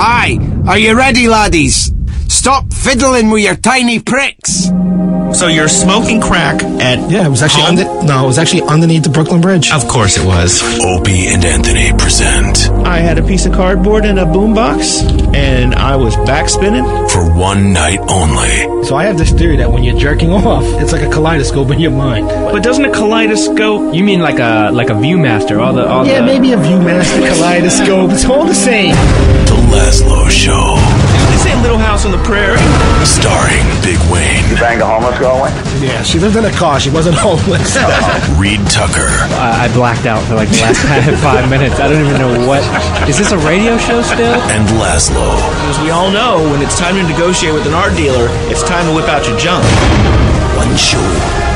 Aye, are you ready, laddies? Stop fiddling with your tiny pricks. So you're smoking crack at... Yeah, it was actually it was actually underneath the Brooklyn Bridge. Of course it was. Opie and Anthony present. I had a piece of cardboard and a boombox, and I was backspinning. For one night only. So I have this theory that when you're jerking off, it's like a kaleidoscope in your mind. But doesn't a kaleidoscope... You mean like a Viewmaster? Yeah, maybe a Viewmaster, kaleidoscope. It's all the same. The Lazlow Show. This ain't Little House on the Prairie. Starring Big Wayne. You banged a homeless girl, Wayne? Yeah, she lived in a car. She wasn't homeless. Reed Tucker. I blacked out for like the last 5 minutes. I don't even know what... Is this a radio show still? And Lazlow. As we all know, when it's time to negotiate with an art dealer, it's time to whip out your junk. One show,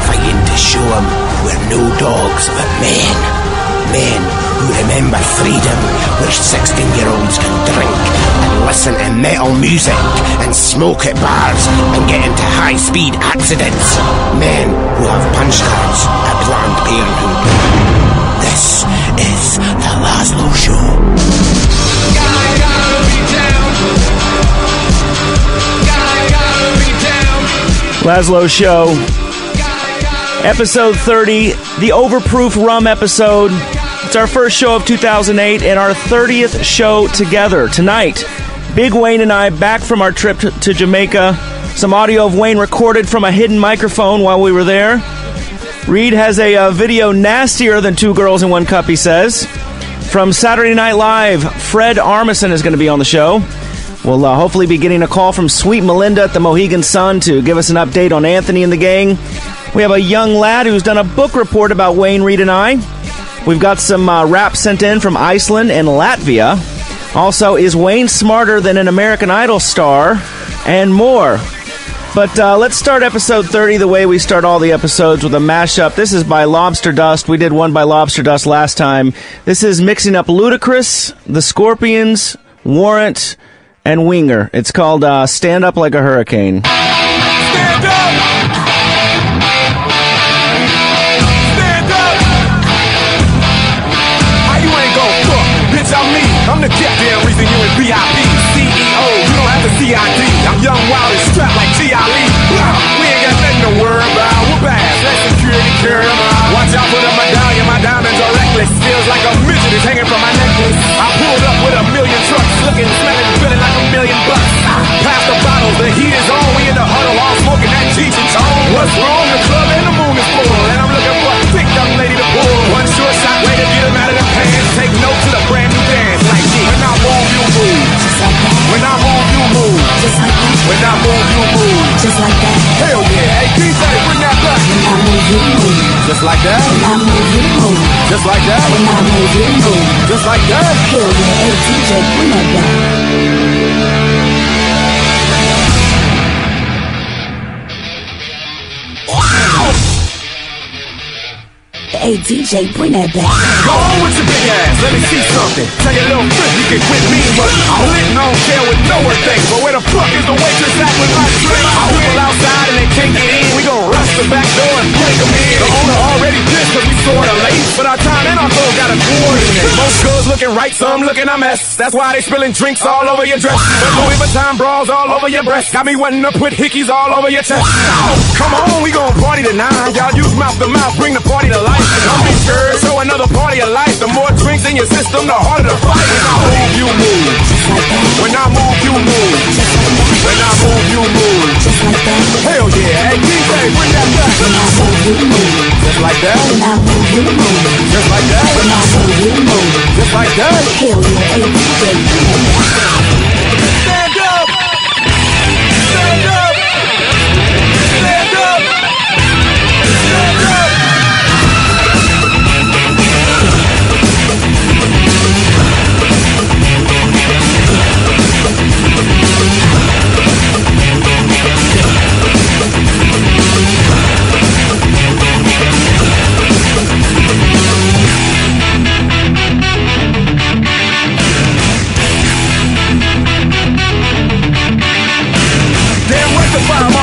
fighting to show 'em we're no dogs but men. Men who remember freedom, where 16-year-olds can drink and listen to metal music and smoke at bars and get into high-speed accidents. Men who have punch cards at Planned Parenthood. This is the Lazlow Show. Gotta be down. Gotta be down. Lazlow Show, episode 30, the Overproof rum episode. It's our first show of 2008 and our 30th show together. Tonight, Big Wayne and I back from our trip to Jamaica. Some audio of Wayne recorded from a hidden microphone while we were there. Reed has a video nastier than Two Girls in One Cup, he says. From Saturday Night Live, Fred Armisen is going to be on the show. We'll hopefully be getting a call from sweet Melinda at the Mohegan Sun to give us an update on Anthony and the gang. We have a young lad who's done a book report about Wayne, Reed, and I. We've got some rap sent in from Iceland and Latvia. Also, is Wayne smarter than an American Idol star? And more. But let's start episode 30 the way we start all the episodes, with a mashup. This is by Lobster Dust. We did one by Lobster Dust last time. This is mixing up Ludacris, The Scorpions, Warrant, and Winger. It's called Stand Up Like a Hurricane. Stand up! I'm the goddamn reason you in VIP. CEO, you don't have to CID. I'm young, wild, and strapped like G.I. Lee. We ain't got nothing to worry about. We're bad. Let security carry them out. Watch out for the medallion. My diamonds are reckless. Feels like a midget is hanging from my necklace. I pulled up with a million trucks. Looking, smelling, feeling like $1 million. Pass the bottles. The heat is on. We in the huddle. All smoking that Cheech and Chong. What's wrong? The club and the moon is full. And I'm looking for a thick young lady to pull. One short shot way to get them out of the pants. Take note to the brand new dance. Like G. When I move, you move. Just like that. When I move, you move. Just like that. When I move, you move. Just like that. Hell yeah. Hey, DJ, bring that back. When I move, you move. Just like that. When I move, you move. Just like that. When I move, you move. Just like that. Hell yeah. Hey, DJ, bring that back. Hey DJ, bring that back. Go on with your big ass, let me see something. Tell your little friend you can quit me, but I'm lit and I don't care with no one thing. But where the fuck is the waitress at with my drink? People outside and they can't get in. We gon' rush the back door and break them in. The owner already pissed cause we sorta late, but our time and our goal gotta coordinate. Most girls looking right, some looking a mess. That's why they spilling drinks all over your dress. But Louis Vuitton bras all over your breast. Got me wanting to put hickeys all over your chest. Come on, we gon' party tonight. Y'all use mouth to mouth, bring the party to life. Don't be scared, show another party of life. The more drinks in your system, the harder to fight. When I move, you move. When I move, you move. When I move, you move. Hell yeah, hey DJ, bring that back. When I move, you move. Just like that. When I move, you move. Just like that. When I move, you move. Just like that. Hell yeah, hey DJ, bring that back. Stand up. Stand up. Stand up. Stand up.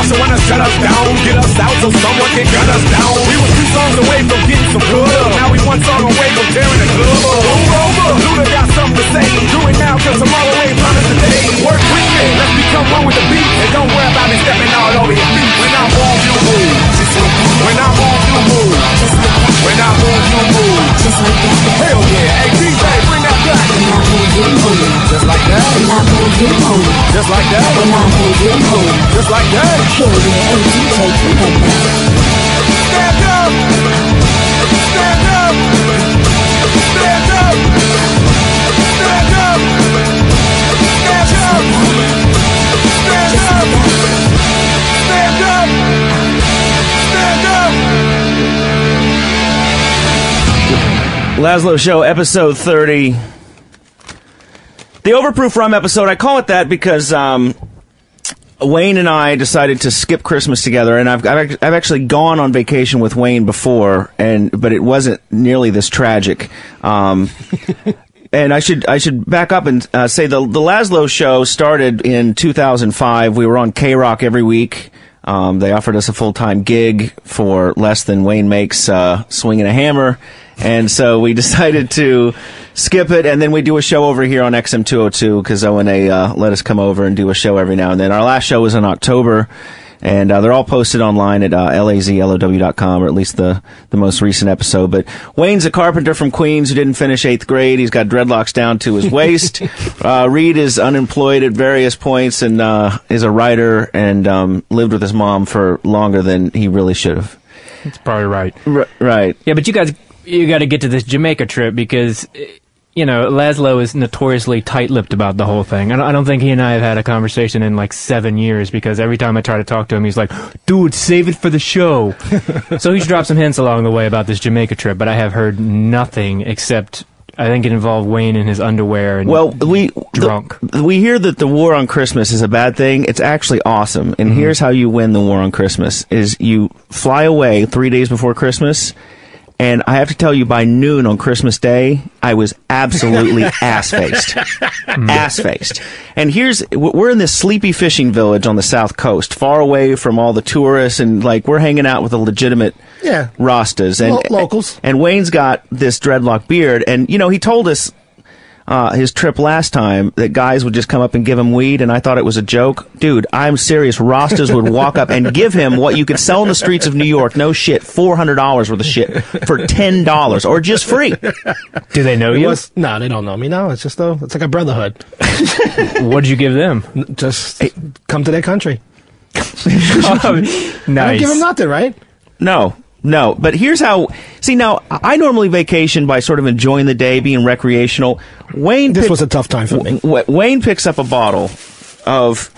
So wanna shut us down, get us out so someone can gun us down. We were 2 songs away from getting some good. Now we 1 song away from tearing the club up. Luda got something to say. Do it now cause tomorrow ain't promised today. get home. Just like that. When I get home. Just like that. Carry and DJ bring that back. Stand up. Stand up. Stand up. Stand up. Stand up. Stand up. Stand up. Stand up. Lazlow Show, episode 30. The Overproof Rum episode, I call it that because Wayne and I decided to skip Christmas together, and I've actually gone on vacation with Wayne before, but it wasn't nearly this tragic. And I should back up and say the Lazlow Show started in 2005. We were on K-Rock every week. They offered us a full-time gig for less than Wayne makes swinging a hammer. And so we decided to skip it, and then we do a show over here on XM 202 because O&A let us come over and do a show every now and then. Our last show was in October, and they're all posted online at lazlow.com, or at least the most recent episode. But Wayne's a carpenter from Queens who didn't finish 8th grade. He's got dreadlocks down to his waist. Reed is unemployed at various points and is a writer and lived with his mom for longer than he really should have. That's probably right. Right. Yeah, but you got to get to this Jamaica trip because, you know, Lazlow is notoriously tight-lipped about the whole thing. I don't think he and I have had a conversation in like 7 years because every time I try to talk to him, he's like, dude, save it for the show. So he's dropped some hints along the way about this Jamaica trip, but I have heard nothing except I think it involved Wayne in his underwear and drunk. We hear that the war on Christmas is a bad thing. It's actually awesome. And here's how you win the war on Christmas is you fly away 3 days before Christmas. And I have to tell you, by noon on Christmas Day, I was absolutely ass-faced. Ass-faced. And we're in this sleepy fishing village on the south coast, far away from all the tourists, and like we're hanging out with the legitimate Rastas. And locals. And Wayne's got this dreadlock beard, and you know, he told us his trip last time that guys would just come up and give him weed, and I thought it was a joke. Dude, I'm serious. Rastas would walk up and give him what you could sell in the streets of New York, no shit, $400 worth of shit for $10 or just free. Do they know you? No, they don't know me. No, it's just it's like a brotherhood. What'd you give them? Just come to their country. Nice. I don't give them nothing, right? No, but here's how. See, now I normally vacation by sort of enjoying the day, being recreational. This was a tough time for me. Wayne picks up a bottle of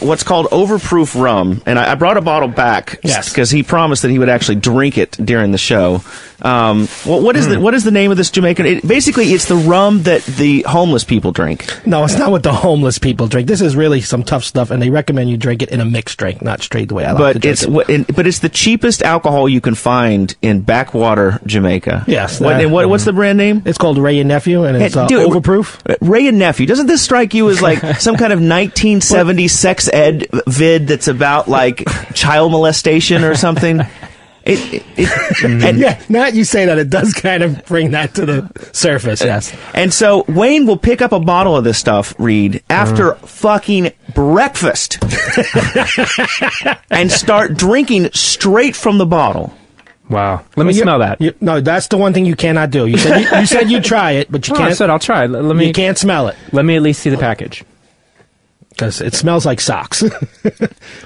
what's called Overproof rum, and I brought a bottle back because he promised that he would actually drink it during the show. What is the name of this Jamaican? Basically, it's the rum that the homeless people drink. No, it's not what the homeless people drink. This is really some tough stuff, and they recommend you drink it in a mixed drink, not straight the way I like to drink it. But it's the cheapest alcohol you can find in backwater Jamaica. Yes. What's the brand name? It's called Ray and Nephew, and it's Overproof. Ray and Nephew. Doesn't this strike you as like some kind of 1970s sex ed vid that's about like child molestation or something? Yeah, now that you say that, it does kind of bring that to the surface, yes. And so Wayne will pick up a bottle of this stuff, Reed, after fucking breakfast and start drinking straight from the bottle. Wow. Let me smell that. No, that's the one thing you cannot do. You said you'd try it, but you can't. I said I'll try it. You can't smell it. Let me at least see the package. Because it smells like socks.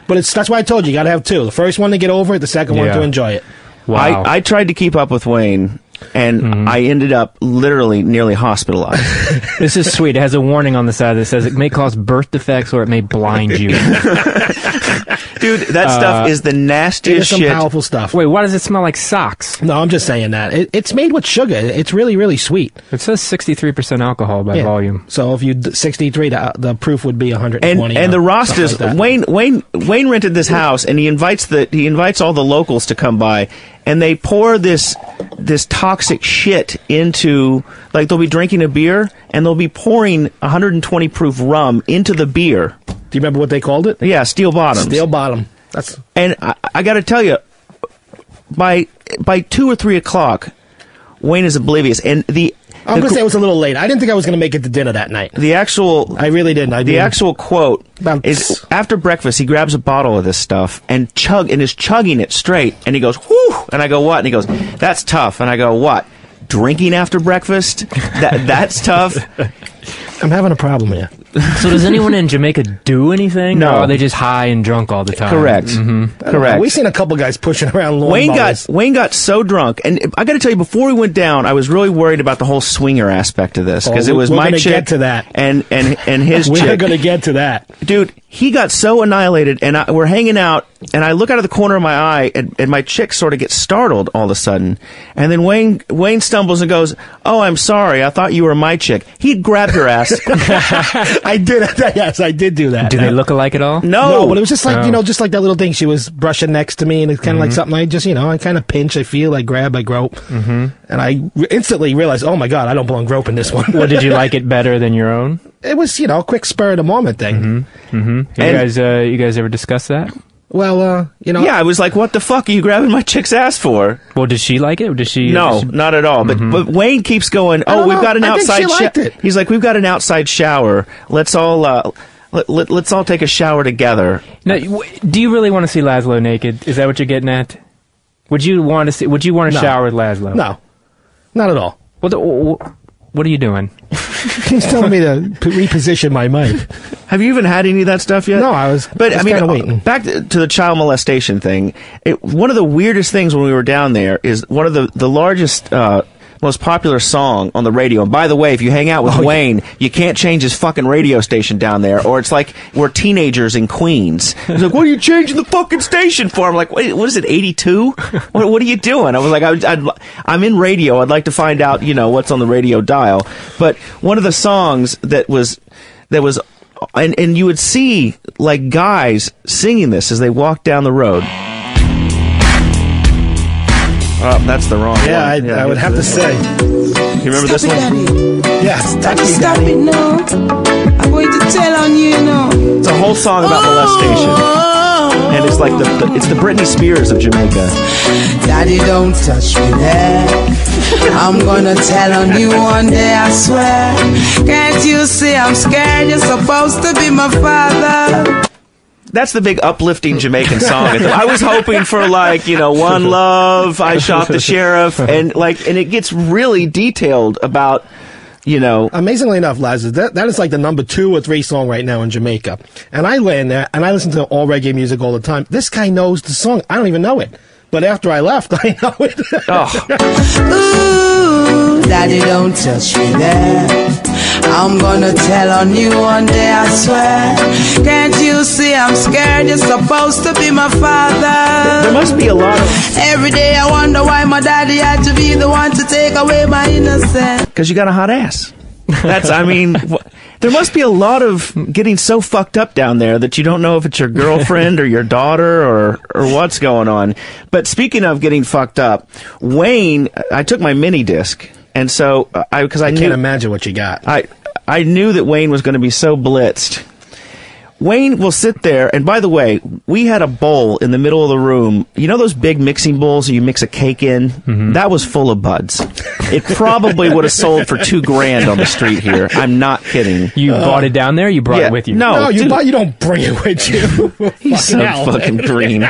But that's why I told you got to have two. The first one to get over it, the second one to enjoy it. Wow. I tried to keep up with Wayne, and I ended up literally nearly hospitalized. This is sweet. It has a warning on the side that says it may cause birth defects or it may blind you. Dude, that stuff is the nastiest shit. It is some powerful stuff. Wait, why does it smell like socks? No, I'm just saying that. It's made with sugar. It's really, really sweet. It says 63% alcohol by volume. So if you 63, the proof would be 120. And the Rastas, like Wayne rented this house, and he invites all the locals to come by, and they pour this toxic shit into, like, they'll be drinking a beer, and they'll be pouring 120 proof rum into the beer. Do you remember what they called it? Yeah, steel bottoms. Steel bottom. And I got to tell you, by 2 or 3 o'clock, Wayne is oblivious. And I'm going to say it was a little late. I didn't think I was going to make it to dinner that night. I really didn't. The actual quote is, after breakfast, he grabs a bottle of this stuff and is chugging it straight. And he goes, whew! And I go, what? And he goes, that's tough. And I go, what? Drinking after breakfast? That's tough? I'm having a problem here. So does anyone in Jamaica do anything? No. Or are they just high and drunk all the time? Correct. Correct. We've seen a couple guys pushing around lawnmowers. Wayne got so drunk, and I got to tell you, before we went down, I was really worried about the whole swinger aspect of this because it was my chick get to that. and his chick. We're going to get to that, dude. He got so annihilated, and we're hanging out, and I look out of the corner of my eye, and my chick sort of gets startled all of a sudden, and then Wayne stumbles and goes, "Oh, I'm sorry, I thought you were my chick." He grabbed her ass. I did. Yes, I did do that. Do they look alike at all? No, but it was just like just like that little thing. She was brushing next to me, and it's kind of like something I just I kind of pinch, I feel, I grab, I grope, and I instantly realized, oh my god, I don't belong groping this one. Well, did you like it better than your own? It was a quick spur of the moment thing. You guys ever discuss that? Well, yeah, I was like, "What the fuck are you grabbing my chick's ass for?" Well, did she like it? Or did she? No, not at all. But Wayne keeps going. Oh, we've got an outside shower. He's like, "We've got an outside shower. Let's all let's all take a shower together." Now, do you really want to see Lazlow naked? Is that what you're getting at? Would you want to shower with Lazlow? No, not at all. What are you doing? He's telling me to reposition my mic. Have you even had any of that stuff yet? No, I was kind of waiting. Back to the child molestation thing. One of the weirdest things when we were down there is one of the largest, most popular song on the radio. And by the way, if you hang out with Wayne, you can't change his fucking radio station down there, or it's like we're teenagers in Queens. He's like, "What are you changing the fucking station for?" I'm like, "Wait, what is it, 82? What are you doing?" I was like, I'm in radio. I'd like to find out, what's on the radio dial. But one of the songs that was, and you would see like guys singing this as they walked down the road. Oh, that's the wrong one. I would have to say. You remember this one? Yeah. Stop it now. I'm going to tell on you, It's a whole song about molestation. And it's like it's the Britney Spears of Jamaica. Daddy, don't touch me there. I'm gonna tell on you one day, I swear. Can't you see I'm scared? You're supposed to be my father. That's the big uplifting Jamaican song. I was hoping for One Love, I Shot the Sheriff, and it gets really detailed about, Amazingly enough, Lazlow, that is like the number 2 or 3 song right now in Jamaica. And I lay in there and I listen to all reggae music all the time. This guy knows the song. I don't even know it. But after I left, I know it. Ooh, Daddy, don't touch me there. I'm gonna tell on you one day, I swear. Can't you see I'm scared? You're supposed to be my father. There must be a lot of... Every day I wonder why my daddy had to be the one to take away my innocence. Because you got a hot ass. There must be a lot of getting so fucked up down there that you don't know if it's your girlfriend or your daughter or what's going on. But speaking of getting fucked up, Wayne, I took my mini disc, and so I can't imagine what you got. I knew that Wayne was going to be so blitzed. Wayne will sit there, and by the way, we had a bowl in the middle of the room. You know those big mixing bowls that you mix a cake in? That was full of buds. It probably would have sold for $2,000 on the street here. I'm not kidding. You bought it down there? You brought it with you? No, you don't bring it with you. He's so fucking green.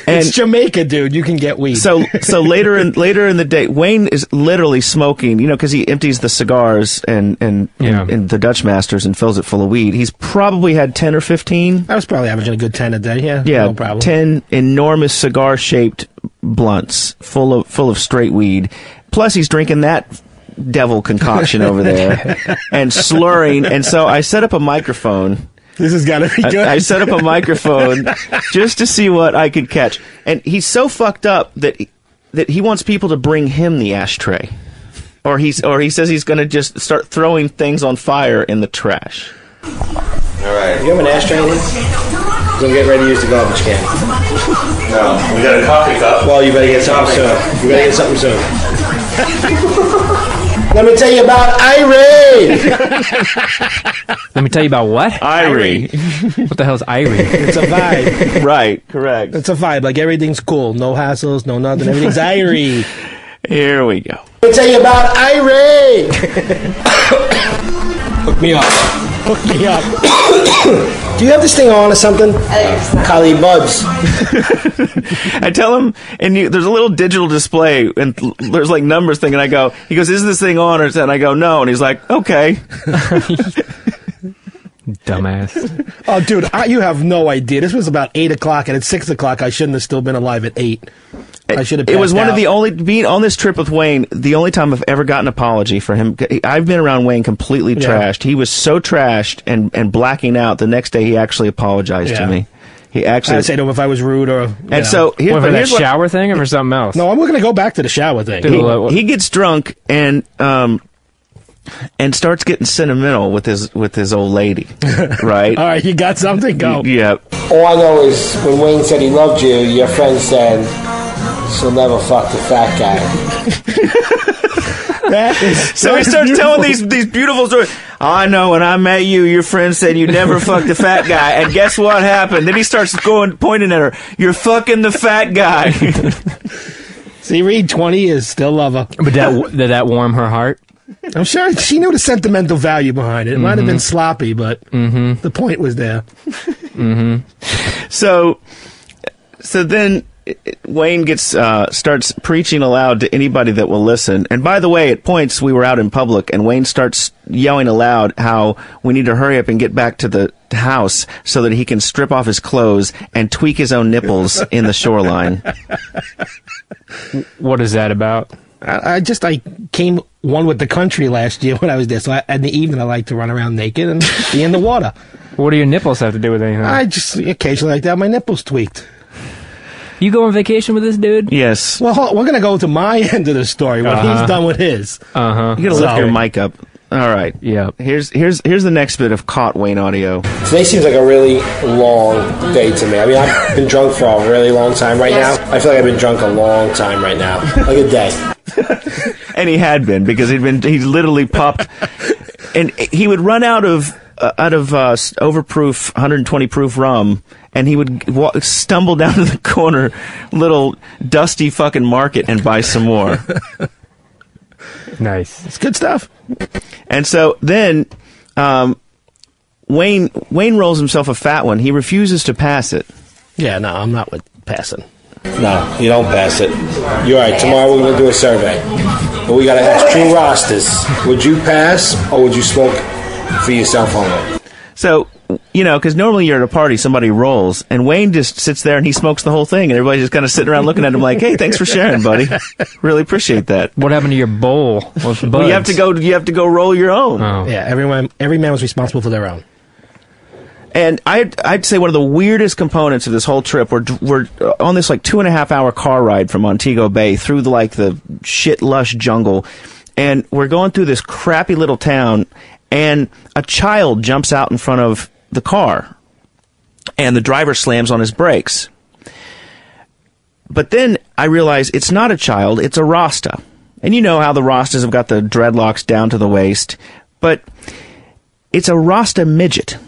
It's Jamaica, dude. You can get weed. So later in the day, Wayne is literally smoking, because he empties the cigars and the Dutch Masters and fills it full of weed. He's probably had 10 or 15. I was probably averaging a good 10 a day. Yeah, no problem. 10 enormous cigar-shaped blunts full of straight weed. Plus, he's drinking that devil concoction over there and slurring. And so I set up a microphone. This has got to be good. I set up a microphone just to see what I could catch. And he's so fucked up that he wants people to bring him the ashtray. Or he says he's going to just start throwing things on fire in the trash. All right. You have an ashtray in here? We're going to get ready to use the garbage can. No. We got a coffee cup. Well, you better get something soon. Let me tell you about Irie. Let me tell you about what? Irie. What the hell's Irie? It's a vibe. Right, correct. It's a vibe. Like everything's cool. No hassles, no nothing. Everything's Irie. Here we go. Let me tell you about Irie. Hook me up. Hook me up. Do you have this thing on or something? Kali Buds. I tell him, and there's a little digital display, and there's like numbers thing, and I go, he goes, is this thing on? And I go, no. And he's like, okay. Dumbass. Oh, dude, you have no idea. This was about 8 o'clock, and at 6 o'clock, I shouldn't have still been alive at 8. I should have. It was one of the only, being on this trip with Wayne, the only time I've ever gotten an apology for him. I've been around Wayne completely trashed. He was so trashed and blacking out. The next day, he actually apologized to me. He actually. I'd say to him if I was rude or. And so for that shower thing or for something else? No, I'm going to go back to the shower thing. He gets drunk and starts getting sentimental with his old lady, right? All right, you got something? Go. Yeah. All I know is when Wayne said he loved you, your friend said, she'll never fuck the fat guy. So he starts telling these beautiful stories. I know when I met you, your friend said you never fucked the fat guy. And guess what happened? Then he starts pointing at her. You're fucking the fat guy. See, Reed, 20 years, still love her. But did that warm her heart? I'm sure she knew the sentimental value behind it. It might have been sloppy, but the point was there. So then Wayne starts preaching aloud to anybody that will listen. And by the way, at points we were out in public, and Wayne starts yelling aloud how we need to hurry up and get back to the house so that he can strip off his clothes and tweak his own nipples in the shoreline. What is that about? I came one with the country last year when I was there. So in the evening, I like to run around naked and be in the water. What do your nipples have to do with anything? I just occasionally like to have my nipples tweaked. You go on vacation with this dude? Yes. Well, we're going to go to my end of the story when he's done with his. You got to lift your mic up. All right. Yeah. Here's the next bit of caught Wayne audio. Today seems like a really long day to me. I mean, I've been drunk for a really long time right now. I feel like I've been drunk a long time right now. Like a day. And he had been, because he literally popped, and he would run out of Overproof 120 proof rum, and he would stumble down to the corner little dusty fucking market and buy some more. Nice. It's good stuff. And so then Wayne rolls himself a fat one. He refuses to pass it. Yeah, no, I'm not with passing. No, you don't pass it. You're right. Tomorrow we're going to do a survey. But we got to ask true rosters. Would you pass or would you smoke for yourself only? So, because normally you're at a party, somebody rolls, and Wayne just sits there and he smokes the whole thing, and everybody's just kind of sitting around looking at him like, hey, thanks for sharing, buddy. Really appreciate that. What happened to your bowl? Well, you have to go roll your own. Oh. Yeah, every man was responsible for their own. And I'd say one of the weirdest components of this whole trip, we're on this like 2.5 hour car ride from Montego Bay through the shit lush jungle, and we're going through this crappy little town, and a child jumps out in front of the car, and the driver slams on his brakes. But then I realize it's not a child, it's a Rasta. And you know how the Rastas have got the dreadlocks down to the waist, but it's a Rasta midget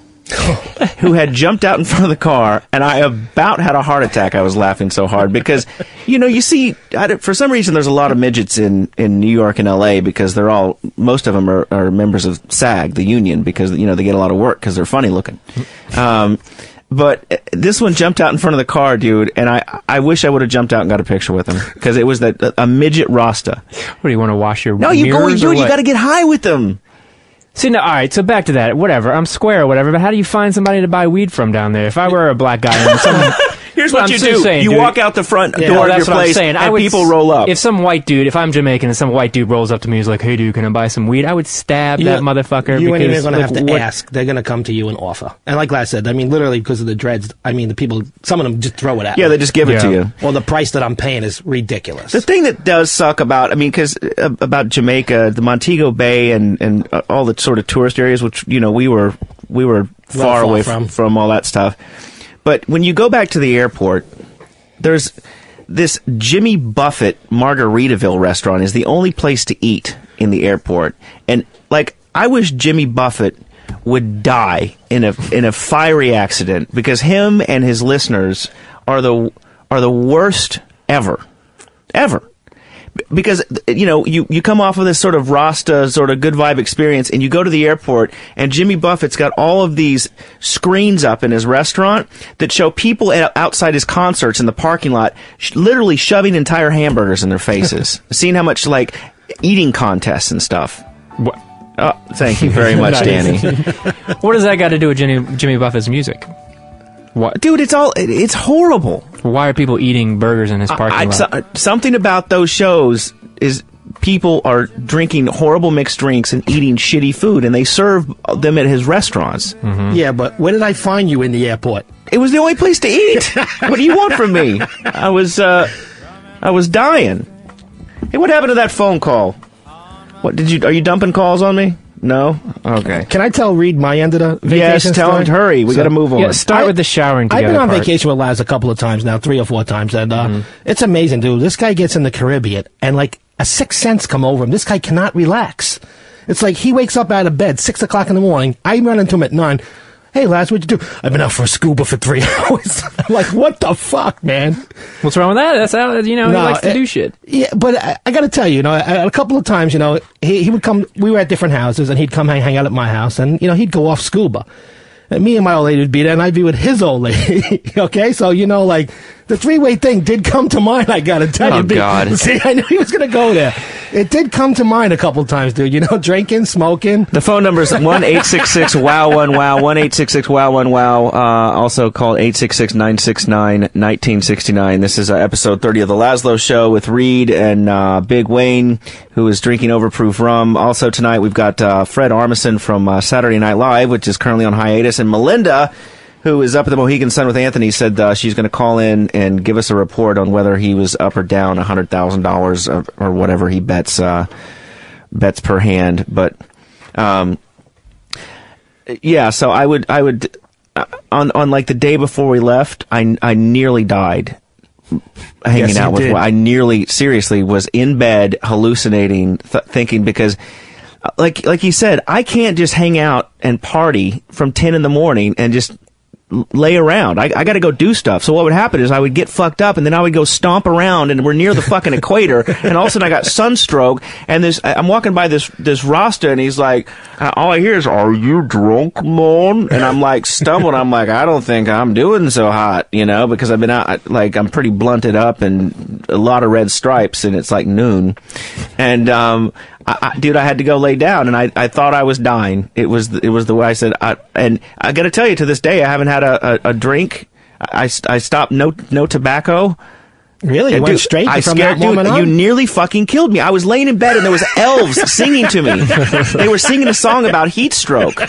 who had jumped out in front of the car, and I about had a heart attack. I was laughing so hard because, you see, for some reason there's a lot of midgets in New York and L.A. because most of them are members of SAG, the union, because, they get a lot of work because they're funny looking. But this one jumped out in front of the car, dude, and I wish I would have jumped out and got a picture with him, because it was a midget Rasta. What, do you want to wash your No, you got to get high with them. See, no, all right, so back to that. Whatever, I'm square or whatever, but how do you find somebody to buy weed from down there? If I were a black guy and someone... Here's what you do. You walk out the front door of your place, and people roll up. If I'm Jamaican and some white dude rolls up to me and is like, hey, dude, can I buy some weed? I would stab that motherfucker. You ain't even going to have to ask. They're going to come to you and offer. And like I said, literally because of the dreads, the people, some of them just throw it at me. Yeah, they just give it to you. Well, the price that I'm paying is ridiculous. The thing that does suck about Jamaica, the Montego Bay and all the sort of tourist areas, which, we were far away from all that stuff. But when you go back to the airport, there's this Jimmy Buffett Margaritaville restaurant is the only place to eat in the airport. And, I wish Jimmy Buffett would die in a fiery accident, because him and his listeners are the worst ever. because, you know, you come off of this sort of Rasta, sort of good vibe experience, and you go to the airport, and Jimmy Buffett's got all of these screens up in his restaurant that show people outside his concerts in the parking lot literally shoving entire hamburgers in their faces. Seeing how much, like, eating contests and stuff. What? Oh, thank you very much, Danny. What does that got to do with Jimmy Buffett's music? What? Dude, it's horrible. Why are people eating burgers in his parking lot? Something about those shows is people are drinking horrible mixed drinks and eating shitty food, and they serve them at his restaurants. Mm-hmm. Yeah, but where did I find you in the airport? It was the only place to eat. What do you want from me? I was dying. Hey, what happened to that phone call? Are you dumping calls on me? No? Okay. Can I tell Reed my end of the vacation Yes, tell him to hurry. We got to move on. Yeah, start with the showering together I've been on vacation with Laz a couple of times now, 3 or 4 times, and it's amazing, dude. This guy gets in the Caribbean, and like a sixth sense come over him. This guy cannot relax. It's like he wakes up out of bed 6 o'clock in the morning. I run into him at 9. Hey, Laz, what'd you do? I've been out for a scuba for 3 hours. I'm like, what the fuck, man? What's wrong with that? That's how, he likes to do shit. Yeah, but I got to tell you, a couple of times, he would come, we were at different houses, and he'd come hang out at my house, and, he'd go off scuba. And me and my old lady would be there, and I'd be with his old lady. Okay? So, like, the 3-way thing did come to mind, I got to tell you. Oh, God. See, I knew he was going to go there. It did come to mind a couple of times, dude. Drinking, smoking. The phone number is 1-866-WOW-1-WOW, 1-866-WOW-1-WOW, also called 866-969-1969. This is episode 30 of The Lazlow Show with Reed and Big Wayne, who is drinking Overproof rum. Also tonight we've got Fred Armisen from Saturday Night Live, which is currently on hiatus, and Melinda, who is up at the Mohegan Sun with Anthony, said she's going to call in and give us a report on whether he was up or down $100,000 or whatever he bets per hand. But yeah, so I would on like the day before we left, I nearly died hanging out with. I nearly seriously was in bed hallucinating, thinking, because like you said, I can't just hang out and party from 10 in the morning and just lay around. I got to go do stuff. So what would happen is I would get fucked up, and then I would go stomp around, and we're near the fucking equator, and all of a sudden I got sunstroke, and I'm walking by this Rasta, and he's like, all I hear is, "Are you drunk, man?" And I'm like stumbling. I'm like, I don't think I'm doing so hot, because I've been out, like, I'm pretty blunted up and a lot of red stripes, and it's like noon, and dude, I had to go lay down, and I thought I was dying. It was the way I said. And I got to tell you, to this day, I haven't had a drink. I stopped. No tobacco. Really? You went straight from that moment on? You nearly fucking killed me. I was laying in bed, and there was elves singing to me. They were singing a song about heat stroke.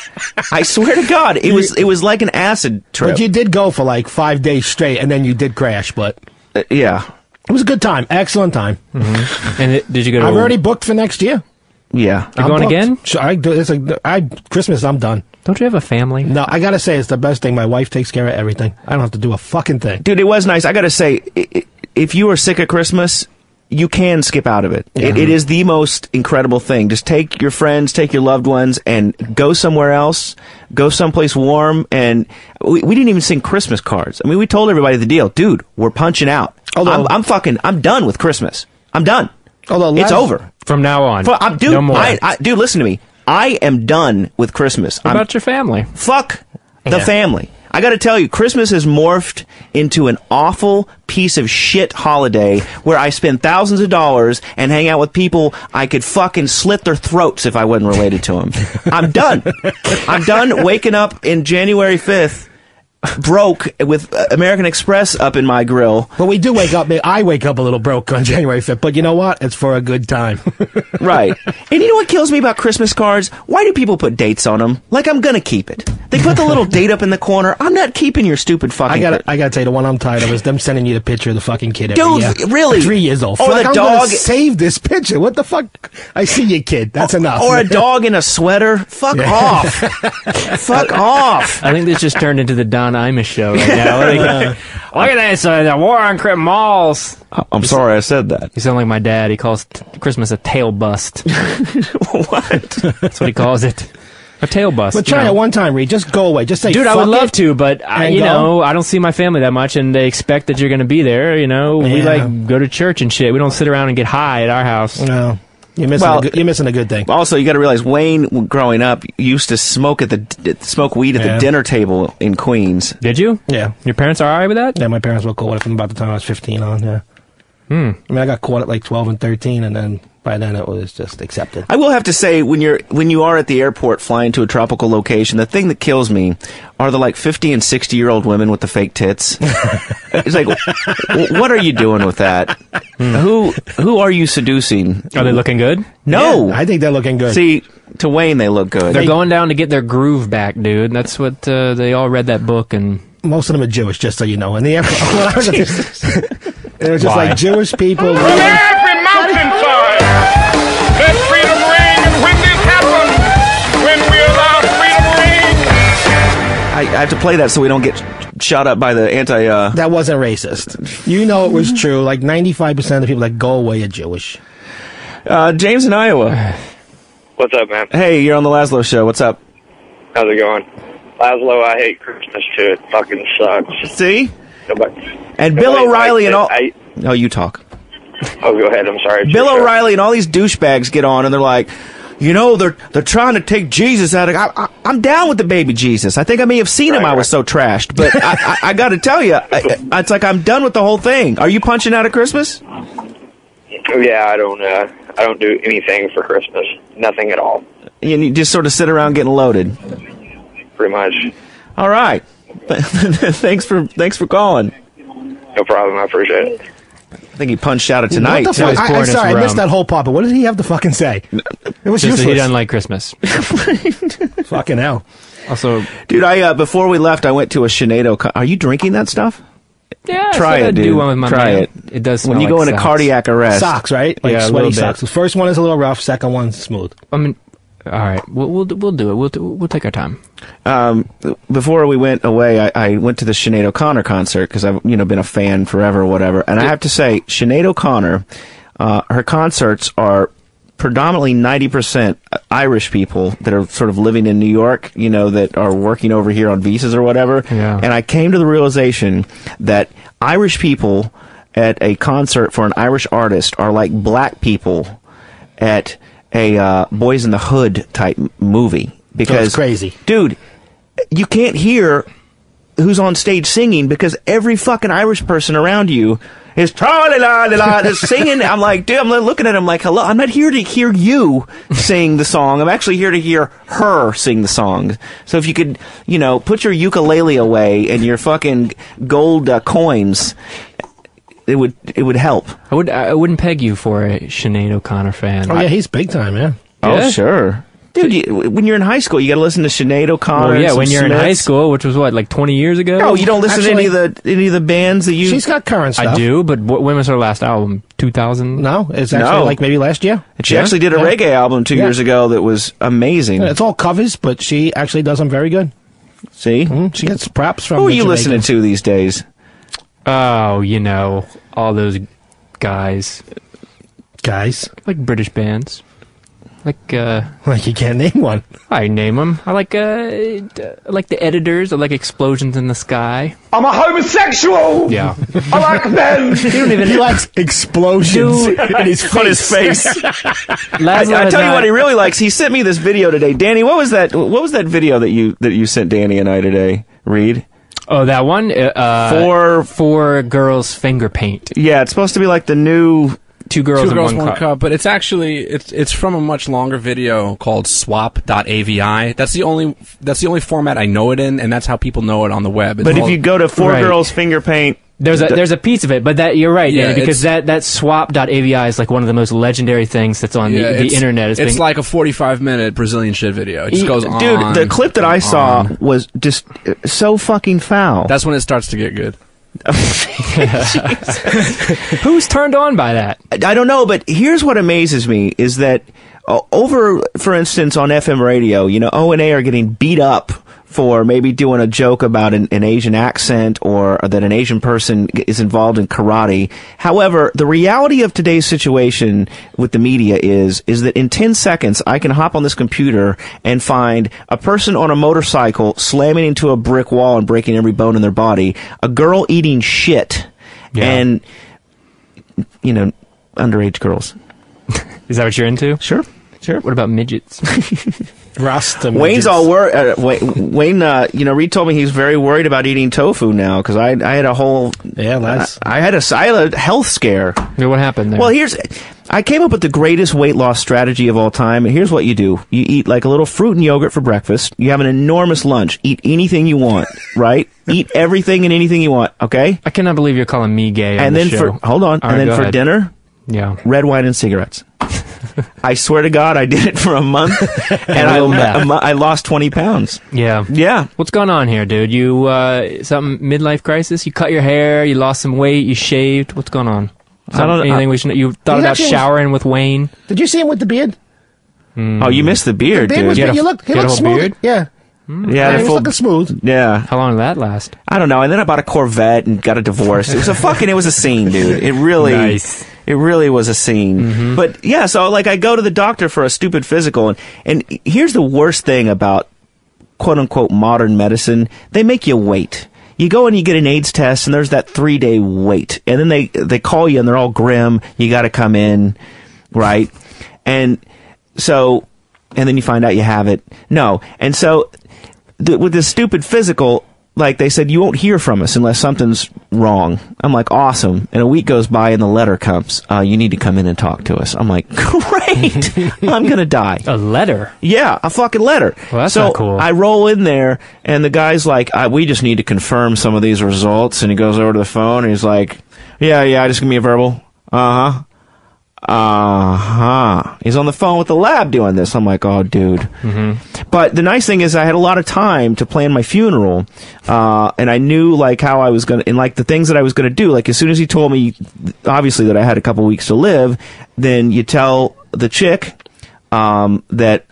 I swear to God, it was like an acid trip. But you did go for like 5 days straight, and then you did crash. But yeah, it was a good time. Excellent time. Mm-hmm. And did you go? I've already booked for next year. Yeah. You're going again? Christmas, I'm done. Don't you have a family? No, I gotta say, it's the best thing. My wife takes care of everything. I don't have to do a fucking thing. Dude, it was nice. I gotta say, if you are sick at Christmas, you can skip out of it. Yeah. It is the most incredible thing. Just take your friends, take your loved ones, and go somewhere else. Go someplace warm. And we didn't even sing Christmas cards. I mean, we told everybody the deal. Dude, we're punching out. Although, I'm done with Christmas. I'm done. It's over. From now on. Dude, no more. Dude, listen to me. I am done with Christmas. What about your family? Fuck the family. I gotta tell you, Christmas has morphed into an awful piece of shit holiday where I spend thousands of dollars and hang out with people I could fucking slit their throats if I wasn't related to them. I'm done. I'm done waking up in January 5th broke with American Express up in my grill. But we do wake up. I wake up a little broke on January 5th. But you know what? It's for a good time. Right. And you know what kills me about Christmas cards? Why do people put dates on them? Like, I'm gonna keep it. They put the little date up in the corner. I'm not keeping your stupid fucking... I gotta tell you, the one I'm tired of is them sending you the picture of the fucking kid every year. Dude, really? 3 years old. Or like, the I'm dog... gonna save this picture. What the fuck? I see you, kid. That's enough. Or a dog in a sweater. Fuck off. Fuck off. I think this just turned into the Don Imus show right now. Look at this, the war on crip malls. I'm sorry I said that. You sound like my dad. He calls Christmas a tail bust. What? That's what he calls it. A tail bust. But try it one time, Reed. Just go away. Just say, dude, I would love to, but I don't see my family that much, and they expect that you're going to be there. You know, we go to church and shit. We don't sit around and get high at our house. No. You're missing a good thing. Also, you got to realize Wayne, growing up, used to smoke weed at the dinner table in Queens. Did you? Yeah. Your parents are all right with that? Yeah, my parents were cool with it from about the time I was 15 on. Yeah. I mean, I got caught at like 12 and 13, and then by then it was just accepted. I will have to say, when you are at the airport flying to a tropical location, the thing that kills me are the like 50 and 60-year-old women with the fake tits. It's like, what are you doing with that? Who are you seducing? Are they looking good? No, yeah, I think they're looking good. See, to Wayne, they look good. They're going down to get their groove back, dude. That's what they all read that book, and most of them are Jewish, just so you know. And the it was just like Jewish people. From every mountainside, let freedom ring. And when this happens, when we allow freedom ring. I have to play that so we don't get shot up by the anti... That wasn't racist. You know it was true. Like 95% of the people that go away are Jewish. James in Iowa. What's up, man? Hey, you're on the Lazlow Show. What's up? How's it going? Lazlow, I hate Christmas too. It fucking sucks. See? And Bill O'Reilly and all... Oh, you talk. Oh, go ahead. I'm sorry. Bill O'Reilly and all these douchebags get on and they're like, you know, they're trying to take Jesus out of... I'm down with the baby Jesus. I think I may have seen him. I was so trashed. But I got to tell you, it's like I'm done with the whole thing. Are you punching out at Christmas? Yeah, I don't do anything for Christmas. Nothing at all. You just sort of sit around getting loaded. Pretty much. All right. Thanks for calling. No problem. I appreciate it. I think he punched out at tonight. What the fuck? I'm sorry, I missed that whole part, but what did he have to fucking say? It was useless. He doesn't like Christmas. Fucking hell. Also, dude, before we left, I went to a Sinead. Are you drinking that stuff? Yeah, try it, dude. Do one with my Try man. it. It does smell when you like go into socks. cardiac arrest. Socks, right? Like sweaty socks. The first one is a little rough. Second one's smooth. I mean, all right, we'll do it. We'll take our time. Before we went away, I went to the Sinead O'Connor concert because I've been a fan forever or whatever. And I have to say, Sinead O'Connor, her concerts are predominantly 90% Irish people that are sort of living in New York, that are working over here on visas or whatever. Yeah. And I came to the realization that Irish people at a concert for an Irish artist are like black people at a Boys in the Hood type movie. Because, it's crazy. Dude, you can't hear who's on stage singing because every fucking Irish person around you is singing. I'm like, dude, I'm looking at him like, hello, I'm not here to hear you sing the song. I'm actually here to hear her sing the song. So if you could, put your ukulele away and your fucking gold coins, it would help. I wouldn't peg you for a Sinead O'Connor fan. Oh yeah, he's big time, yeah. Oh sure. Dude, when you're in high school, you got to listen to Sinead O'Connor. Well, yeah, when you're in high school, which was what, like 20 years ago? No, you don't listen to any of the bands that you... She's got current stuff. I do, but when was her last album? 2000? No, it's actually like maybe last year. She actually did a reggae album 2 years ago that was amazing. Yeah, it's all covers, but she actually does them very good. See? She gets props from Who are you listening to these days? Oh, all those guys. Guys? Like British bands. Like you can't name one. I name them. I like the Editors. I like Explosions in the Sky. I'm a homosexual. Yeah. I like men. He likes explosions in his face. On his face. I tell you what he really likes. He sent me this video today. Danny, what was that video that you sent Danny and I today? Read. Oh, that one? Four girls finger paint. Yeah, it's supposed to be like the new... Two girls, one cup. But it's actually it's from a much longer video called swap.avi. That's the only format I know it in, and that's how people know it on the web. But if you go to Four Girls Finger Paint, there's a piece of it. But that you're right, Danny, because that swap.avi is like one of the most legendary things that's on the internet. It's like a 45-minute Brazilian shit video. It just goes on. Dude, the clip that I saw was just so fucking foul. That's when it starts to get good. Who's turned on by that? I don't know, but here's what amazes me is that over, for instance, on FM radio, you know, O&A are getting beat up for maybe doing a joke about an Asian accent or that an Asian person is involved in karate. However, the reality of today's situation with the media is that in 10 seconds, I can hop on this computer and find a person on a motorcycle slamming into a brick wall and breaking every bone in their body, a girl eating shit, and, you know, underage girls. Is that what you're into? Sure. What about midgets? Rasta Wayne's all worried. Wayne, you know, Reed told me he's very worried about eating tofu now because I had a whole I had a health scare. Yeah, what happened there? Well, I came up with the greatest weight loss strategy of all time. And here's what you do: you eat like a little fruit and yogurt for breakfast. You have an enormous lunch. Eat anything you want, right? Eat everything and anything you want. Okay. I cannot believe you're calling me gay. And then for dinner, red wine and cigarettes. I swear to God, I did it for a month, and I lost 20 pounds. Yeah. What's going on here, dude? You, something midlife crisis? You cut your hair, you lost some weight, you shaved. What's going on? Anything we should know? You thought about showering with Wayne? Did you see him with the beard? Oh, you missed the beard, dude. He looked smooth. Beard? Yeah. Yeah, he was looking smooth. Yeah. How long did that last? I don't know. And then I bought a Corvette and got a divorce. It was a scene, dude. It really, it really was a scene. Mm-hmm. But yeah, so like I go to the doctor for a stupid physical, and here's the worst thing about quote unquote modern medicine: they make you wait. You go and you get an AIDS test, and there's that 3-day wait, and then they call you and they're all grim. You got to come in, right? And then you find out you have it. No, and so. With this stupid physical, like they said, you won't hear from us unless something's wrong. I'm like, awesome. And a week goes by and the letter comes. You need to come in and talk to us. I'm like, great. I'm going to die. A letter? Yeah, a fucking letter. Well, that's not cool. I roll in there and the guy's like, we just need to confirm some of these results. And he goes over to the phone and he's like, yeah, just give me a verbal. He's on the phone with the lab doing this. I'm like, oh, dude. Mm-hmm. But the nice thing is I had a lot of time to plan my funeral, and I knew, like, how I was going to, and, like, the things that I was going to do. Like, as soon as he told me, obviously, that I had a couple weeks to live, then you tell the chick that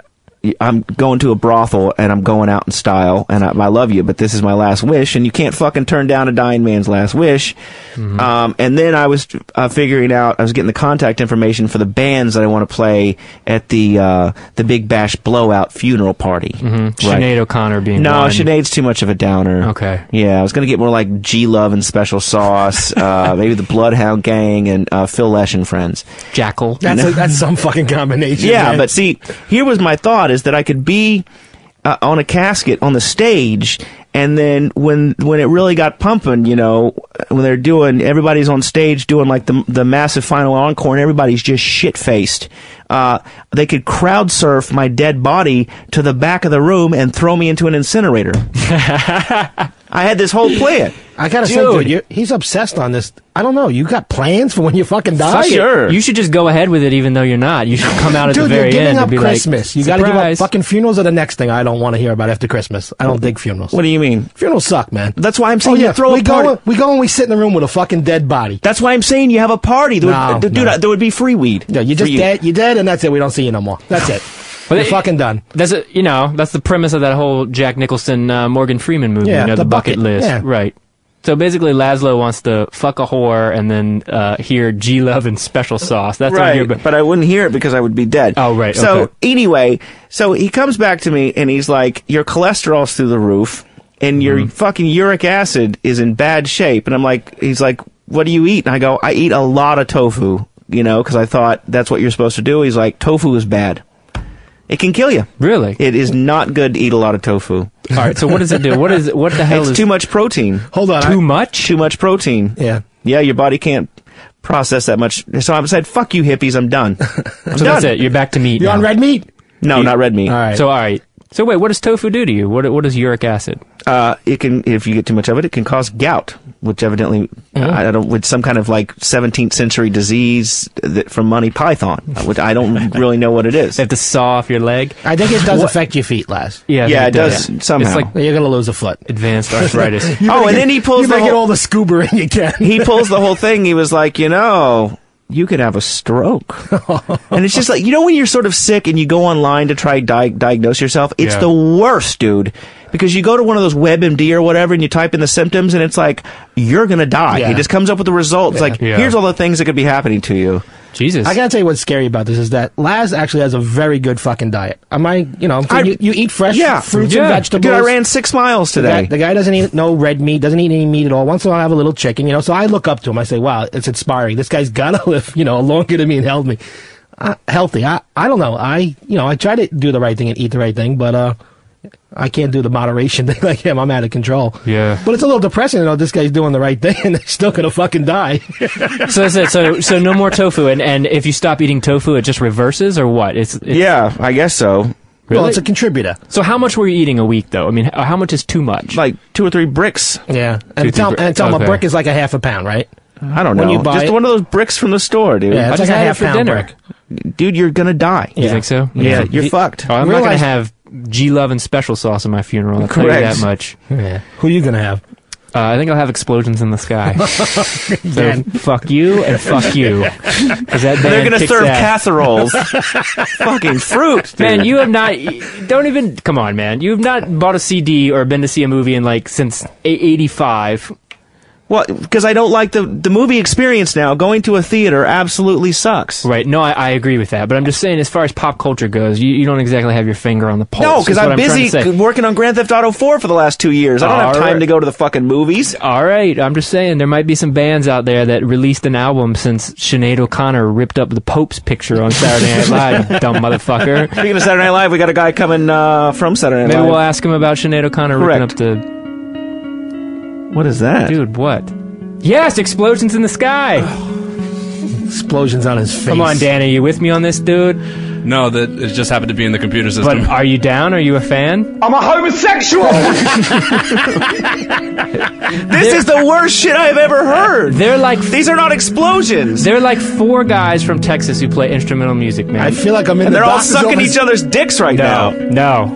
I'm going to a brothel and I'm going out in style and I love you, but this is my last wish, and you can't fucking turn down a dying man's last wish. Mm-hmm. And then I was figuring out, I was getting the contact information for the bands that I want to play at the Big Bash Blowout funeral party. Mm-hmm. Right? Sinead O'Connor being No, one. Sinead's too much of a downer. Okay. Yeah, I was going to get more like G-Love and Special Sauce, maybe the Bloodhound Gang and Phil Lesh and Friends. Jackal. That's some fucking combination. Yeah, man. but see, here was my thought, is that I could be on a casket on the stage, and then when it really got pumping, you know, when they're doing, everybody's on stage doing like the massive final encore and everybody's just shit-faced, they could crowd surf my dead body to the back of the room and throw me into an incinerator. I had this whole plan. I gotta say, dude, he's obsessed on this. I don't know. You got plans for when you fucking die? Sure. You should just go ahead with it, even though you're not. You should come out at the very you're end giving and up be Christmas. like, You gotta give up fucking funerals. Are the next thing I don't want to hear about after Christmas. I don't dig funerals. What do you mean? Funerals suck, man. That's why I'm saying you throw a party. We go and we sit in the room with a fucking dead body. That's why I'm saying you have a party. There would be free weed. Yeah, you're just dead. You're dead, and that's it. We don't see you no more. That's it. You're fucking done. That's the premise of that whole Jack Nicholson, Morgan Freeman movie. Yeah, the bucket list. Yeah. Right. So basically, Lazlow wants to fuck a whore and then hear G-Love and Special Sauce. That's right, what but I wouldn't hear it because I would be dead. Oh, right. So okay. Anyway, so he comes back to me and he's like, your cholesterol's through the roof and your fucking uric acid is in bad shape. And I'm like, he's like, what do you eat? And I go, I eat a lot of tofu, you know, because I thought that's what you're supposed to do. He's like, tofu is bad. It can kill you. Really? It is not good to eat a lot of tofu. All right, so what does it do? What the hell is... It's too much protein. Hold on. Too much? Too much protein. Yeah. Yeah, your body can't process that much. So I said, fuck you hippies, I'm done. So that's it. You're back to meat You're now. on red meat? No, not red meat. All right. So, all right. So wait, what does tofu do to you? What is uric acid? It can, if you get too much of it, it can cause gout, which evidently, with some kind of like 17th century disease from Monty Python, which I don't really know what it is. They have to saw off your leg? I think it does affect your feet, Laz. Yeah, it does somehow. It's like you're going to lose a foot. Advanced arthritis. And then he pulls get all the scuba in you can. He pulls the whole thing. He was like, you know, you could have a stroke. And it's just like, you know when you're sort of sick and you go online to try diagnose yourself? It's the worst, dude. Because you go to one of those WebMD or whatever and you type in the symptoms and it's like, you're going to die. It just comes up with the results. It's like, here's all the things that could be happening to you. Jesus. I gotta tell you what's scary about this is that Laz actually has a very good fucking diet. You eat fresh fruits and vegetables. Dude, I ran 6 miles today. The guy doesn't eat no red meat, doesn't eat any meat at all. Once in a while I have a little chicken, so I look up to him. I say, wow, it's inspiring. This guy's gotta live, longer than me and healthy. I don't know. I try to do the right thing and eat the right thing, but I can't do the moderation thing like him. I'm out of control. Yeah. But it's a little depressing to know this guy's doing the right thing and they're still gonna fucking die. So no more tofu, and if you stop eating tofu, it just reverses, or what? It's yeah, I guess so. Really? Well, it's a contributor. So how much were you eating a week, though? I mean, how much is too much? Like 2 or 3 bricks. Yeah. And tell them a brick is like a half a pound, right? I don't know. When you buy just one of those bricks from the store, dude. Yeah, it's like a half pound brick. Dude, you're gonna die. You think so? Yeah, you're fucked. Oh, I'm not gonna have G-Love and special sauce in my funeral. I'll tell you that much. Yeah. Who are you gonna have? I think I'll have explosions in the sky. So fuck you and fuck you. They're gonna serve casseroles. Fucking fruit, dude. Man, you have not. Don't even. Come on, man. You have not bought a CD or been to see a movie in since '85. Well, because I don't like the movie experience now. Going to a theater absolutely sucks. Right. No, I agree with that. But I'm just saying, as far as pop culture goes, you don't exactly have your finger on the pulse. No, because I'm busy working on Grand Theft Auto 4 for the last 2 years. I don't have time to go to the fucking movies. All right. I'm just saying, there might be some bands out there that released an album since Sinead O'Connor ripped up the Pope's picture on Saturday Night Live, you dumb motherfucker. Speaking of Saturday Night Live, we got a guy coming from Saturday Night Live. Maybe we'll ask him about Sinead O'Connor ripping up the... What is that? Dude, what? Yes, explosions in the sky. Explosions on his face. Come on, Dan, are you with me on this, dude? No, that it just happened to be in the computer system. But are you down? Are you a fan? I'm a homosexual! This is the worst shit I've ever heard. These are not explosions. They're like 4 guys from Texas who play instrumental music, man. I feel like I'm in they're all sucking each other's dicks right now. No.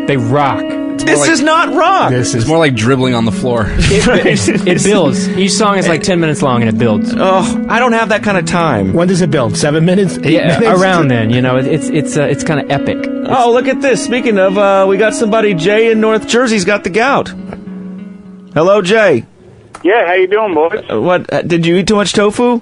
They rock. This is not rock. It's more like dribbling on the floor. It builds. Each song is like 10 minutes long and it builds. Oh, I don't have that kind of time. When does it build? 7 minutes? 8 minutes? Around then. It's kind of epic. Oh, look at this. Speaking of, we got somebody. Jay in North Jersey's got the gout. Hello, Jay. Yeah, how you doing, boys? What? Did you eat too much tofu?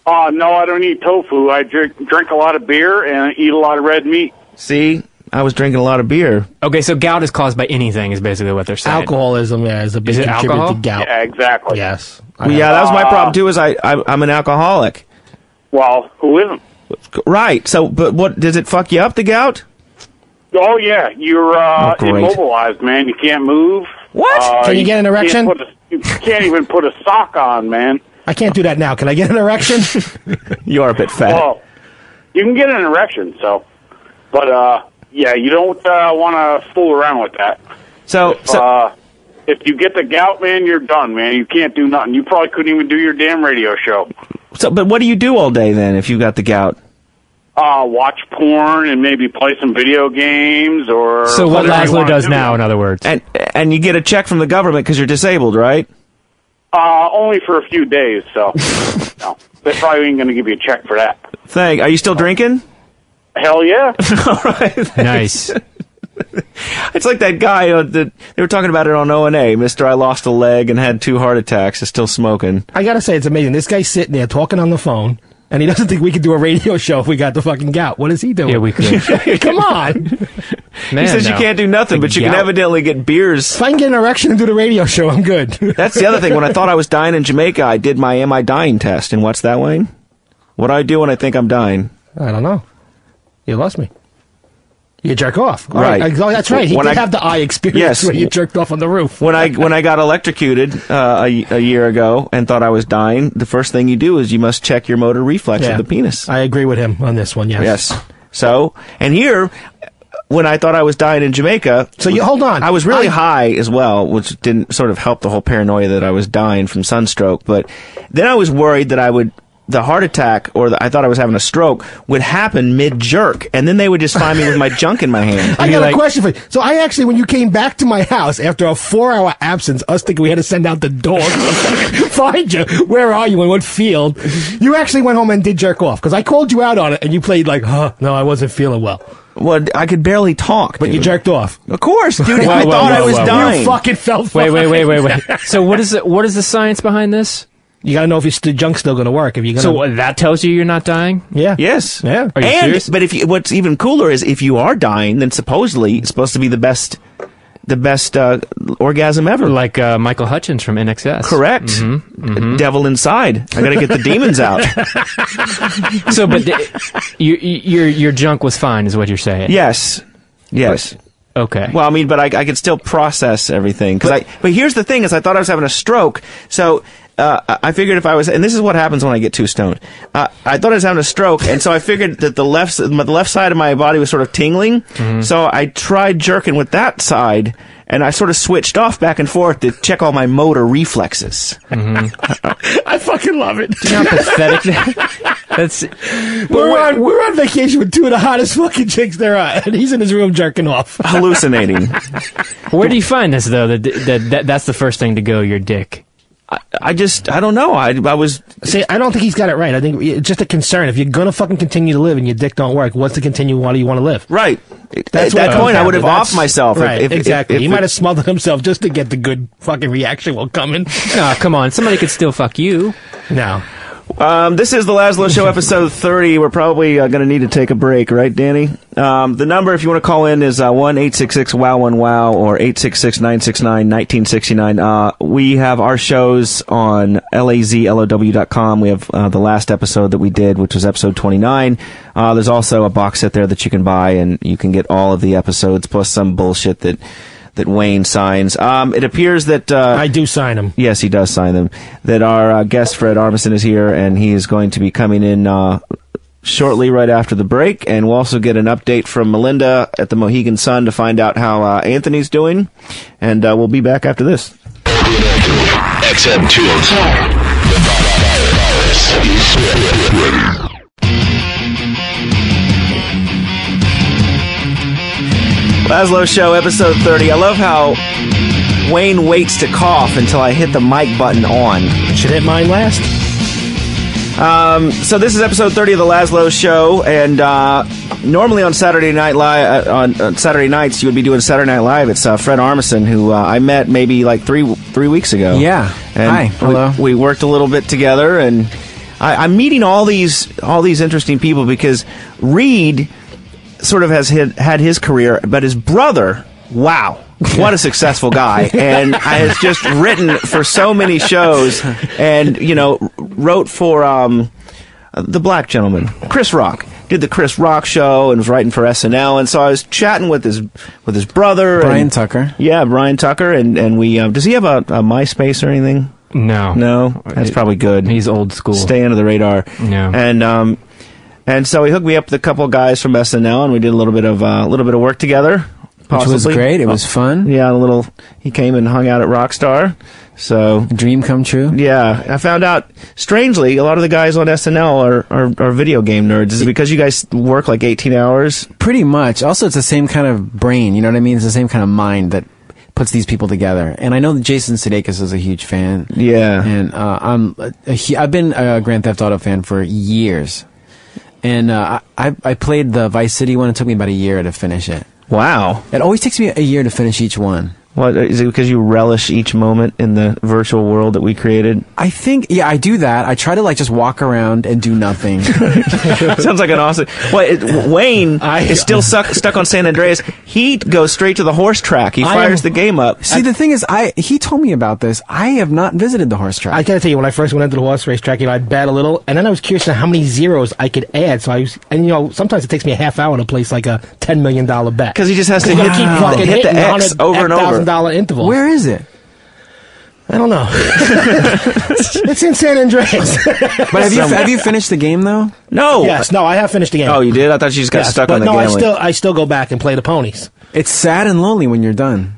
No, I don't eat tofu. I drink a lot of beer and I eat a lot of red meat. See? I was drinking a lot of beer. Okay, so gout is caused by anything, is basically what they're saying. Alcoholism, is a big contributor to gout. Yeah, exactly. Yes. Well, yeah, that was my problem too. Is I'm an alcoholic. Well, who isn't? Right. So, but what does it fuck you up? The gout? Oh yeah, you're immobilized, man. You can't move. What? Can you get an erection? You can't even put a sock on, man. I can't do that now. Can I get an erection? You are a bit fat. Well, you can get an erection, but yeah, you don't want to fool around with that. So if you get the gout, man, you're done, man. You can't do nothing. You probably couldn't even do your damn radio show. So, but what do you do all day then if you got the gout? Watch porn and maybe play some video games or... So what Lazlow does now, in other words. And you get a check from the government because you're disabled, right? Only for a few days, so... no, they probably ain't going to give you a check for that. Are you still drinking? Hell yeah. All right. Nice. It's like that guy that they were talking about it on O&A. Mr. I lost a leg and had 2 heart attacks is still smoking. I gotta say, it's amazing. This guy's sitting there talking on the phone, and he doesn't think we could do a radio show if we got the fucking gout. What is he doing? Yeah, we could. Come on. Man, he says you can't do nothing, but you can evidently get beers. If I can get an erection and do the radio show, I'm good. That's the other thing. When I thought I was dying in Jamaica, I did my Am I Dying test. And what's that, Wayne? What do I do when I think I'm dying? I don't know. You lost me. You jerk off. Right. Oh, that's right. He did have the eye experience where you jerked off on the roof. When I got electrocuted a year ago and thought I was dying, the first thing you do is you must check your motor reflex of the penis. I agree with him on this one, yes. Yes. So, and here, when I thought I was dying in Jamaica... So you hold on. I was really high as well, which didn't sort of help the whole paranoia that I was dying from sunstroke. But then I was worried that I would the heart attack or I thought I was having a stroke would happen mid-jerk, and then they would just find me with my junk in my hand. I got a question for you. So I actually, when you came back to my house after a 4-hour absence, us thinking we had to send out the dog to find you. Where are you? In what field? You actually went home and did jerk off, because I called you out on it, and you played like, no, I wasn't feeling well. Well, I could barely talk. But you jerked off. Of course, dude. I thought I was dying. You fucking felt Wait. So what is the science behind this? You gotta know if your junk's still gonna work. If you're gonna. So that tells you you're not dying? Yeah. Yes. Yeah. Are you serious? But what's even cooler is if you are dying, then supposedly it's supposed to be the best orgasm ever. Like Michael Hutchins from NXS. Correct. Devil inside. I gotta get the demons out. So, but your junk was fine, is what you're saying? Yes. Okay. Well, I mean, but I could still process everything. But here's the thing: is I thought I was having a stroke, so. I figured if I was, and this is what happens when I get too stoned. I thought I was having a stroke, and so I figured that the left side of my body was sort of tingling. So I tried jerking with that side, and I sort of switched off back and forth to check all my motor reflexes. I fucking love it. You know how pathetic that's. We're on vacation with two of the hottest fucking chicks there are, and he's in his room jerking off, hallucinating. Where do you find this though? That's the first thing to go. Your dick. I don't know. I was... See, I don't think he's got it right. I think it's just a concern. If you're gonna fucking continue to live and your dick don't work, what's to continue? Why do you want to live? Right. At that point, I would have offed myself. Right, exactly. He might have smothered himself just to get the good fucking reaction while coming. No, come on. Somebody could still fuck you. No. This is the Lazlow Show, episode 30. We're probably going to need to take a break, right, Danny? The number, if you want to call in, is 1-866-WOW1WOW or 866-969-1969. We have our shows on lazlow.com. We have the last episode that we did, which was episode 29. There's also a box set there that you can buy, and you can get all of the episodes, plus some bullshit that Wayne signs. It appears that... I do sign them. Yes, he does sign them. That our guest, Fred Armisen, is here, and he is going to be coming in shortly right after the break. And we'll also get an update from Melinda at the Mohegan Sun to find out how Anthony's doing. And we'll be back after this. XM2. The virus is ready. Lazlow Show, episode 30. I love how Wayne waits to cough until I hit the mic button on. Should hit mine last. So this is episode 30 of the Lazlow Show, and normally on Saturday Night Live, on Saturday nights, you would be doing Saturday Night Live. It's Fred Armisen, who I met maybe like three weeks ago. Yeah. And hi. Hello. We worked a little bit together, and I'm meeting all these interesting people because Reed sort of has had his career, but his brother, wow, what a successful guy, and has just written for so many shows, and wrote for the black gentleman, Chris Rock. Did the Chris Rock show and was writing for SNL, and so I was chatting with his brother, Brian Tucker. Yeah, Brian Tucker, and we does he have a MySpace or anything? No, that's probably good. He's old school. Stay under the radar. Yeah. And so he hooked me up with a couple of guys from SNL, and we did a little bit of work together. Possibly. Which was great. It was fun. Yeah, he came and hung out at Rockstar. So dream come true. Yeah, I found out strangely a lot of the guys on SNL are video game nerds. Is it because you guys work like 18 hours? Pretty much. Also, it's the same kind of brain. You know what I mean? It's the same kind of mind that puts these people together. And I know that Jason Sudeikis is a huge fan. Yeah. And I've been a Grand Theft Auto fan for years. And I played the Vice City one. It took me about a year to finish it. Wow. It always takes me a year to finish each one. What, is it because you relish each moment in the virtual world that we created? I think, yeah, I do that. I try to just walk around and do nothing. Sounds like an awesome... Wayne is still stuck on San Andreas. He goes straight to the horse track. He fires the game up. See, the thing is, he told me about this. I have not visited the horse track. I gotta tell you, when I first went into the horse race track, I bet a little, and then I was curious to how many zeros I could add. So sometimes it takes me a half hour to place like a $10 million bet. Because he just has to hit the X over and over. Interval. Where is it? I don't know. It's in San Andreas. But have you finished the game though? No. Yes. No, I have finished the game. Oh, you did? I thought you just got stuck on the game. No, I still go back and play the ponies. It's sad and lonely when you're done.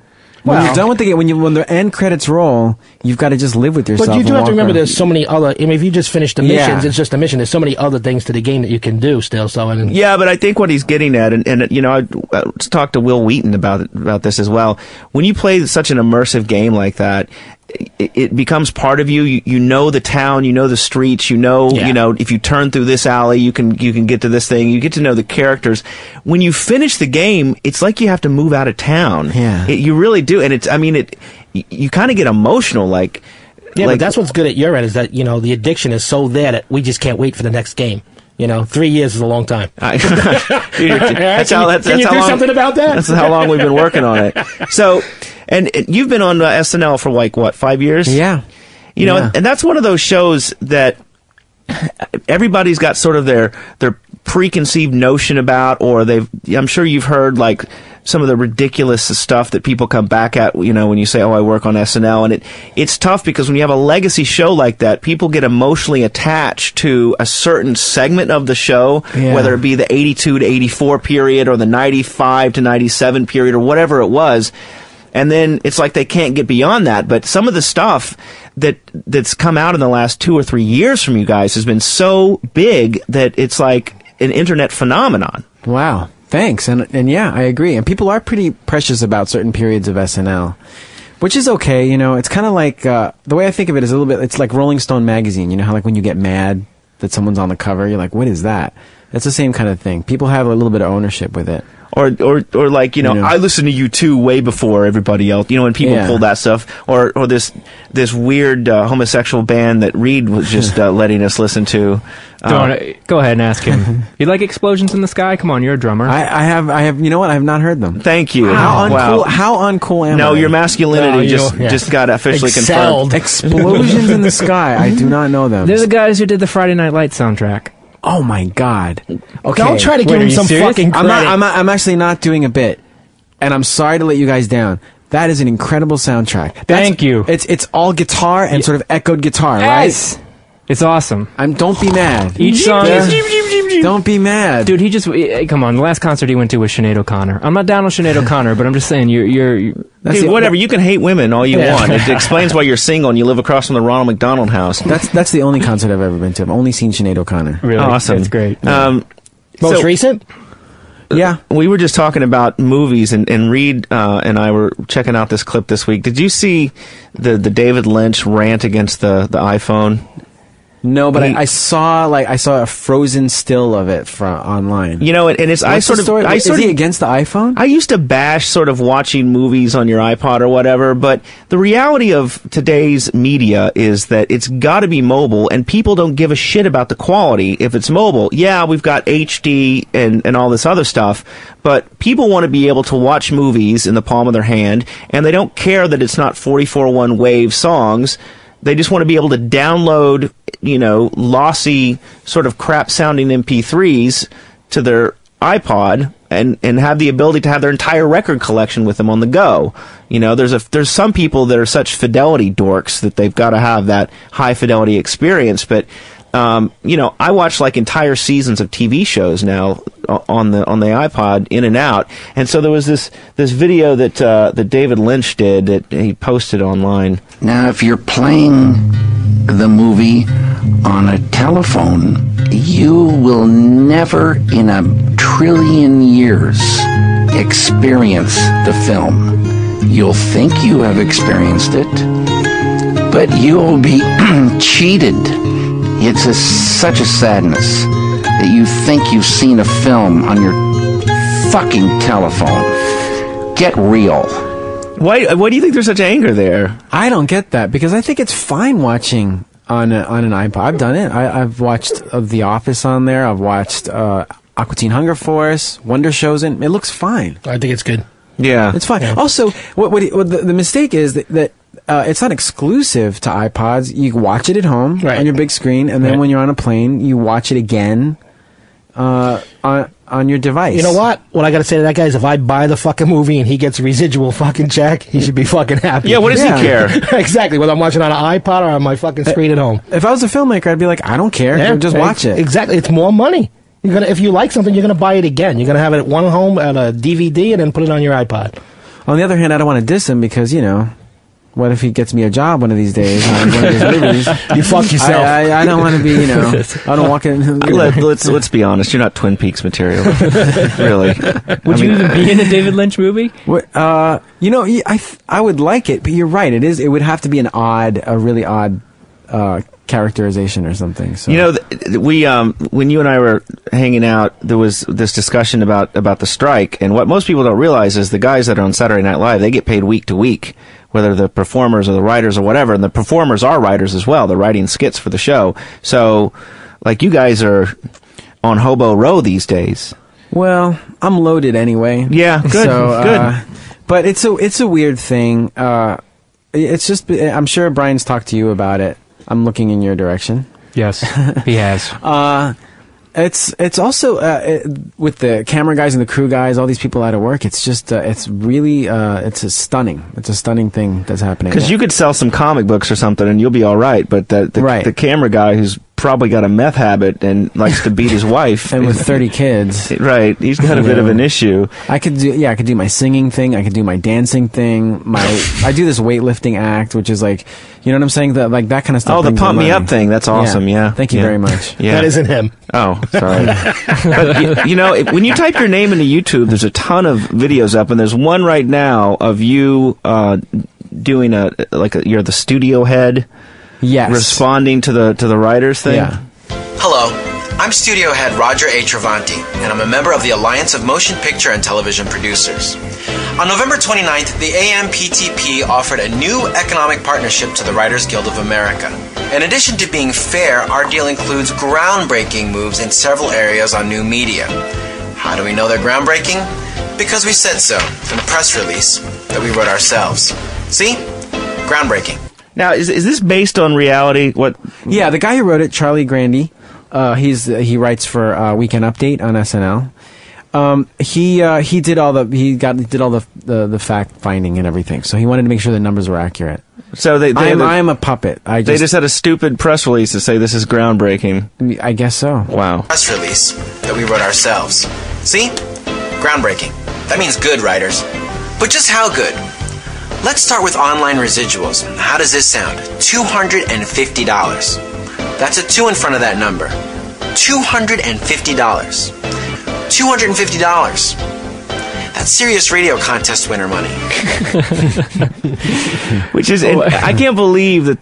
When you're done with the game, when the end credits roll, you've got to just live with yourself. But you do have to remember, around. there's so many other. I mean, if you just finish the missions, it's just a mission. There's so many other things to the game that you can do still. So, yeah, but I think what he's getting at, and you know, I talked to Will Wheaton about this as well. When you play such an immersive game like that, it becomes part of you. You know the town, you know the streets, you know if you turn through this alley, you can get to this thing. You get to know the characters. When you finish the game, it's like you have to move out of town. Yeah, you really do, and you kind of get emotional, like. Yeah, but that's what's good at your end is that the addiction is so there that we just can't wait for the next game. 3 years is a long time. Can you do something about that? That's how long we've been working on it. So, and you've been on SNL for like, what, 5 years? Yeah. And that's one of those shows that everybody's got sort of their preconceived notion about, or I'm sure you've heard like some of the ridiculous stuff that people come back at, when you say, oh, I work on SNL. And it's tough because when you have a legacy show like that, people get emotionally attached to a certain segment of the show, whether it be the 82 to 84 period or the 95 to 97 period or whatever it was. And then it's like they can't get beyond that. But some of the stuff that's come out in the last 2 or 3 years from you guys has been so big that it's like an internet phenomenon. Wow. Thanks. And yeah, I agree. And people are pretty precious about certain periods of SNL, which is okay. It's kind of like, the way I think of it is a little bit, it's like Rolling Stone magazine. You know how like when you get mad that someone's on the cover, you're like, what is that? It's the same kind of thing. People have a little bit of ownership with it. Or like, I listened to U2 way before everybody else, when people pull that stuff, or this weird homosexual band that Reed was just letting us listen to. Go ahead and ask him. You like Explosions in the Sky? Come on, you're a drummer. I have, you know what? I have not heard them. Thank you. How uncool am I? No, your masculinity just got officially confirmed. Explosions in the Sky. I do not know them. They're the guys who did the Friday Night Lights soundtrack. Oh my God! Okay, don't try to give him some fucking credit. I'm actually not doing a bit, and I'm sorry to let you guys down. That is an incredible soundtrack. Thank you. It's all guitar and sort of echoed guitar, yes. Right? It's awesome. Don't be mad. Each song is... Don't be mad. Dude, come on, the last concert he went to was Sinead O'Connor. I'm not down on Sinead O'Connor, but I'm just saying, dude, whatever, you can hate women all you want. It explains why you're single and you live across from the Ronald McDonald House. That's the only concert I've ever been to. I've only seen Sinead O'Connor. Really? Awesome. That's great. Most recent? Yeah. We were just talking about movies, and Reed and I were checking out this clip this week. Did you see the David Lynch rant against the iPhone? No, but I saw a frozen still of it from online. And it's Is he against the iPhone? I used to bash sort of watching movies on your iPod or whatever, but the reality of today's media is that it's got to be mobile, and people don't give a shit about the quality if it's mobile. Yeah, we've got HD and all this other stuff, but people want to be able to watch movies in the palm of their hand, and they don't care that it's not 44.1 wave songs. They just want to be able to download, lossy, sort of crap-sounding MP3s to their iPod and have the ability to have their entire record collection with them on the go. There's some people that are such fidelity dorks that they've got to have that high-fidelity experience, but I watch like entire seasons of TV shows now on the iPod in and out. And so there was this video that David Lynch did that he posted online. Now, if you're playing the movie on a telephone, you will never in a trillion years experience the film. You'll think you have experienced it, but you'll be cheated. It's such a sadness that you think you've seen a film on your fucking telephone. Get real. Why do you think there's such anger there? I don't get that, because I think it's fine watching on an iPod. I've done it. I've watched The Office on there. I've watched Aqua Teen Hunger Force, Wonder Shows, and it looks fine. I think it's good. Yeah. It's fine. Yeah. Also, what the mistake is that it's not exclusive to iPods. You can watch it at home on your big screen, and then when you're on a plane, you watch it again on your device. You know what? What I got to say to that guy is, if I buy the fucking movie and he gets a residual fucking check, he should be fucking happy. Yeah, what does he care? Exactly, whether I'm watching on an iPod or on my fucking screen at home. If I was a filmmaker, I'd be like, I don't care. Just watch it. Exactly. It's more money. If you like something, you're gonna buy it again. You're gonna have it at one home at a DVD and then put it on your iPod. On the other hand, I don't want to diss him because, you know, what if he gets me a job one of these days on one of his movies? You fuck yourself. I don't want to be, you know, I don't walk in. Let's be honest. You're not Twin Peaks material, really. Would you even be in a David Lynch movie? You know, I would like it, but you're right. It would have to be a really odd characterization or something. So. You know, we when you and I were hanging out, there was this discussion about the strike, and what most people don't realize is the guys that are on Saturday Night Live, they get paid week to week, whether the performers or the writers or whatever, and the performers are writers as well. They're writing skits for the show. So, like, you guys are on Hobo Row these days. Well, I'm loaded anyway. Yeah, good, so, good. But it's a weird thing. It's just, I'm sure Brian's talked to you about it. I'm looking in your direction. Yes, he has. It's also with the camera guys and the crew guys, all these people out of work. It's just it's really it's a stunning thing that's happening. Because you could sell some comic books or something and you'll be all right. But the camera guy who's probably got a meth habit and likes to beat his wife, and with 30 kids, right? He's got a bit of an issue. I could do my singing thing. I could do my dancing thing. I do this weightlifting act, which is like, you know what I'm saying? That like that kind of stuff. Oh, the pump me up thing. That's awesome. Yeah. Thank you very much. Yeah. That isn't him. Oh, sorry. But you know, when you type your name into YouTube, there's a ton of videos up, and there's one right now of you doing you're the studio head. Yes. Responding to the writers thing. Yeah. Hello, I'm studio head Roger A. Travanti, and I'm a member of the Alliance of Motion Picture and Television Producers. On November 29th, the AMPTP offered a new economic partnership to the Writers Guild of America. In addition to being fair, our deal includes groundbreaking moves in several areas on new media. How do we know they're groundbreaking? Because we said so in a press release that we wrote ourselves. See? Groundbreaking. Now, is this based on reality? What? Yeah, the guy who wrote it, Charlie Grandy, he writes for Weekend Update on SNL. He did all the fact finding and everything. So he wanted to make sure the numbers were accurate. So I am a puppet. They just had a stupid press release to say this is groundbreaking. I guess so. Wow. Press release that we wrote ourselves. See? Groundbreaking. That means good, writers. But just how good? Let's start with online residuals. How does this sound? $250. That's a 2 in front of that number. $250. $250. That's Sirius radio contest winner money. Which is, I can't believe that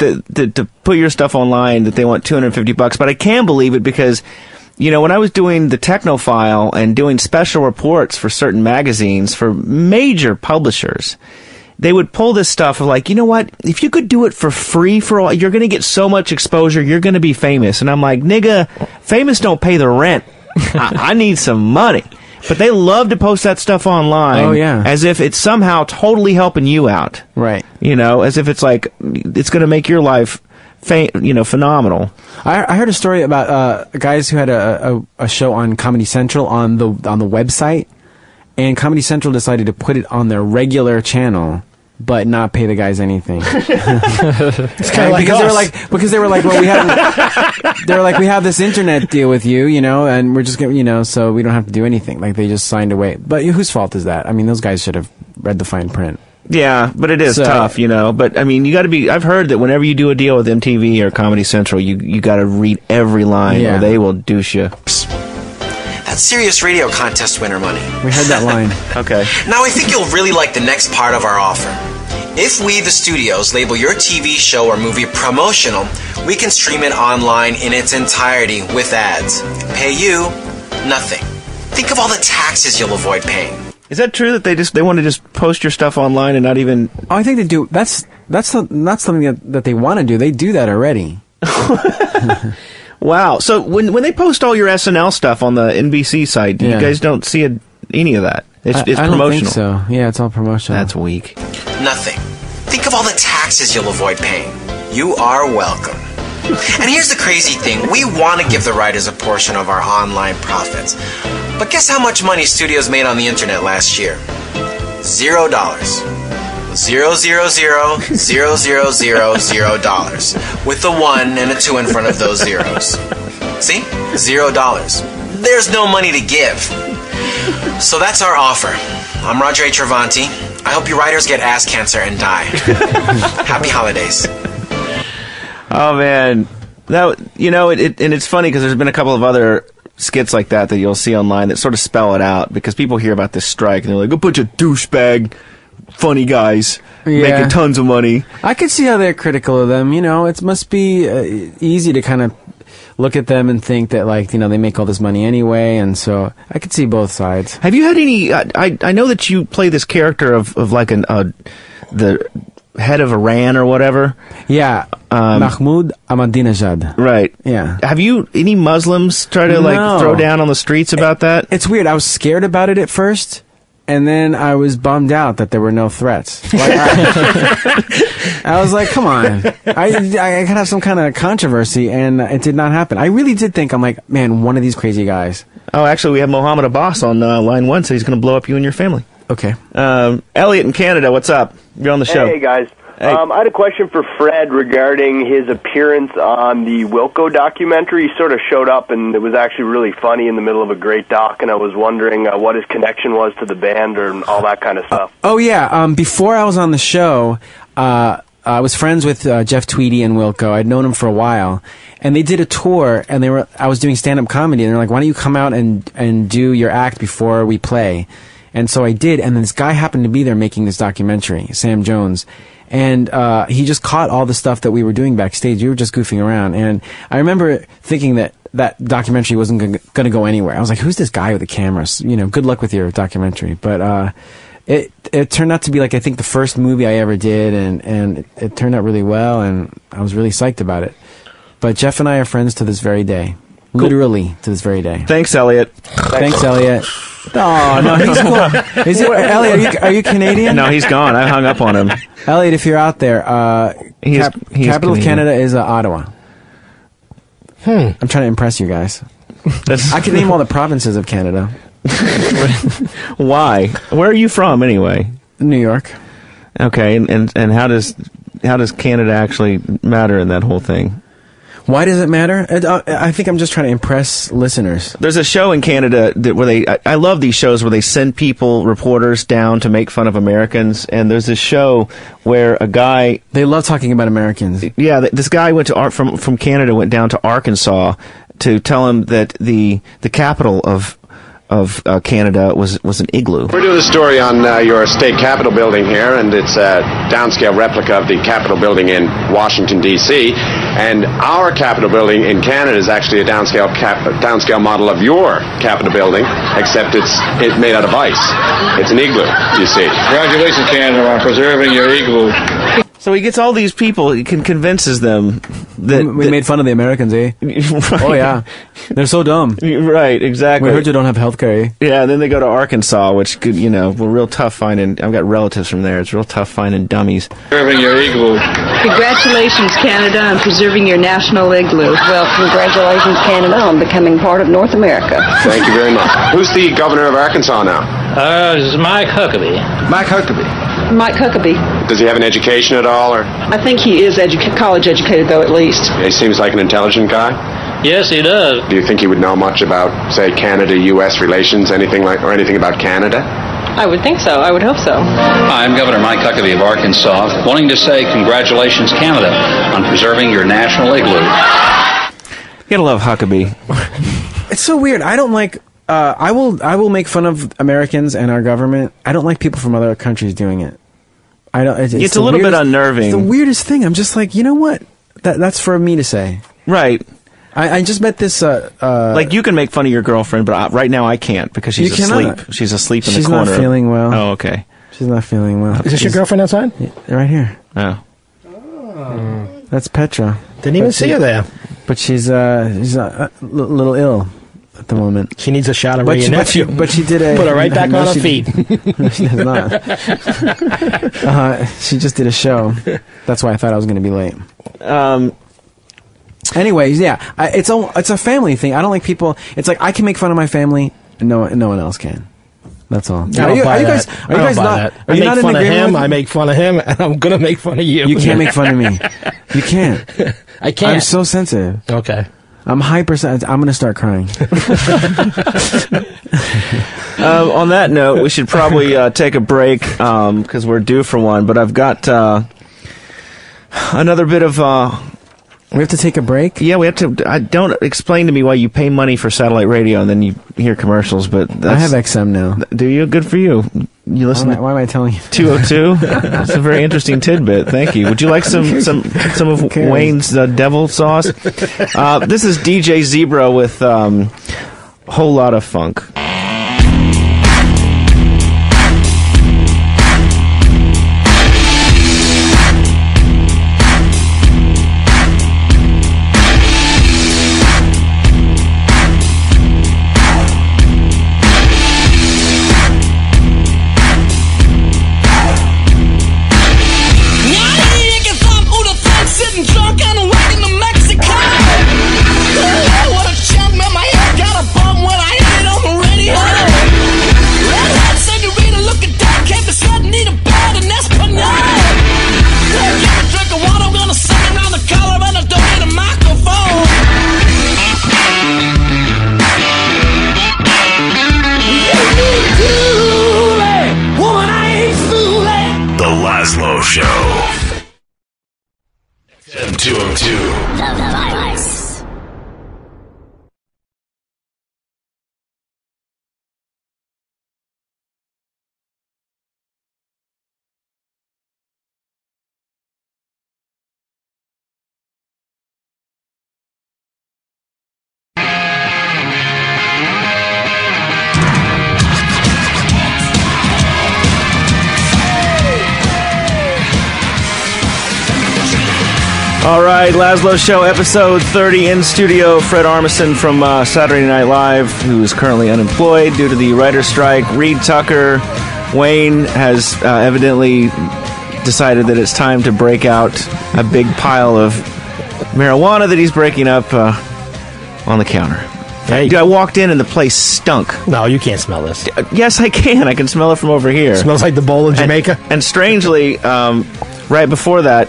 to put your stuff online that they want $250, but I can believe it because, you know, when I was doing the Technophile and doing special reports for certain magazines for major publishers, they would pull this stuff of like, you know what, if you could do it for free for all, you're going to get so much exposure, you're going to be famous. And I'm like, nigga, famous don't pay the rent. I need some money. But they love to post that stuff online. Oh, yeah. As if it's somehow totally helping you out. Right. You know, as if it's like, it's going to make your life, phenomenal. I heard a story about guys who had a show on Comedy Central on the website. And Comedy Central decided to put it on their regular channel, but not pay the guys anything. It's kind of like because they were like, well, we have this internet deal with you, you know, and we're just gonna, you know, so we don't have to do anything. Like they just signed away. But whose fault is that? I mean, those guys should have read the fine print. Yeah, but it is tough, you know. But I mean, you got to be. I've heard that whenever you do a deal with MTV or Comedy Central, you got to read every line, or they will douche you. That's Sirius radio contest winner money. We heard that line. Okay. Now I think you'll really like the next part of our offer. If we, the studios, label your TV show or movie promotional, we can stream it online in its entirety with ads. Pay you nothing. Think of all the taxes you'll avoid paying. Is that true that they want to just post your stuff online and not even? Oh, I think they do. That's not something that they want to do. They do that already. Wow. So when they post all your SNL stuff on the NBC site, you guys don't see any of that. It's promotional. I don't think so. Yeah, it's all promotional. That's weak. Nothing. Think of all the taxes you'll avoid paying. You are welcome. And here's the crazy thing. We want to give the writers a portion of our online profits. But guess how much money studios made on the internet last year? $0. $0.000000 with a 1 and a 2 in front of those zeros. See? $0. There's no money to give. So that's our offer. I'm Roger A. Travanti. I hope you writers get ass cancer and die. Happy holidays. Oh man, and it's funny because there's been a couple of other skits like that you'll see online that sort of spell it out because people hear about this strike and they're like a bunch of douchebag funny guys making tons of money. I could see how they're critical of them. It must be easy to kind of look at them and think that they make all this money anyway, and so I could see both sides. Have you had any? I know that you play this character of like the head of Iran or whatever. Yeah, Mahmoud Ahmadinejad. Right. Yeah. Have you any Muslims try to throw down on the streets about that? It's weird. I was scared about it at first, and then I was bummed out that there were no threats. I was like, come on. I gotta have some kind of controversy, and it did not happen. I really did think, I'm like, man, one of these crazy guys. Oh, actually, we have Mohammed Abbas on line 1, so he's going to blow up you and your family. Okay. Elliot in Canada, what's up? You're on the show. Hey, guys. Hey. I had a question for Fred regarding his appearance on the Wilco documentary. He sort of showed up, and it was actually really funny in the middle of a great doc, and I was wondering what his connection was to the band or all that kind of stuff. Oh, yeah. Before I was on the show, I was friends with Jeff Tweedy and Wilco. I'd known him for a while. And they did a tour, and I was doing stand-up comedy, and they're like, why don't you come out and do your act before we play? And so I did, and this guy happened to be there making this documentary, Sam Jones. And he just caught all the stuff that we were doing backstage. We were just goofing around. And I remember thinking that documentary wasn't going to go anywhere. I was like, who's this guy with the cameras? Good luck with your documentary. But it turned out to be, I think the first movie I ever did, and it turned out really well, and I was really psyched about it. But Jeff and I are friends to this very day. Cool. Literally to this very day. Thanks, Elliot. Thanks, Elliot. Oh, no, he's cool. Elliot, are you Canadian? No, he's gone. I hung up on him. Elliot, if you're out there, capital of Canada is Ottawa. I'm trying to impress you guys. I can name all the provinces of Canada. Why? Where are you from, anyway? New York. Okay, and how does Canada actually matter in that whole thing? Why does it matter? I think I'm just trying to impress listeners. There's a show in Canada where I love these shows where they send reporters down to make fun of Americans. And there's this show where a guy... They love talking about Americans. Yeah, this guy went to from Canada, went down to Arkansas to tell him that the capital of Canada was an igloo. We're doing a story on your state capitol building here, and it's a downscale replica of the Capitol building in Washington, D.C., and our Capitol building in Canada is actually a downscale model of your Capitol building, except it's made out of ice. It's an igloo, you see. Congratulations, Canada, on preserving your igloo. So he gets all these people, he convinces them that... We made fun of the Americans, eh? Right. Oh, yeah. They're so dumb. Right, exactly. We heard you don't have health care, eh? Yeah, and then they go to Arkansas, which could, we're real tough finding... I've got relatives from there. It's real tough finding dummies. Preserving your igloo. Congratulations, Canada, on preserving your national igloo. Well, congratulations, Canada, on becoming part of North America. Thank you very much. Who's the governor of Arkansas now? This is Mike Huckabee. Mike Huckabee. Mike Huckabee. Does he have an education at all, or? I think he is college educated, though, at least. He seems like an intelligent guy. Yes, he does. Do you think he would know much about, say, Canada-U.S. relations, anything about Canada? I would think so. I would hope so. Hi, I'm Governor Mike Huckabee of Arkansas, wanting to say congratulations, Canada, on preserving your national igloo. You gotta love Huckabee. It's so weird. I don't like... I will make fun of Americans and our government. I don't like people from other countries doing it. I don't. It's a little bit unnerving. It's the weirdest thing. I'm just like, you know what? That's for me to say. Right. I just met this. Like you can make fun of your girlfriend, but right now I can't because she's asleep. She's asleep in the corner. She's not feeling well. Oh, okay. She's not feeling well. Is this your girlfriend outside? Yeah, right here. Oh. That's Petra. Didn't even see her there. But she's a little ill at the moment. She needs a shot of Ray but she did a... Put her right back on her feet. No, she does not. She just did a show. That's why I thought I was going to be late. Anyways, yeah. It's a family thing. I don't like people... It's like, I can make fun of my family, and no one else can. That's all. I make fun of him, I make fun of him, and I'm going to make fun of you. You can't make fun of me. You can't. I can't. I'm so sensitive. Okay. I'm hypersensitive. I'm going to start crying. On that note, we should probably take a break because we're due for one. But I've got another bit of. We have to take a break? Yeah, we have to. Don't explain to me why you pay money for satellite radio and then you hear commercials. But I have XM now. Do you? Good for you. You listen. Why am I telling you? 202. That's a very interesting tidbit. Thank you. Would you like some of Wayne's devil sauce? This is DJ Zebra with Whole Lot of Funk. Lazlow Show. M202. The virus. All right, Lazlow Show, episode 30 in studio. Fred Armisen from Saturday Night Live, who is currently unemployed due to the writer's strike. Reed Tucker. Wayne has evidently decided that it's time to break out a big pile of marijuana that he's breaking up on the counter. Hey. Dude, I walked in and the place stunk. No, you can't smell this. Yes, I can. I can smell it from over here. It smells like the bowl of Jamaica. And strangely, right before that,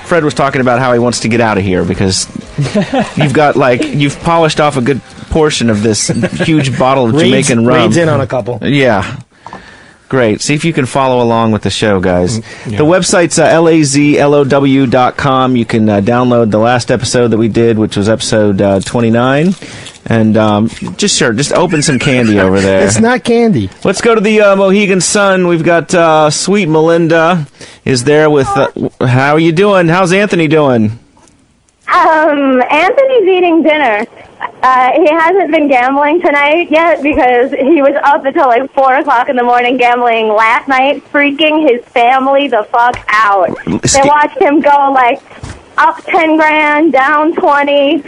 Fred was talking about how he wants to get out of here because you've polished off a good portion of this huge bottle of Jamaican rum. Reed's in on a couple. Yeah. Great. See if you can follow along with the show, guys. Yeah. The website's lazlow.com. You can download the last episode that we did, which was episode 29. And just open some candy over there. It's not candy. Let's go to the Mohegan Sun. We've got sweet Melinda is there with... how are you doing? How's Anthony doing? Anthony's eating dinner. He hasn't been gambling tonight yet because he was up until like 4 o'clock in the morning gambling last night, freaking his family the fuck out. They watched him go like up 10 grand, down 20.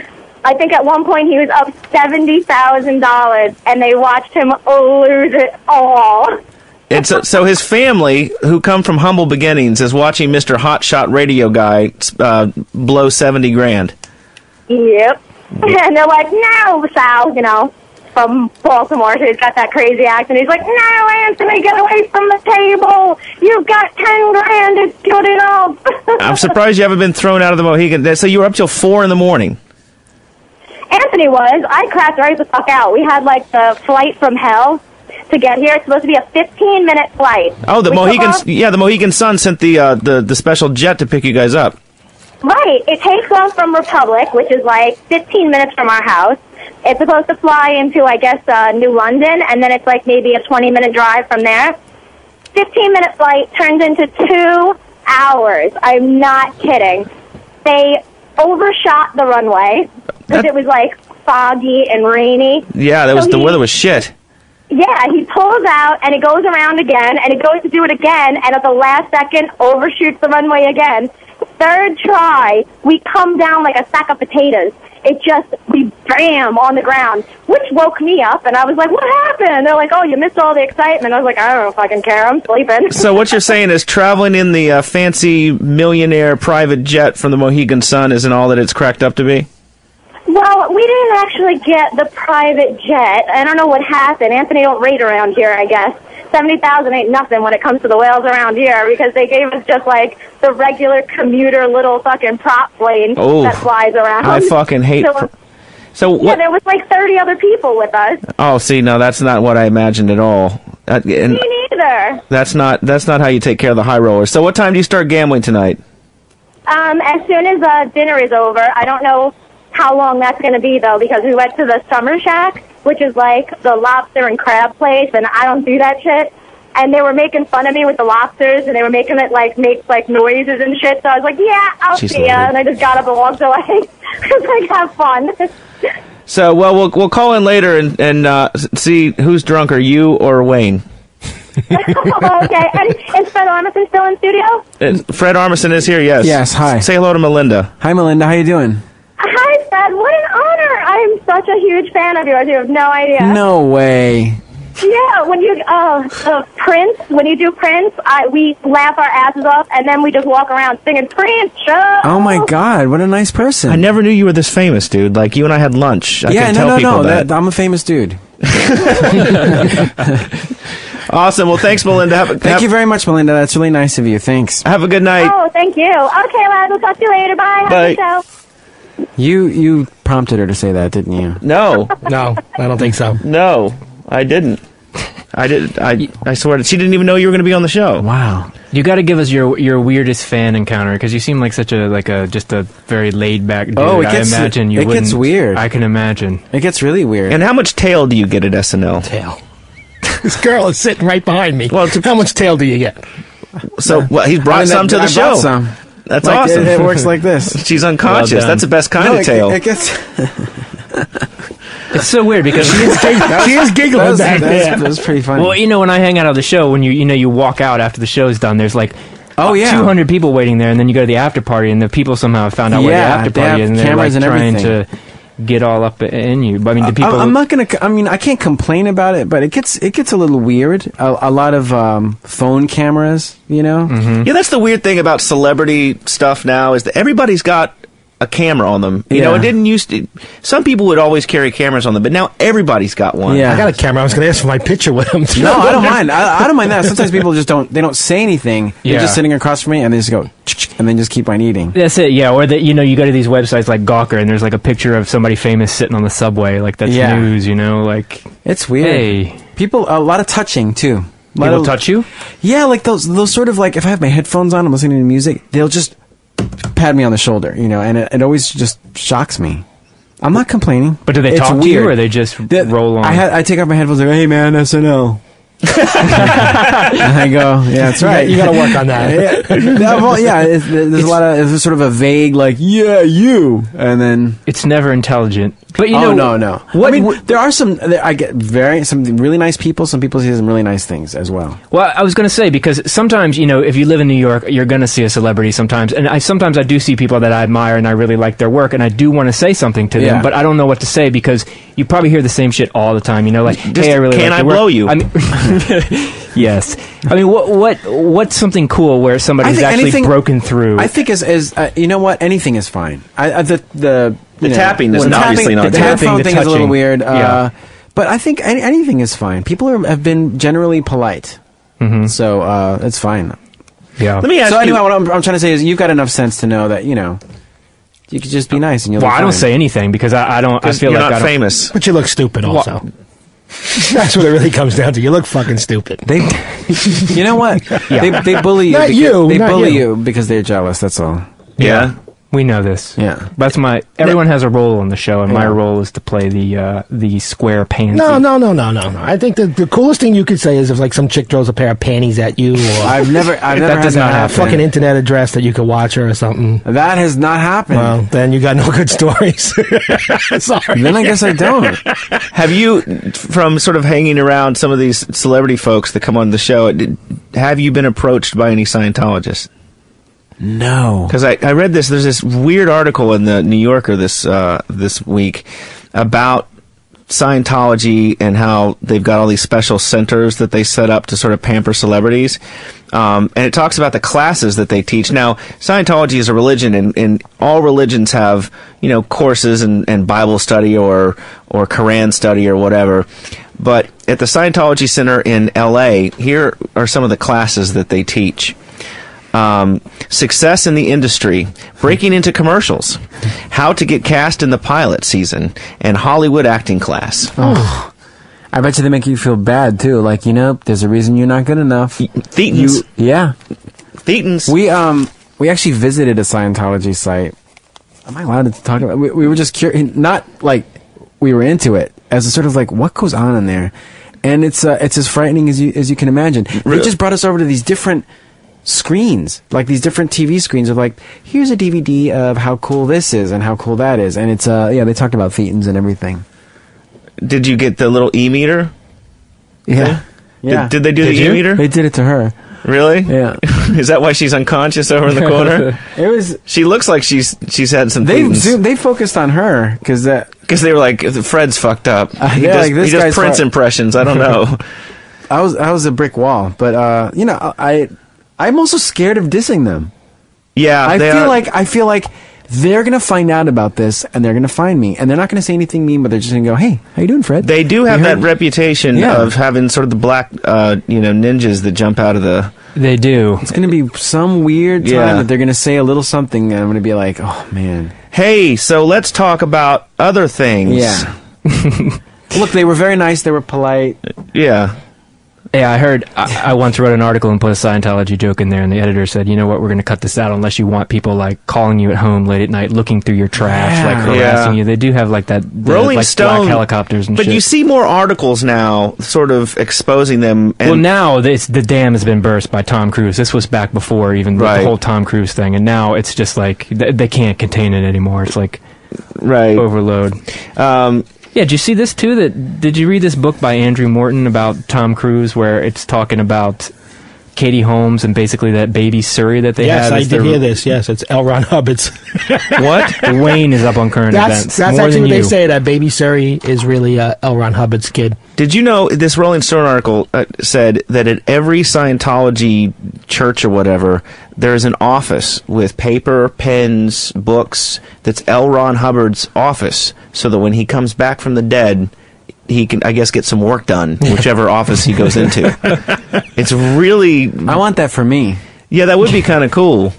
I think at one point he was up $70,000, and they watched him lose it all. And so his family, who come from humble beginnings, is watching Mr. Hotshot Radio Guy blow 70 grand. Yep. And they're like, no, Sal, from Baltimore, who's got that crazy accent. He's like, no, Anthony, get away from the table. You've got 10 grand. It's good enough. I'm surprised you haven't been thrown out of the Mohegan. So you were up till 4 in the morning. Anthony was. I cracked right the fuck out. We had like the flight from hell to get here. It's supposed to be a 15-minute flight. Oh, the Mohegan Sun sent the special jet to pick you guys up. Right. It takes off from Republic, which is like 15 minutes from our house. It's supposed to fly into, I guess, New London, and then it's like maybe a 20-minute drive from there. 15-minute flight turns into 2 hours. I'm not kidding. They overshot the runway because it was like foggy and rainy. Yeah, the weather was shit. Yeah, he pulls out, and it goes around again, and it goes to do it again, and at the last second, overshoots the runway again. Third try, we come down like a sack of potatoes. We bam on the ground, which woke me up, and I was like, what happened? They're like, oh, you missed all the excitement. I was like, I don't fucking care. I'm sleeping. So what you're saying is traveling in the fancy millionaire private jet from the Mohegan Sun isn't all that it's cracked up to be? Well, we didn't actually get the private jet. I don't know what happened. Anthony don't rate around here, I guess. 70,000 ain't nothing when it comes to the whales around here because they gave us just like the regular commuter little fucking prop plane that flies around. I fucking hate So Yeah, there was like 30 other people with us. Oh, see, no, that's not what I imagined at all. And Me neither. that's not how you take care of the high rollers. So what time do you start gambling tonight? As soon as dinner is over. I don't know how long that's going to be, though, because we went to the Summer Shack, which is like the lobster and crab place, and I don't do that shit. And they were making fun of me with the lobsters, and they were making it make noises and shit. So I was like, "Yeah, I'll see ya." And I just got up and walked away. I was like, "Have fun." So, well, we'll call in later and see who's drunker, you or Wayne. Okay. And is Fred Armisen still in studio? Fred Armisen is here. Yes. Yes. Hi. Say hello to Melinda. Hi, Melinda. How you doing? Hi, Fred. What an honor! I am such a huge fan of yours. You have no idea. No way. Yeah, when you Prince, when you do Prince, we laugh our asses off, and then we just walk around singing Prince show. Oh my God, what a nice person! I never knew you were this famous, dude. Like you and I had lunch. I can no, tell no, people no. that. I'm a famous dude. Awesome. Well, thanks, Melinda. Thank you very much, Melinda. That's really nice of you. Thanks. Have a good night. Oh, thank you. Okay, lads, we'll talk to you later. Bye. Have a good show. You prompted her to say that, didn't you? No. No, I don't think so. No, I didn't. I swear she didn't even know you were going to be on the show. Wow. You got to give us your weirdest fan encounter, because you seem like such just a very laid back dude. Oh, I imagine you it wouldn't. gets weird. I can imagine. It gets really weird. And how much tail do you get at SNL? Tail. This girl is sitting right behind me. Well, how much tail do you get? So, well, he's brought some to the show. Brought some. That's like, awesome. It works like this. She's unconscious. Well That's the best kind of tail. It gets. It's so weird because she is giggling back there. That was pretty funny. Well, when I hang out of the show, when you walk out after the show's done, there's like 200 people waiting there, and then you go to the after party, and the people somehow found out where the after party is, and they're like trying to get all up in you. But I mean, the people. I'm not gonna. I mean, I can't complain about it, but it gets a little weird. A lot of phone cameras, Yeah, that's the weird thing about celebrity stuff now is that everybody's got a camera on them. You know, it didn't used to. Some people would always carry cameras on them, but now everybody's got one. Yeah, I got a camera. I was going to ask for my picture with them. No, I don't mind. I don't mind that. Sometimes people just don't. They don't say anything. They're just sitting across from me, and they just go, and then just keep on eating. That's it. Yeah, or that you go to these websites like Gawker, and there's like a picture of somebody famous sitting on the subway. Like that's news. Like it's weird. Hey, people a lot of touching too. People touch you? Yeah, like those sort of like if I have my headphones on, I'm listening to music, they'll just pat me on the shoulder, and it always just shocks me. I'm not complaining. But do they talk to you, or they just roll on? I take off my headphones and go, "Hey man, SNL." And I go, "Yeah, that's right. You got to work on that." There's a lot of there's sort of a vague like, "Yeah, you," and then it's never intelligent. But no. There are I get some really nice people. Some people see some really nice things as well. Well, I was going to say, because sometimes, if you live in New York, you're going to see a celebrity sometimes. And sometimes I do see people that I admire and I really like their work, and I do want to say something to them, but I don't know what to say because you probably hear the same shit all the time. Like, hey, I really can like I your work. blow you? I mean, yes. I mean, what's something cool where somebody's actually broken through? I think you know what? anything is fine. The tapping is obviously not. The headphone thing is a little weird. Yeah. But I think anything is fine. People have been generally polite. Mm-hmm. So it's fine. Yeah. Let me ask you. So anyway, what I'm trying to say is you've got enough sense to know that, you could just be nice and you'll be fine. I don't say anything because I don't. I feel you're like not famous. But you look stupid also. That's what it really comes down to. You look fucking stupid. You know what? They bully you. They bully you because they're jealous. That's all. Yeah. We know this. Yeah. That's everyone has a role on the show, and my role is to play the square pansy. No. I think the coolest thing you could say is if like some chick throws a pair of panties at you, or I've never had a fucking internet address that you could watch her or something. That has not happened. Well, then you got no good stories. Sorry. Then I guess I don't. Have you, from sort of hanging around some of these celebrity folks that come on the show, have you been approached by any Scientologists? No. Because I read this. There's this weird article in the New Yorker this week about Scientology and how they've got all these special centers that they set up to sort of pamper celebrities. And it talks about the classes that they teach. Now, Scientology is a religion, and all religions have, courses and Bible study or Quran study or whatever. But at the Scientology Center in L.A., here are some of the classes that they teach. success in the industry, breaking into commercials, how to get cast in the pilot season, and Hollywood acting class. Oh. I bet you they make you feel bad too. Like, there's a reason you're not good enough. Thetans. Yeah. Thetans. We actually visited a Scientology site. Am I allowed to talk about it? We were just curious, not like we were into it, as a sort of like, what goes on in there? And it's as frightening as you can imagine. They just brought us over to these different screens, like these different TV screens of like, here's a DVD of how cool this is and how cool that is. And it's, they talked about thetans and everything. Did you get the little e-meter? Yeah. Yeah. Did they do the e-meter? They did it to her. Really? Yeah. Is that why she's unconscious over in the corner? It was. She looks like she's had some. They focused on her because they were like, Fred's fucked up. He does Prince impressions. I don't know. I was a brick wall, but I'm also scared of dissing them. Yeah, I feel like they're gonna find out about this and they're gonna find me and they're not gonna say anything mean, but they're just gonna go, "Hey, how you doing, Fred?" They do have that reputation of having sort of the black, ninjas that jump out of the. They do. It's gonna be some weird time that they're gonna say a little something, and I'm gonna be like, "Oh man." Hey, so let's talk about other things. Yeah. Look, they were very nice. They were polite. Yeah. Yeah, I heard. I once wrote an article and put a Scientology joke in there, and the editor said, "You know what? We're going to cut this out unless you want people like calling you at home late at night, looking through your trash, like harassing you." They do have like that Rolling Stone black helicopters and but shit. you see more articles now, sort of exposing them. And well, now the dam has been burst by Tom Cruise. This was back before even the whole Tom Cruise thing, and now it's just like they can't contain it anymore. It's like overload. Yeah, did you see this too? Did you read this book by Andrew Morton about Tom Cruise, where it's talking about Katie Holmes and basically that baby Surrey that they had? Yes, I did hear this. Yes, it's L. Ron Hubbard's. What? Wayne is up on current events. That's more actually than what you. they say. That baby Surrey is really L. Ron Hubbard's kid. Did you know this Rolling Stone article said that at every Scientology church or whatever, there's an office with paper, pens, books. That's L. Ron Hubbard's office, so that when he comes back from the dead, he can, I guess, get some work done, whichever office he goes into. It's really. I want that for me. Yeah, that would be kind of cool.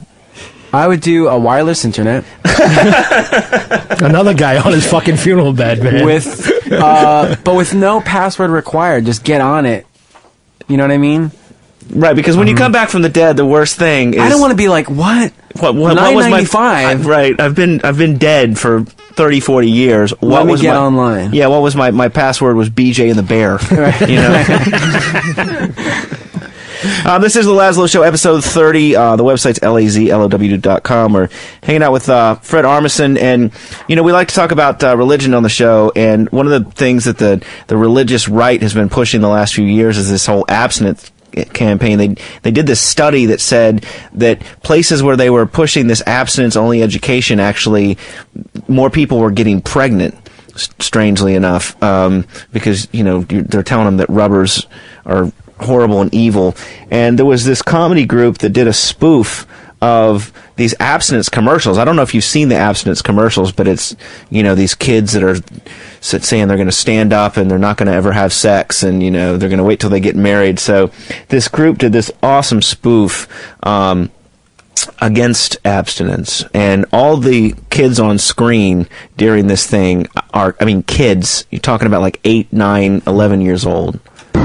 I would do a wireless internet. Another guy on his fucking funeral bed, man. But with no password required. Just get on it. You know what I mean? Right, because when you come back from the dead, the worst thing is I don't want to be like, what? What was my right? I've been dead for 30, 40 years. Let me get online. Yeah, what was my password was BJ and the Bear. You know. This is the Lazlow Show, episode 30. The website's lazlow.com. We're hanging out with Fred Armisen, and we like to talk about religion on the show. And one of the things that the religious right has been pushing the last few years is this whole abstinence campaign. They did this study that said that places where they were pushing this abstinence-only education, actually, more people were getting pregnant. Strangely enough, because they're telling them that rubbers are horrible and evil. And there was this comedy group that did a spoof of these abstinence commercials. I don't know if you've seen the abstinence commercials, but it's, these kids that are saying they're going to stand up and they're not going to ever have sex, and, they're going to wait till they get married. So this group did this awesome spoof against abstinence. And all the kids on screen during this thing are, kids, you're talking about like 8, 9, 11 years old. We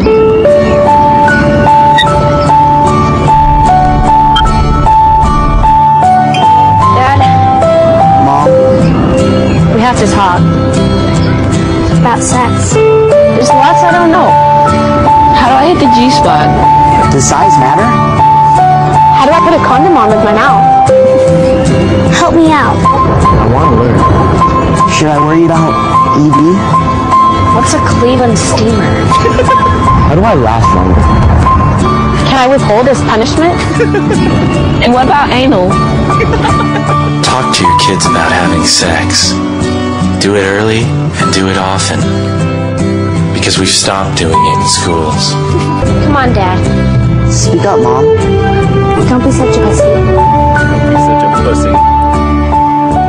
have to talk about sex. There's lots I don't know. How do I hit the G-spot? Does size matter? How do I put a condom on with my mouth? Help me out. I want to learn. Should I worry about ED? What's a Cleveland steamer? How do I last longer? Can I withhold as punishment? And what about anal? Talk to your kids about having sex. Do it early and do it often. Because we've stopped doing it in schools. Come on, Dad. Speak up, Mom. Don't be such a pussy. Don't be such a pussy.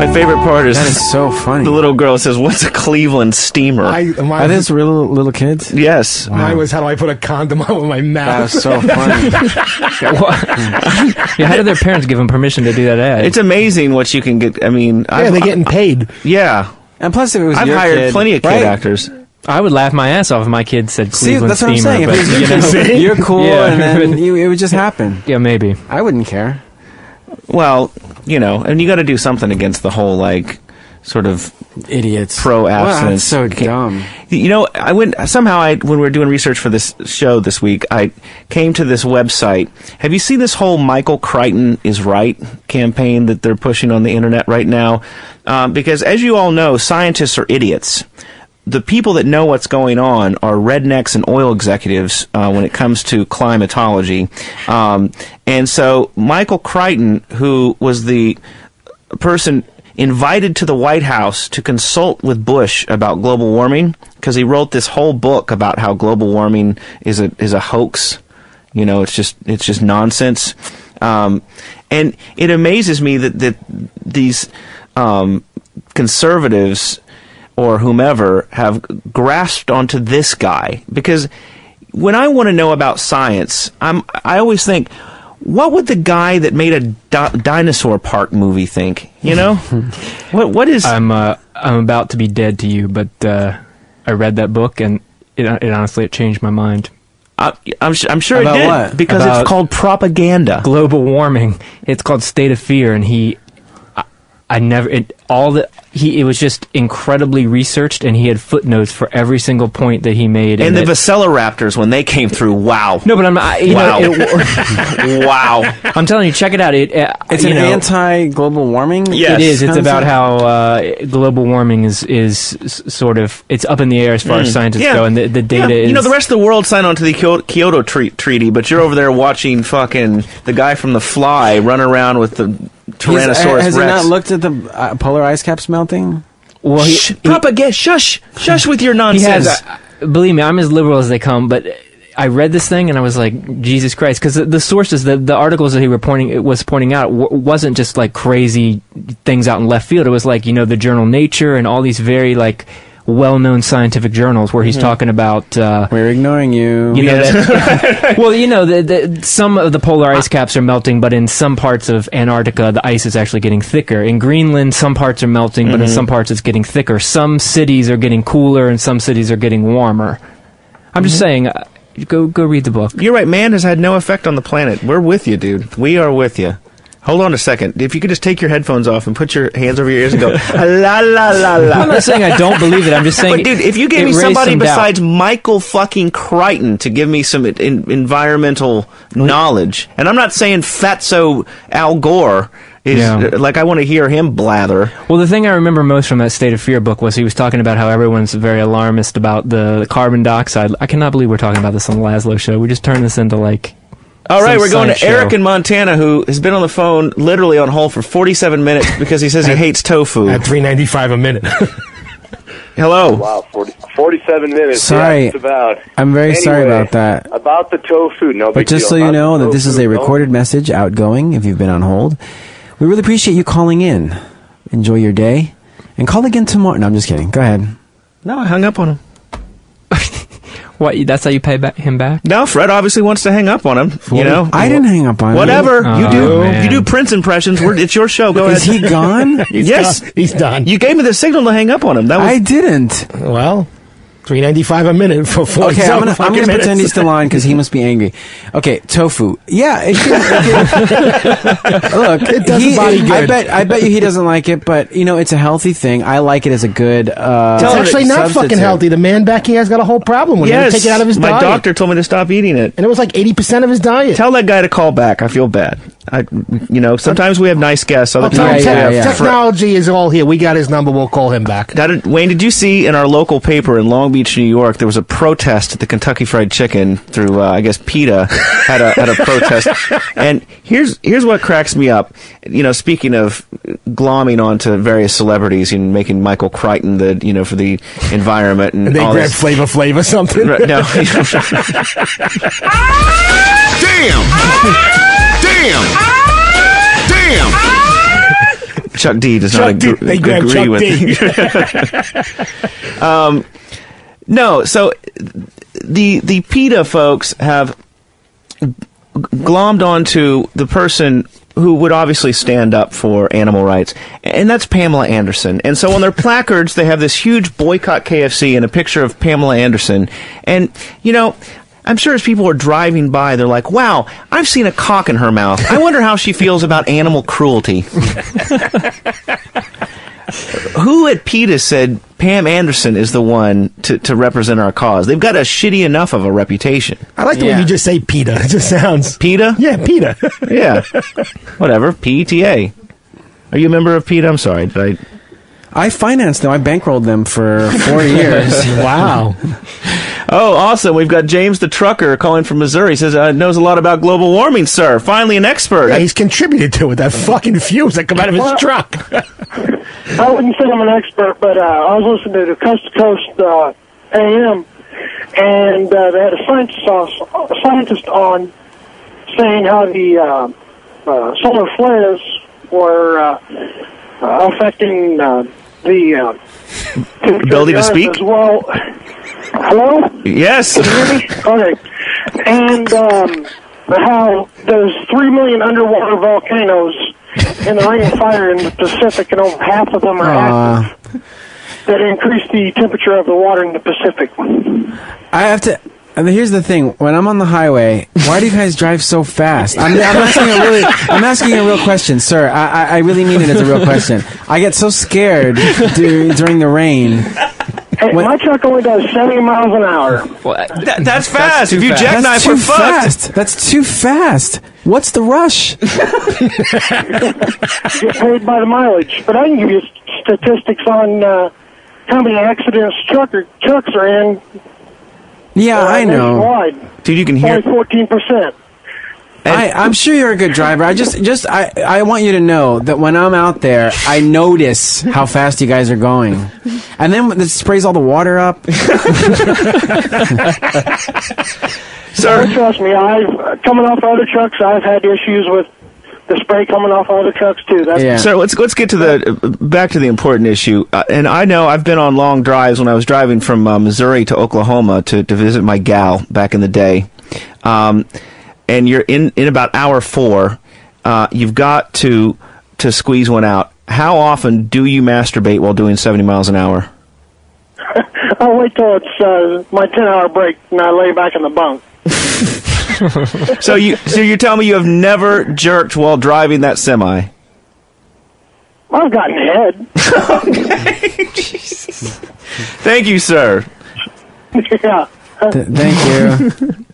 My favorite part is that is so funny. The little girl says, "What's a Cleveland steamer?" Are these real little kids? Yes. Wow. Mine was, how do I put a condom on with my mouth? That was so funny. Yeah, how did their parents give them permission to do that ad? It's amazing what you can get. I mean, they're getting paid. Yeah. And plus, if it was I've your hired kid, plenty of kid right? actors. I would laugh my ass off if my kid said Cleveland that's what I'm steamer. saying. But, If it was you're cool, Yeah. and then it would just happen. Yeah, maybe. I wouldn't care. Well, and you got to do something against the whole sort of idiots pro abstinence. Well, that's so dumb. When we were doing research for this show this week, I came to this website. Have you seen this whole Michael Crichton is right campaign that they're pushing on the internet right now? Because as you all know, scientists are idiots. The people that know what's going on are rednecks and oil executives when it comes to climatology. And so Michael Crichton, who was the person invited to the White House to consult with Bush about global warming, because he wrote this whole book about how global warming is a hoax. It's just nonsense. And it amazes me that these conservatives or whomever have grasped onto this guy, because when I want to know about science, I always think, what would the guy that made a dinosaur park movie think? What is? I'm about to be dead to you, but I read that book and it honestly changed my mind. I'm sure About it did what? because About it's called propaganda. Global warming. It's called State of Fear, and it was just incredibly researched, and he had footnotes for every single point that he made. And the Velociraptors, when they came through, wow. No, but wow. I'm telling you, check it out. It's an anti-global warming. Yes. It is. It's concept? about how global warming is sort of, it's up in the air as far as scientists go, and the data is. The rest of the world signed on to the Kyoto Treaty, but you're over there watching fucking the guy from The Fly run around with the Tyrannosaurus Has Rex. he not looked at the polar ice caps melting? Well, propaganda. Shush with your nonsense. He has, believe me, I'm as liberal as they come, but I read this thing and I was like, Jesus Christ, because the sources, the articles that he was pointing out wasn't just like crazy things out in left field. It was like, the journal Nature and all these very well-known scientific journals where he's talking about we're ignoring you. Some of the polar ice caps are melting, but in some parts of Antarctica the ice is actually getting thicker. In Greenland some parts are melting, but in some parts it's getting thicker. Some cities are getting cooler and some cities are getting warmer. I'm just saying, go read the book. You're right, man has had no effect on the planet. We're with you, dude. We are with you. Hold on a second. If you could just take your headphones off and put your hands over your ears and go, la, la, la, la. I'm not saying I don't believe it. I'm just saying... But, dude, if you gave me somebody besides Michael fucking Crichton to give me some environmental knowledge, and I'm not saying Fatso Al Gore is... I want to hear him blather. Well, the thing I remember most from that State of Fear book was he was talking about how everyone's very alarmist about the carbon dioxide. I cannot believe we're talking about this on the Lazlow Show. We just turned this into, All right, some we're going to science Eric show. in Montana, who has been on the phone, literally on hold for 47 minutes because he says he hates tofu. At $3.95 a minute. Hello. Wow, 47 minutes. Sorry. Yeah, just about. I'm very sorry Anyway, about that. About the tofu, no But big just deal. so you About know the that this is a tofu, no? recorded message outgoing if you've been on hold. We really appreciate you calling in. Enjoy your day. And call again tomorrow. No, I'm just kidding. Go ahead. No, I hung up on him. What? That's how you pay him back? No, Fred obviously wants to hang up on him. I didn't hang up on him. Whatever. Oh, you do. man. You do Prince impressions. It's your show. Go ahead. Is he gone? Yes. He's done. You gave me the signal to hang up on him. I didn't. Well, $3.95 a minute for 47 Okay, I'm gonna minutes. pretend he's still on because he must be angry. Okay, tofu. Yeah, look, It does the body good. I bet you he doesn't like it, but it's a healthy thing. I like it as a good. It's actually not substitute. fucking healthy. The man back here has got a whole problem with it. Yes. Take it out of his My diet. doctor told me to stop eating it. And it was like 80% of his diet. Tell that guy to call back. I feel bad. Sometimes we have nice guests. Other times we have Technology is all here. We got his number. We'll call him back. Wayne, did you see in our local paper in Long Beach, New York, there was a protest at the Kentucky Fried Chicken through, I guess, PETA had a protest. And here's what cracks me up. Speaking of glomming onto various celebrities and making Michael Crichton for the environment and they all grab this. Flavor Flav or something. No. Damn! Chuck D does Chuck not D. They grabbed agree Chuck with D. No, so the PETA folks have glommed onto the person who would obviously stand up for animal rights, and that's Pamela Anderson. And so on their placards, they have this huge boycott KFC and a picture of Pamela Anderson. And, you know, I'm sure as people are driving by, they're like, wow, I've seen a cock in her mouth. I wonder how she feels about animal cruelty. Who at PETA said Pam Anderson is the one to represent our cause? They've got a shitty enough of a reputation. I like the way you just say PETA. It just sounds... PETA? Yeah, PETA. Yeah. Whatever. PETA. Are you a member of PETA? I'm sorry. I financed them. I bankrolled them for 4 years. Wow. Oh, awesome. We've got James the trucker calling from Missouri. He says, knows a lot about global warming, sir. Finally an expert. Yeah, he's contributed to it, that fucking fumes that come out of his truck. I wouldn't say I'm an expert, but I was listening to Coast to Coast AM, and they had a scientist on saying how the solar flares were affecting the ability to speak as well. Hello? Yes. Can you hear me? Okay. And how there's 3 million underwater volcanoes in the Ring of Fire in the Pacific, and over half of them are active, that increase the temperature of the water in the Pacific. I have to... I mean, here's the thing. When I'm on the highway, why do you guys drive so fast? I'm asking a real question, sir. I really mean it as a real question. I get so scared during the rain. Hey, my truck only does 70 miles an hour. Well, that's fast. If you jackknife, we're fucked. That's too fast. What's the rush? Get paid by the mileage. But I can give you statistics on how many accidents trucks are in. Yeah, I know. Nationwide. Dude, you can hear. Only 14%. I'm sure you're a good driver. I want you to know that when I'm out there, I notice how fast you guys are going, and then it sprays all the water up. Sir, trust me, coming off other trucks, I've had issues with the spray coming off other trucks too. So let's get to back to the important issue. And I know I've been on long drives when I was driving from Missouri to Oklahoma to visit my gal back in the day. And you're in about hour 4, you've got to squeeze one out. How often do you masturbate while doing 70 miles an hour? I'll wait till it's my 10-hour break and I lay back in the bunk. So you're telling me you have never jerked while driving that semi? I've gotten head. Okay. Jesus. Thank you, sir. Yeah. Thank you.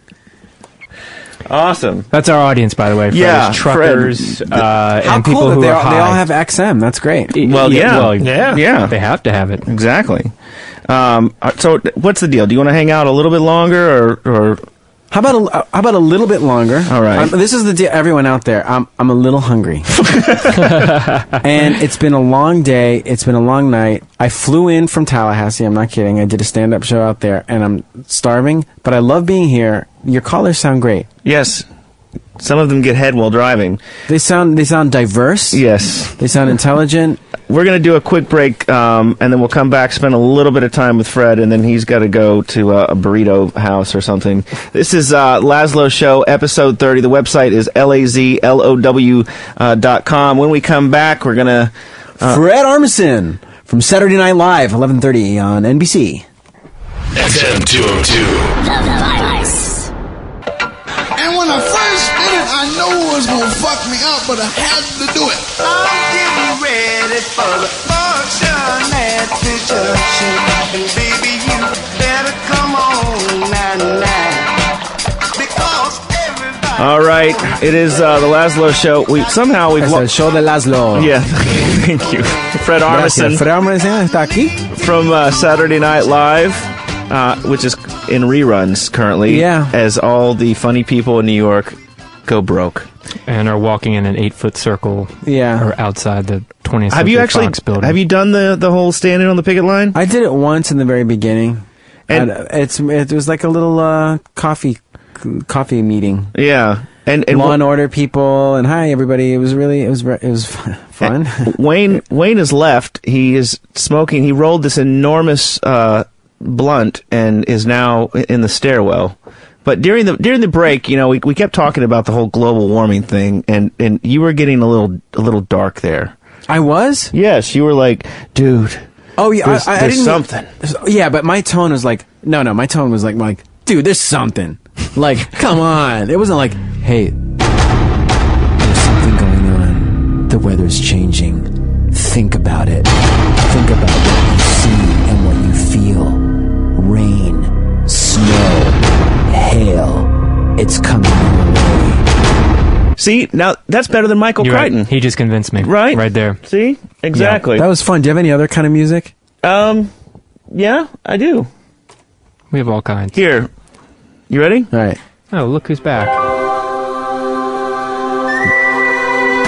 Awesome. That's our audience, by the way. Yeah, truckers and cool people that who they are all, high. They all have XM. That's great. Well, yeah. They have to have it. Exactly. So, what's the deal? Do you want to hang out a little bit longer, or how about a little bit longer? All right. This is the deal. Everyone out there, I'm a little hungry, and it's been a long day. It's been a long night. I flew in from Tallahassee. I'm not kidding. I did a stand-up show out there, and I'm starving. But I love being here. Your callers sound great. Yes. Some of them get head while driving. They sound diverse. Yes. They sound intelligent. We're going to do a quick break, and then we'll come back, spend a little bit of time with Fred, and then he's got to go to a burrito house or something. This is Lazlow Show, episode 30. The website is lazlow.com. When we come back, we're going to... Fred Armisen from Saturday Night Live, 11:30 on NBC. XM 202. And when I first did it, I know it was gonna fuck me up, but I had to do it. I'm getting ready for the function at the junction, and baby, you better come on now, because everybody. All right, it is the Lazlow Show. We've el show de Lazlow. Yeah, thank you, Fred Armisen. Fred Armisen está aquí from Saturday Night Live. Which is in reruns currently, as all the funny people in New York go broke. And are walking in an 8-foot circle or outside the 20th Century Fox building. Have you done the whole standing on the picket line? I did it once in the very beginning. And it was like a little coffee meeting. Yeah. and Law and Order people, and hi everybody. It was fun. Wayne has left. He is smoking. He rolled this enormous blunt and is now in the stairwell. But during the break, we kept talking about the whole global warming thing, and you were getting a little dark there. I was? Yes, you were like, dude. Oh yeah, there's something. Yeah, but my tone was like, no. My tone was like, dude, there's something. Like, come on. It wasn't like, hey, there's something going on. The weather's changing. Think about it. Think about what you see and what you feel. Rain, snow, hail. It's coming your way. See, now that's better than Michael Crichton. Right. He just convinced me. Right there. See? Exactly. Yeah, that was fun. Do you have any other kind of music? Yeah, I do. We have all kinds. Here. You ready? All right. Oh, look who's back.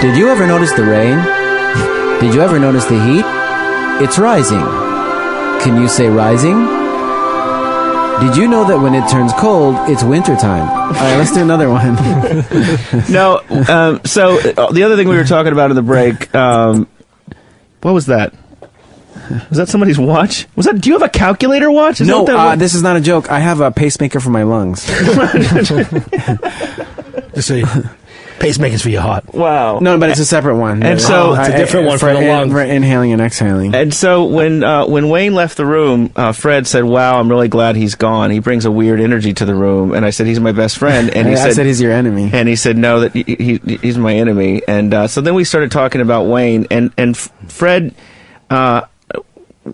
Did you ever notice the rain? Did you ever notice the heat? It's rising. Can you say rising? Did you know that when it turns cold, it's wintertime? All right, let's do another one. No, so the other thing we were talking about in the break, what was that? Was that somebody's watch? Do you have a calculator watch? No, this is not a joke. I have a pacemaker for my lungs. Just say, pacemakers for your heart. Wow. No, but it's a separate one. And so it's a different one for the lungs. For inhaling and exhaling. And so when Wayne left the room, Fred said, "Wow, I'm really glad he's gone. He brings a weird energy to the room." And I said, "He's my best friend." And I said he's your enemy. And he said, "No, that he's my enemy." And so then we started talking about Wayne and Fred.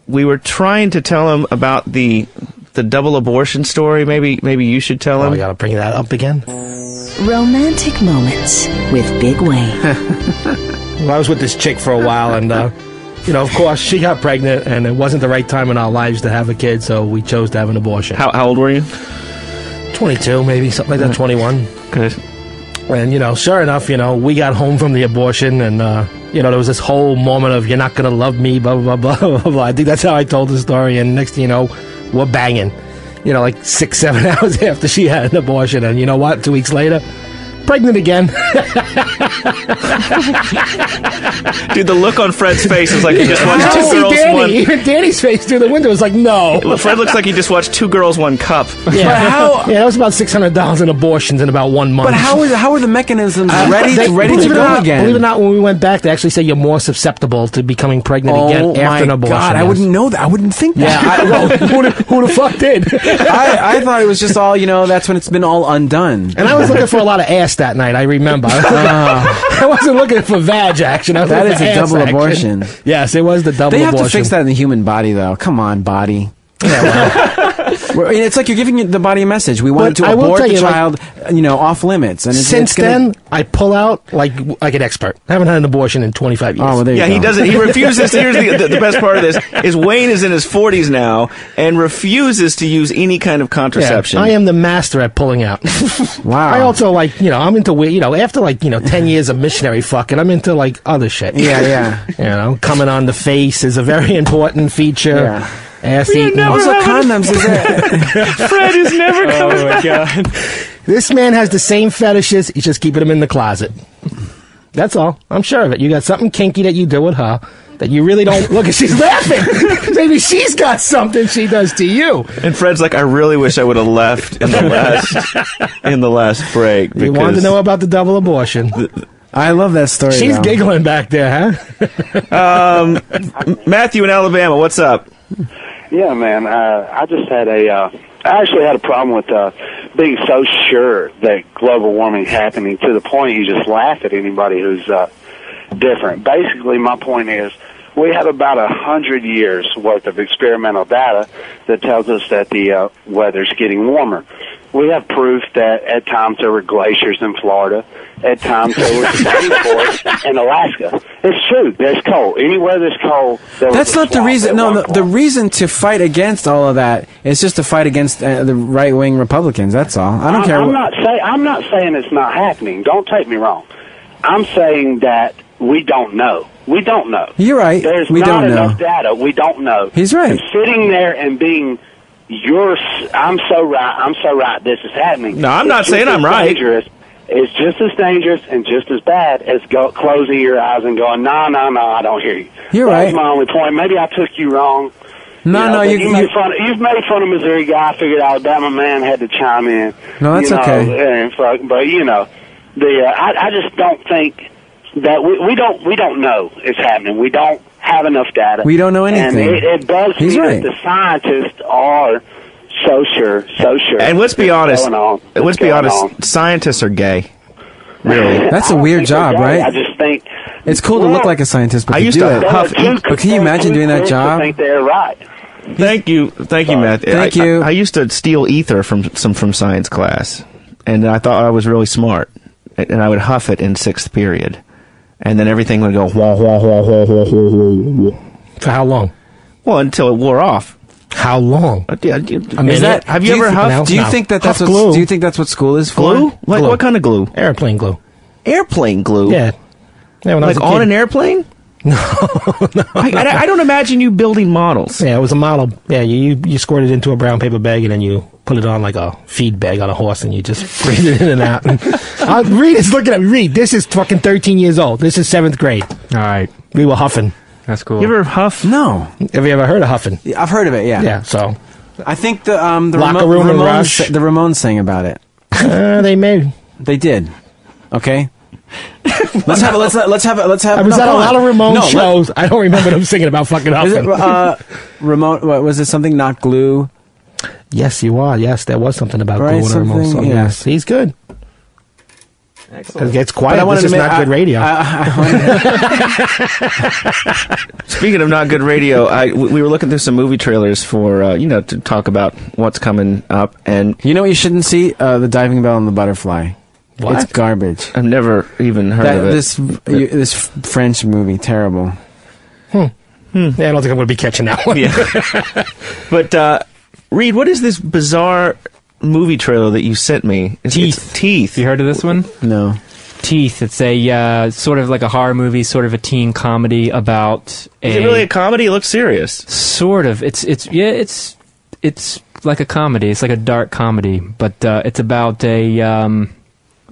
We were trying to tell him about the double abortion story. Maybe you should tell him. I gotta bring that up again. Romantic moments with Big Wayne. Well, I was with this chick for a while, and of course, she got pregnant, and it wasn't the right time in our lives to have a kid, so we chose to have an abortion. How old were you? 22, maybe something like that. 21. Good. And sure enough, we got home from the abortion, and there was this whole moment of "you're not gonna love me," blah blah blah blah blah. I think that's how I told the story. And next thing you know, we're banging. Like 6-7 hours after she had an abortion, and you know what? 2 weeks later, pregnant again. Dude, the look on Fred's face is like he just watched two girls, one... Even Danny's face through the window was like, no. Fred looks like he just watched Two Girls, One Cup. Yeah, that was about $600 in abortions in about 1 month. But how are the mechanisms ready to go again? Believe it or not, when we went back, they actually say you're more susceptible to becoming pregnant again after an abortion. God, I wouldn't know that. I wouldn't think that. Yeah, who the fuck did? I thought it was just all, that's when it's been all undone. And I was looking for a lot of ass that night, I remember. I wasn't looking for vag action. That is a double abortion. Yes, it was the double abortion. They have to fix that in the human body, though. Come on, body. Yeah, it's like you're giving the body a message. We want to abort the child, off limits. And since then, I pull out like an expert. I haven't had an abortion in 25 years. Oh, well, there you go. He doesn't. He refuses. Here's the best part of this is Wayne is in his 40s now and refuses to use any kind of contraception. Yeah, I am the master at pulling out. Wow. I also I'm into after 10 years of missionary fucking, I'm into other shit. Yeah. Coming on the face is a very important feature. Yeah. Ass eating. Also, condoms is that? Fred is never coming. Oh my god! This man has the same fetishes. He's just keeping them in the closet. That's all. I'm sure of it. You got something kinky that you do with her that you really don't. Look, she's laughing. Maybe she's got something she does to you. And Fred's like, I really wish I would have left in the last break. You wanted to know about the double abortion. I love that story. She's giggling back there, huh? Matthew in Alabama, what's up? Yeah, man. I just had I actually had a problem with being so sure that global warming is happening to the point you just laugh at anybody who's different. Basically, my point is we have about 100 years worth of experimental data that tells us that the weather's getting warmer. We have proof that at times there were glaciers in Florida. At times there was rainforest in Alaska. It's true. There's cold. Anywhere there's cold, that's not the reason. No, the reason to fight against all of that is just to fight against the right-wing Republicans. That's all. I don't care. I'm not saying it's not happening. Don't take me wrong. I'm saying that we don't know. We don't know. You're right. There's we not don't enough know. data. We don't know. He's right. And sitting there and being, I'm so right. This is happening. No, I'm not saying I'm right. Dangerous. is just as dangerous and just as bad as closing your eyes and going, no, I don't hear you. You're right. That's my only point. Maybe I took you wrong. No, you've made fun of Missouri guy. I figured Alabama man had to chime in. No, that's okay. But I just don't think that we don't know it's happening. We don't have enough data. We don't know anything. And it bugs me that the scientists are so sure. And let's be honest. Scientists are gay. Really, that's a weird job, right? I just think it's cool to look like a scientist, but to do it. But can you imagine doing that job? I think they're right. Thank you, Matt. Thank you. I used to steal ether from science class, and I thought I was really smart, and I would huff it in 6th period, and then everything would go wah wah wah wah wah wah. For how long? Well, until it wore off. How long? Have you ever huffed? Do you think that's what school is for? Glue? Like what kind of glue? Airplane glue. Airplane glue? Yeah. When I was like a kid. on an airplane? No. I don't imagine you building models. Yeah, it was a model. Yeah, you squirt it into a brown paper bag and then you put it on like a feed bag on a horse and you just breathe it in and out. Reed is looking at me. Reed, this is fucking 13 years old. This is 7th grade. All right. We were huffing. That's cool. You ever huff? No. Have you ever heard of huffing? Yeah, I've heard of it, yeah. Yeah, so. I think the Locker room and Rush. The Ramones sang about it. They may. They did. Okay. Let's have. I was at a lot of Ramones shows. I don't remember them singing about fucking huffing. Is it, was it something not glue? Yes, you are. Yes, there was something about glue in a Ramones song. Yeah. Yes, he's good. Excellent. It's quiet. This is not good radio. Speaking of not good radio, we were looking through some movie trailers for to talk about what's coming up, and you know what you shouldn't see? The Diving Bell and the Butterfly. What? It's garbage. I've never even heard of it. This French movie, terrible. Yeah, I don't think I'm going to be catching that one. Yeah. But Reed, what is this bizarre movie trailer that you sent me? Teeth. You heard of this one? No. Teeth. It's a sort of like a horror movie, sort of a teen comedy about Is it really a comedy? It looks serious. Sort of. It's like a comedy. It's like a dark comedy, but it's about a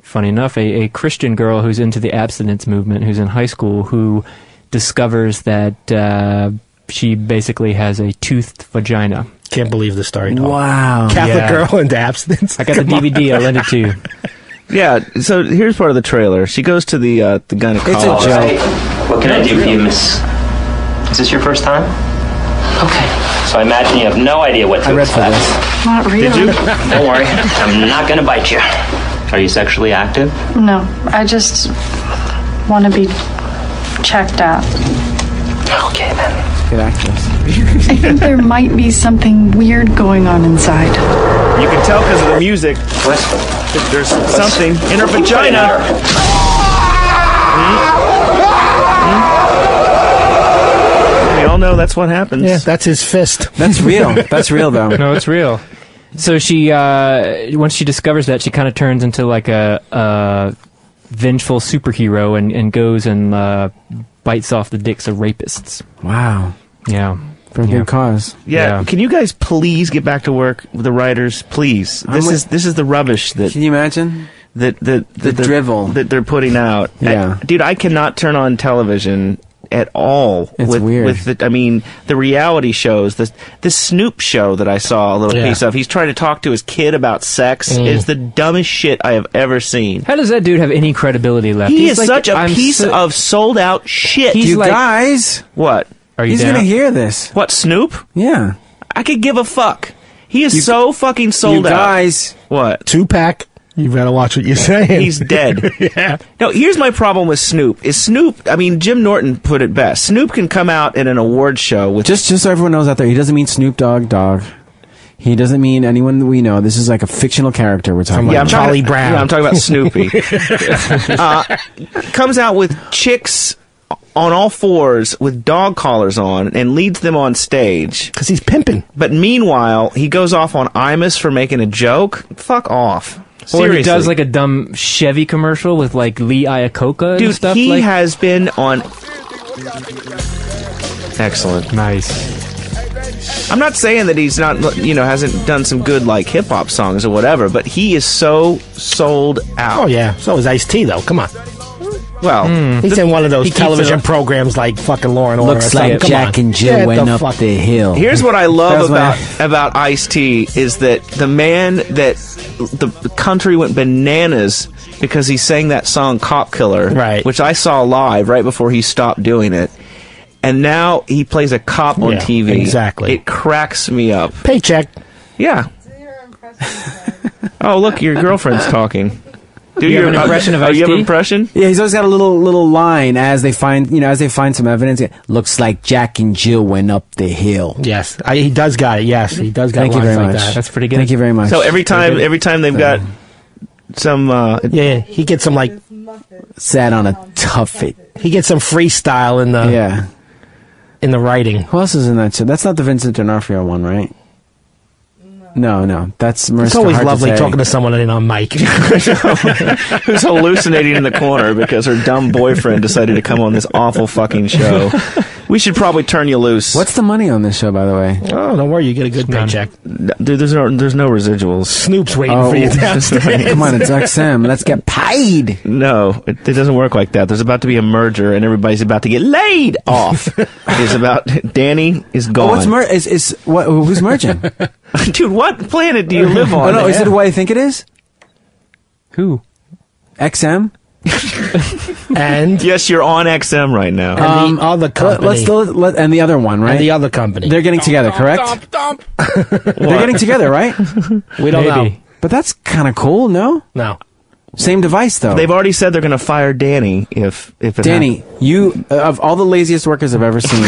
funny enough, a Christian girl who's into the abstinence movement, who's in high school, who discovers that she basically has a toothed vagina. Can't believe the story. Wow. Catholic girl into abstinence. I got the DVD. I'll lend it to you. Yeah, so here's part of the trailer. She goes to the gynecologist. It's a joke. What can I do for you, miss? Is this your first time? Okay. So I imagine you have no idea what to expect. Not really. Did you? Don't worry. I'm not going to bite you. Are you sexually active? No, I just want to be checked out. Okay, then. Good actress. I think there might be something weird going on inside. You can tell because of the music. What? There's something in her vagina. We all know that's what happens. Yeah, that's his fist. That's real. That's real, though. No, it's real. So she, once she discovers that, she kind of turns into like a vengeful superhero and goes and bites off the dicks of rapists. Wow. Yeah. For a good cause. Yeah. Can you guys please get back to work with the writers, please? This is the rubbish that. Can you imagine? The drivel that they're putting out. Yeah. Dude, I cannot turn on television at all. It's weird. With the reality shows. The Snoop show that I saw a little piece of. He's trying to talk to his kid about sex. It's the dumbest shit I have ever seen. How does that dude have any credibility left? He is like, such a piece of sold out shit. He's like, guys. What? Are you He's down? gonna hear this. What, Snoop? Yeah. I could give a fuck. He is so fucking sold out. You guys. What? 2-pack. You better watch what you're saying. He's dead. Yeah. No, here's my problem with Snoop. Jim Norton put it best. Snoop can come out in an award show with... Just so everyone knows out there, he doesn't mean Snoop Dogg. He doesn't mean anyone that we know. This is like a fictional character we're talking about. Charlie Brown. Yeah, I'm talking about Snoopy. Comes out with chicks on all fours with dog collars on and leads them on stage. Because he's pimping. But meanwhile, he goes off on Imus for making a joke. Fuck off. Seriously. Or he does like a dumb Chevy commercial with like Lee Iacocca and stuff. Dude, he has been on... Excellent. Nice. I'm not saying that he's not, hasn't done some good like hip hop songs or whatever, but he is so sold out. Oh yeah, so is Ice-T though. Come on. Well, he's in one of those television programs like fucking Law and Order. Looks like Jack and Jill went up the hill. Here's what I love about Ice-T is that the man that the country went bananas because he sang that song "Cop Killer," right? Which I saw live right before he stopped doing it. And now he plays a cop on TV. Exactly. It cracks me up. Paycheck. Yeah. Oh, look, your girlfriend's talking. Do you have an impression of Ice-T? You have an impression? Yeah, he's always got a little line as they find some evidence. Looks like Jack and Jill went up the hill. Yes, he does got it. Yes, he does got. Thank you very much. That. That's pretty good. Thank you very much. So every time they've got some. He gets some like sat on a tuffet. He gets some freestyle in the in the writing. Who else is in that show? That's not the Vincent D'Onofrio one, right? No, that's Marissa. It's always lovely talking to someone in on mic who's hallucinating in the corner because her dumb boyfriend decided to come on this awful fucking show. We should probably turn you loose. What's the money on this show, by the way? Oh, don't worry, you get a good paycheck. Dude, there's no residuals. Snoop's waiting for you downstairs. Come on, it's XM. Let's get paid. No, it doesn't work like that. There's about to be a merger, and everybody's about to get laid off. It's about Danny is gone. Who's merging? Dude, what planet do you live on? Oh, no, is it what I think it is? Who? XM? And yes, you're on XM right now. And the other company. And the other one, right? And the other company. They're getting together, correct? They're getting together, right? We don't know. But that's kind of cool, no? No. Same device, though. They've already said they're going to fire Danny if it Danny, you, of all the laziest workers I've ever seen,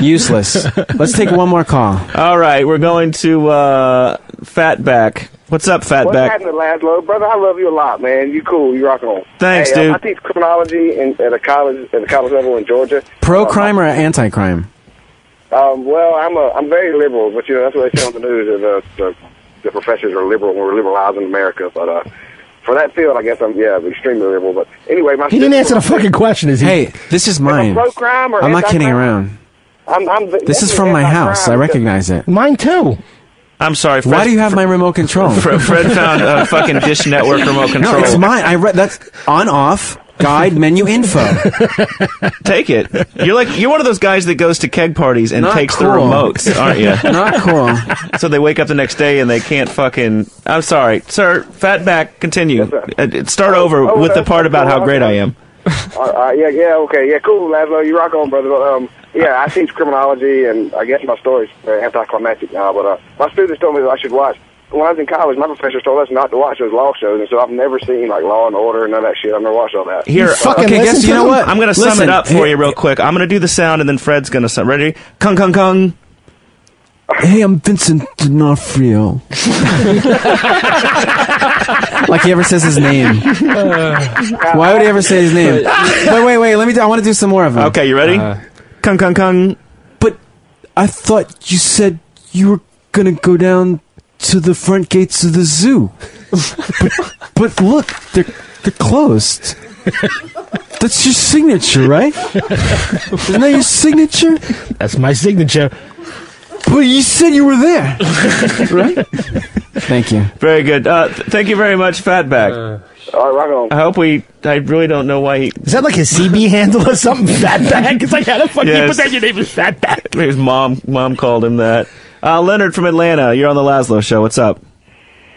useless. Let's take one more call. All right, we're going to Fatback. What's up, Fatback? What's happening, Lazlow? Brother, I love you a lot, man. You cool. You rock on. Thanks, dude. I teach criminology at a college level in Georgia. Pro-crime or anti-crime? Well, I'm very liberal, but that's what they say on the news. The professors are liberal. We're liberalizing America, but for that field, I guess I'm extremely liberal. But anyway, he didn't answer the fucking question. Is he? Hey, this is mine. Pro-crime or I'm not kidding around. This is from my house. I recognize it. Mine too. I'm sorry. Fred, why do you have my remote control? Fred found a fucking Dish Network remote control. No, it's mine. I read that's on off. Guide menu info. Take it. You're one of those guys that goes to keg parties and takes the remotes, aren't you? Not cool. So they wake up the next day and they can't fucking. I'm sorry, sir. Fatback. Continue. Start over with the part about how great I am. Okay, cool, Lazlow. You rock on, brother. I teach criminology, and I guess my story's anticlimactic now. But my students told me that I should watch. When I was in college, my professors told us not to watch those law shows, and so I've never seen like Law and Order and none of that shit. I've never watched all that. Here, guess you know what? I'm going to sum it up for you real quick. I'm going to do the sound, and then Fred's going to sum. Ready? Kung, kung, kung. Hey, I'm Vincent D'Onofrio. Like he ever says his name. Why would he ever say his name? Wait. I want to do some more of them. Okay, you ready? Kung, kung, kung. But I thought you said you were gonna go down to the front gates of the zoo. but look, they're closed. That's your signature, right? Isn't that your signature? That's my signature. But you said you were there, right? Thank you. Very good. Thank you very much, Fatback. All right, rock on. I really don't know why he... Is that like his CB handle or something? Fatback? It's like, how the fuck you put that your name is Fatback? His mom called him that. Leonard from Atlanta, you're on the Lazlow Show. What's up?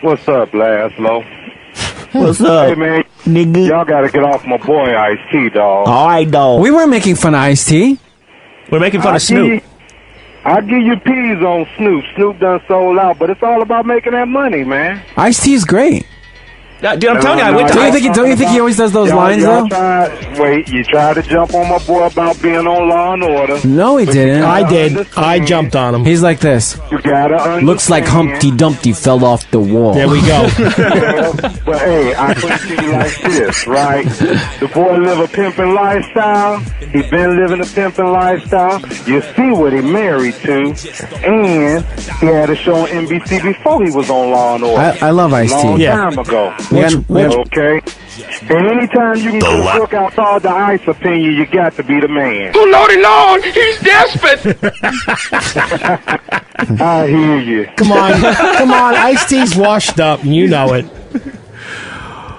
What's up, Lazlow? What's up? Hey, man. Nigga. Y'all gotta get off my boy Ice-T, dog. All right, dog. We weren't making fun of Ice-T. We're making fun of Snoop. I'll give you peas on Snoop. Snoop done sold out, but it's all about making that money, man. Ice-T is great. Dude, I'm telling you, I went to... Don't you think he always does those lines, though? You tried to jump on my boy about being on Law and Order. No, he didn't. I did. I jumped on him. He's like this. You gotta understand. Looks like Humpty Dumpty fell off the wall. There we go. But hey, I put it to you like this, right? The boy live a pimping lifestyle. He been living a pimping lifestyle. You see what he married to. And he had a show on NBC before he was on Law and Order. I love Ice-T. Long time ago. Okay. And anytime you can get a book outside the ice opinion, you got to be the man. Oh, Lordy Lord, he's desperate. I hear you. Come on, Ice-T's washed up, and you know it.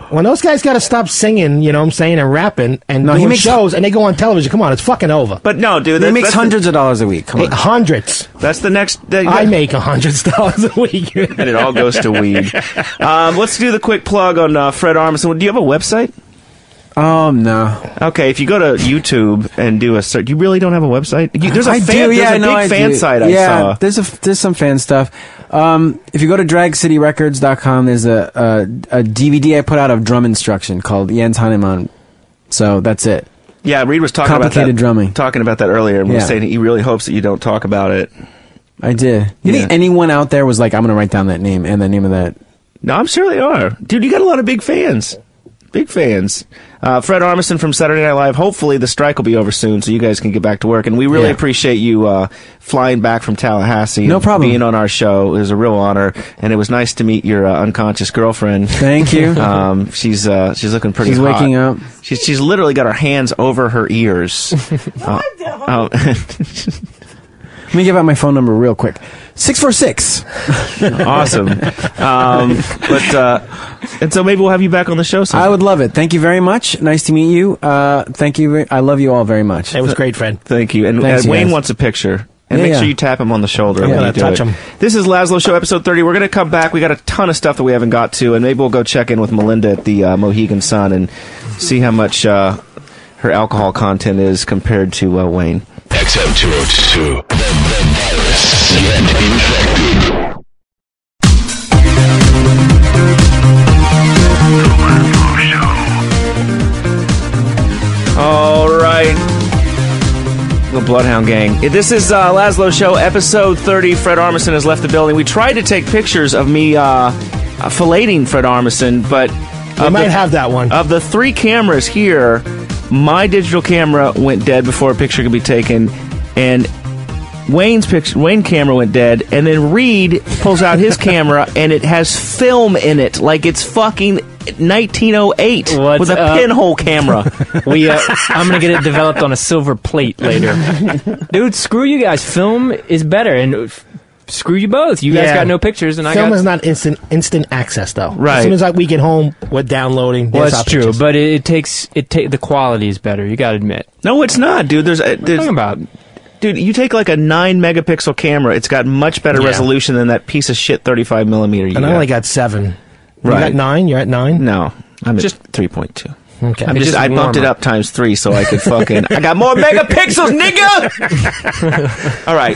When those guys got to stop singing, you know what I'm saying, and rapping, and doing shows, and they go on television, come on, it's fucking over. But no, dude. He makes hundreds of dollars a week. Come on. Hundreds. That's the next... I make $100 a week. And it all goes to weed. Let's do the quick plug on Fred Armisen. Do you have a website? No. Okay, if you go to YouTube and do a search, you really don't have a website? There's a big fan site I saw. There's some fan stuff. If you go to dragcityrecords.com, there's a DVD I put out of drum instruction called Jens Hanneman. So that's it. Yeah, Reed was talking about that. Drumming. Talking about that earlier, and was saying he really hopes that you don't talk about it. I did. You think anyone out there was like, I'm going to write down that name and the name of that? No, I'm sure they are. Dude, you got a lot of big fans. Big fans. Fred Armisen from Saturday Night Live. Hopefully the strike will be over soon so you guys can get back to work. And we really appreciate you flying back from Tallahassee. No problem. Being on our show. It was a real honor. And it was nice to meet your unconscious girlfriend. Thank you. She's looking pretty hot. She's waking up. She's literally got her hands over her ears. Let me give out my phone number real quick. 646. Awesome. And so maybe we'll have you back on the show sometime. I would love it. Thank you very much. Nice to meet you. Thank you. I love you all very much. It was great, Fred. Thank you. And Wayne wants a picture. And make sure you tap him on the shoulder. I'm going to touch him. This is Lazlow Show, episode 30. We're going to come back. We got a ton of stuff that we haven't got to, and maybe we'll go check in with Melinda at the Mohegan Sun and see how much her alcohol content is compared to Wayne. XM202, the virus infected. All right. The Bloodhound Gang. This is Lazlow Show, episode 30. Fred Armisen has left the building. We tried to take pictures of me filleting Fred Armisen, but... I might have that one. Of the 3 cameras here, my digital camera went dead before a picture could be taken, and Wayne camera went dead, and then Reed pulls out his camera, and it has film in it, like it's fucking 1908 with a pinhole camera. I'm gonna get it developed on a silver plate later. Dude, screw you guys. Film is better, and screw you both. You guys got no pictures, and film is not instant access though. Right. As soon as we get home, we're downloading. Well, that's true, but the quality is better. You got to admit. No, it's not, dude. What are you talking about? Dude, you take like a 9 megapixel camera. It's got much better resolution than that piece of shit 35 millimeter. And I only got 7. You got 9? You're at 9? No, I'm just 3.2. Okay. I bumped it up times 3 so I could fucking... I got more megapixels, nigga! All right.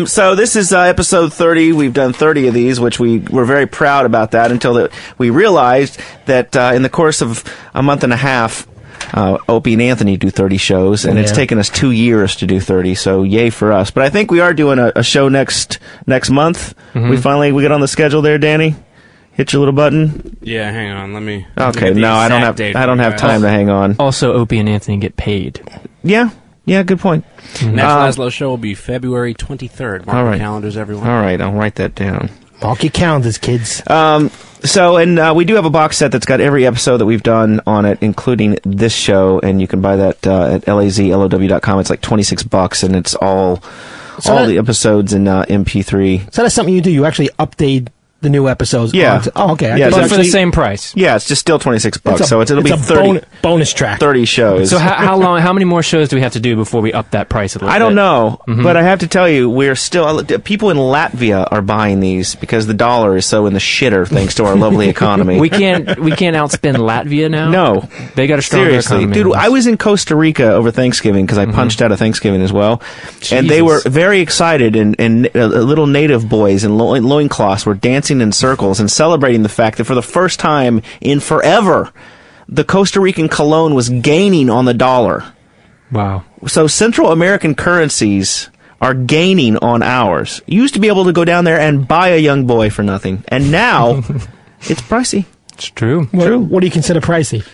So this is episode 30. We've done 30 of these, which we were very proud about that until we realized that in the course of a month and a half, Opie and Anthony do 30 shows, and it's taken us 2 years to do 30, so yay for us. But I think we are doing a show next month. Mm-hmm. We get on the schedule there, Danny? Hit your little button. Yeah, hang on. Let me. Okay, no, I don't have time to hang on. Also, Opie and Anthony get paid. Yeah, good point. Next Lazlow show will be February 23rd. Mark your calendars, everyone. All right, I'll write that down. Mark your calendars, kids. We do have a box set that's got every episode that we've done on it, including this show, and you can buy that at lazlow.com. It's like $26, and it's all the episodes in MP3. So that's something you do. You actually update the new episodes. Yeah. Okay. Yeah, but for the same price. Yeah, it's just still $26. So it'll be 30 bonus track. 30 shows. So how many more shows do we have to do before we up that price a little bit? I don't know, but I have to tell you, we're still people in Latvia are buying these because the dollar is so in the shitter thanks to our lovely economy. We can't outspend Latvia now. No, they got a stronger economy. Dude. I was in Costa Rica over Thanksgiving because I punched out of Thanksgiving as well, and they were very excited, and little native boys in loincloths were dancing in circles and celebrating the fact that for the first time in forever, the Costa Rican colon was gaining on the dollar. Wow. So Central American currencies are gaining on ours. You used to be able to go down there and buy a young boy for nothing, and now it's pricey. It's true. What do you consider pricey?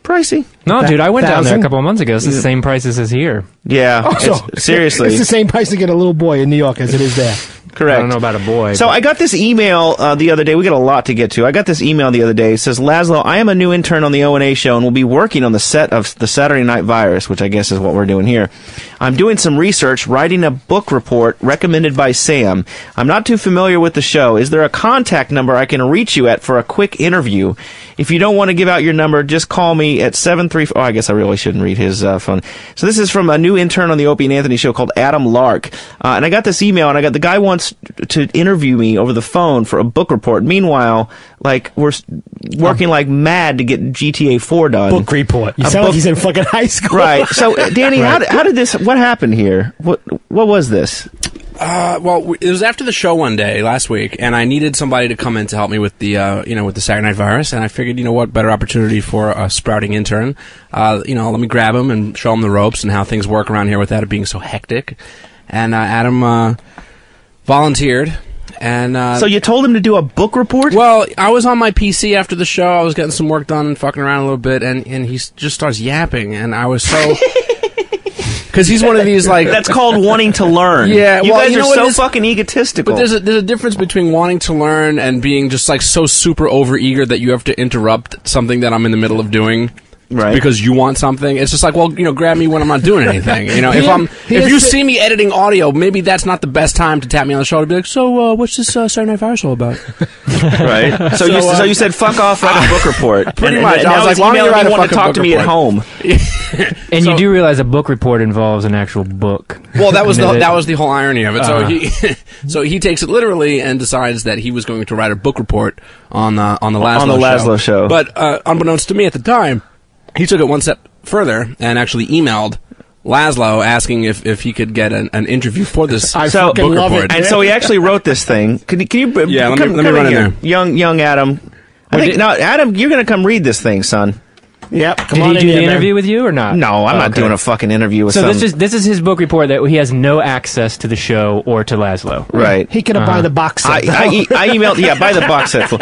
Pricey. No, dude, I went down there a couple of months ago. It's the same prices as here. Yeah, seriously. It's the same price to get a little boy in New York as it is there. Correct. I don't know about a boy. So I got this email the other day. We got a lot to get to. I got this email the other day. It says, Lazlow, I am a new intern on the O&A show and will be working on the set of the Saturday Night Virus, which I guess is what we're doing here. I'm doing some research, writing a book report recommended by Sam. I'm not too familiar with the show. Is there a contact number I can reach you at for a quick interview? If you don't want to give out your number, just call me at 734... Oh, I guess I really shouldn't read his phone. So this is from a new intern on the Opie and Anthony show called Adam Lark. And I got this email, and the guy wants to interview me over the phone for a book report. Meanwhile, like, we're working like mad to get GTA 4 done. Book report. You sound like he's in fucking high school. Right. So, Danny, how did this... What happened here? What was this? Well, it was after the show one day last week, and I needed somebody to come in to help me with the, with the Saturday Night Virus, and I figured, what better opportunity for a sprouting intern? Let me grab him and show him the ropes and how things work around here without it being so hectic. And Adam volunteered. And so you told him to do a book report? Well, I was on my PC after the show. I was getting some work done and fucking around a little bit, and he just starts yapping, and I was so... Because he's one of these, like... That's called wanting to learn. Yeah, you guys are so is, fucking egotistical. But there's a difference between wanting to learn and being just, like, so super over-eager that you have to interrupt something that I'm in the middle of doing. Right. Because you want something. It's just like, well, grab me when I'm not doing anything. If you see me editing audio, maybe that's not the best time to tap me on the shoulder and be like, so, what's this Saturday Night Virus all about? Right. So you said, fuck off, write a book report. Pretty much. And I was like, why don't you write a fucking talk to me at home? And you do realize a book report involves an actual book. Well, that was the whole irony of it. So he takes it literally and decides that he was going to write a book report on the Lazlow show. But unbeknownst to me at the time, he took it one step further and actually emailed Lazlow asking if he could get an interview for this book report. And so he actually wrote this thing. Can you let me run in there. Young Adam. Adam, you're going to come read this thing, son. Yep. Did he do the interview with you or not? No, I'm not doing a fucking interview with So this is his book report that he has no access to the show or to Lazlow. Right. He could have buy the box set. I emailed buy the box set.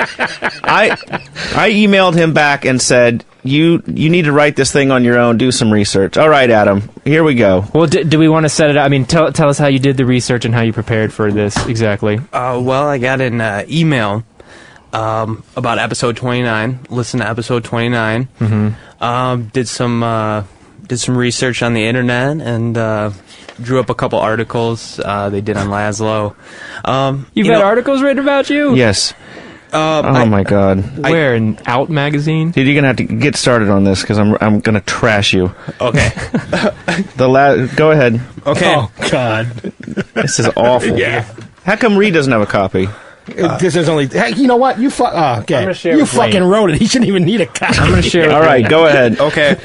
I emailed him back and said, you need to write this thing on your own, do some research. All right, Adam, here we go. Well, do we want to set it up? I mean, tell us how you did the research and how you prepared for this exactly. Well, I got an email about episode 29. Listen to episode 29. Mm-hmm. Did some research on the internet and drew up a couple articles they did on Lazlow. You've had articles written about you? Yes. Oh my God! Where in Out magazine? Dude, you're gonna have to get started on this because I'm gonna trash you. Okay. Go ahead. Okay. Oh God, this is awful. Yeah. How come Reed doesn't have a copy? This is only. Hey, you know what? You okay. You fucking wrote it. He shouldn't even need a copy. I'm gonna share. All right, go ahead. Okay.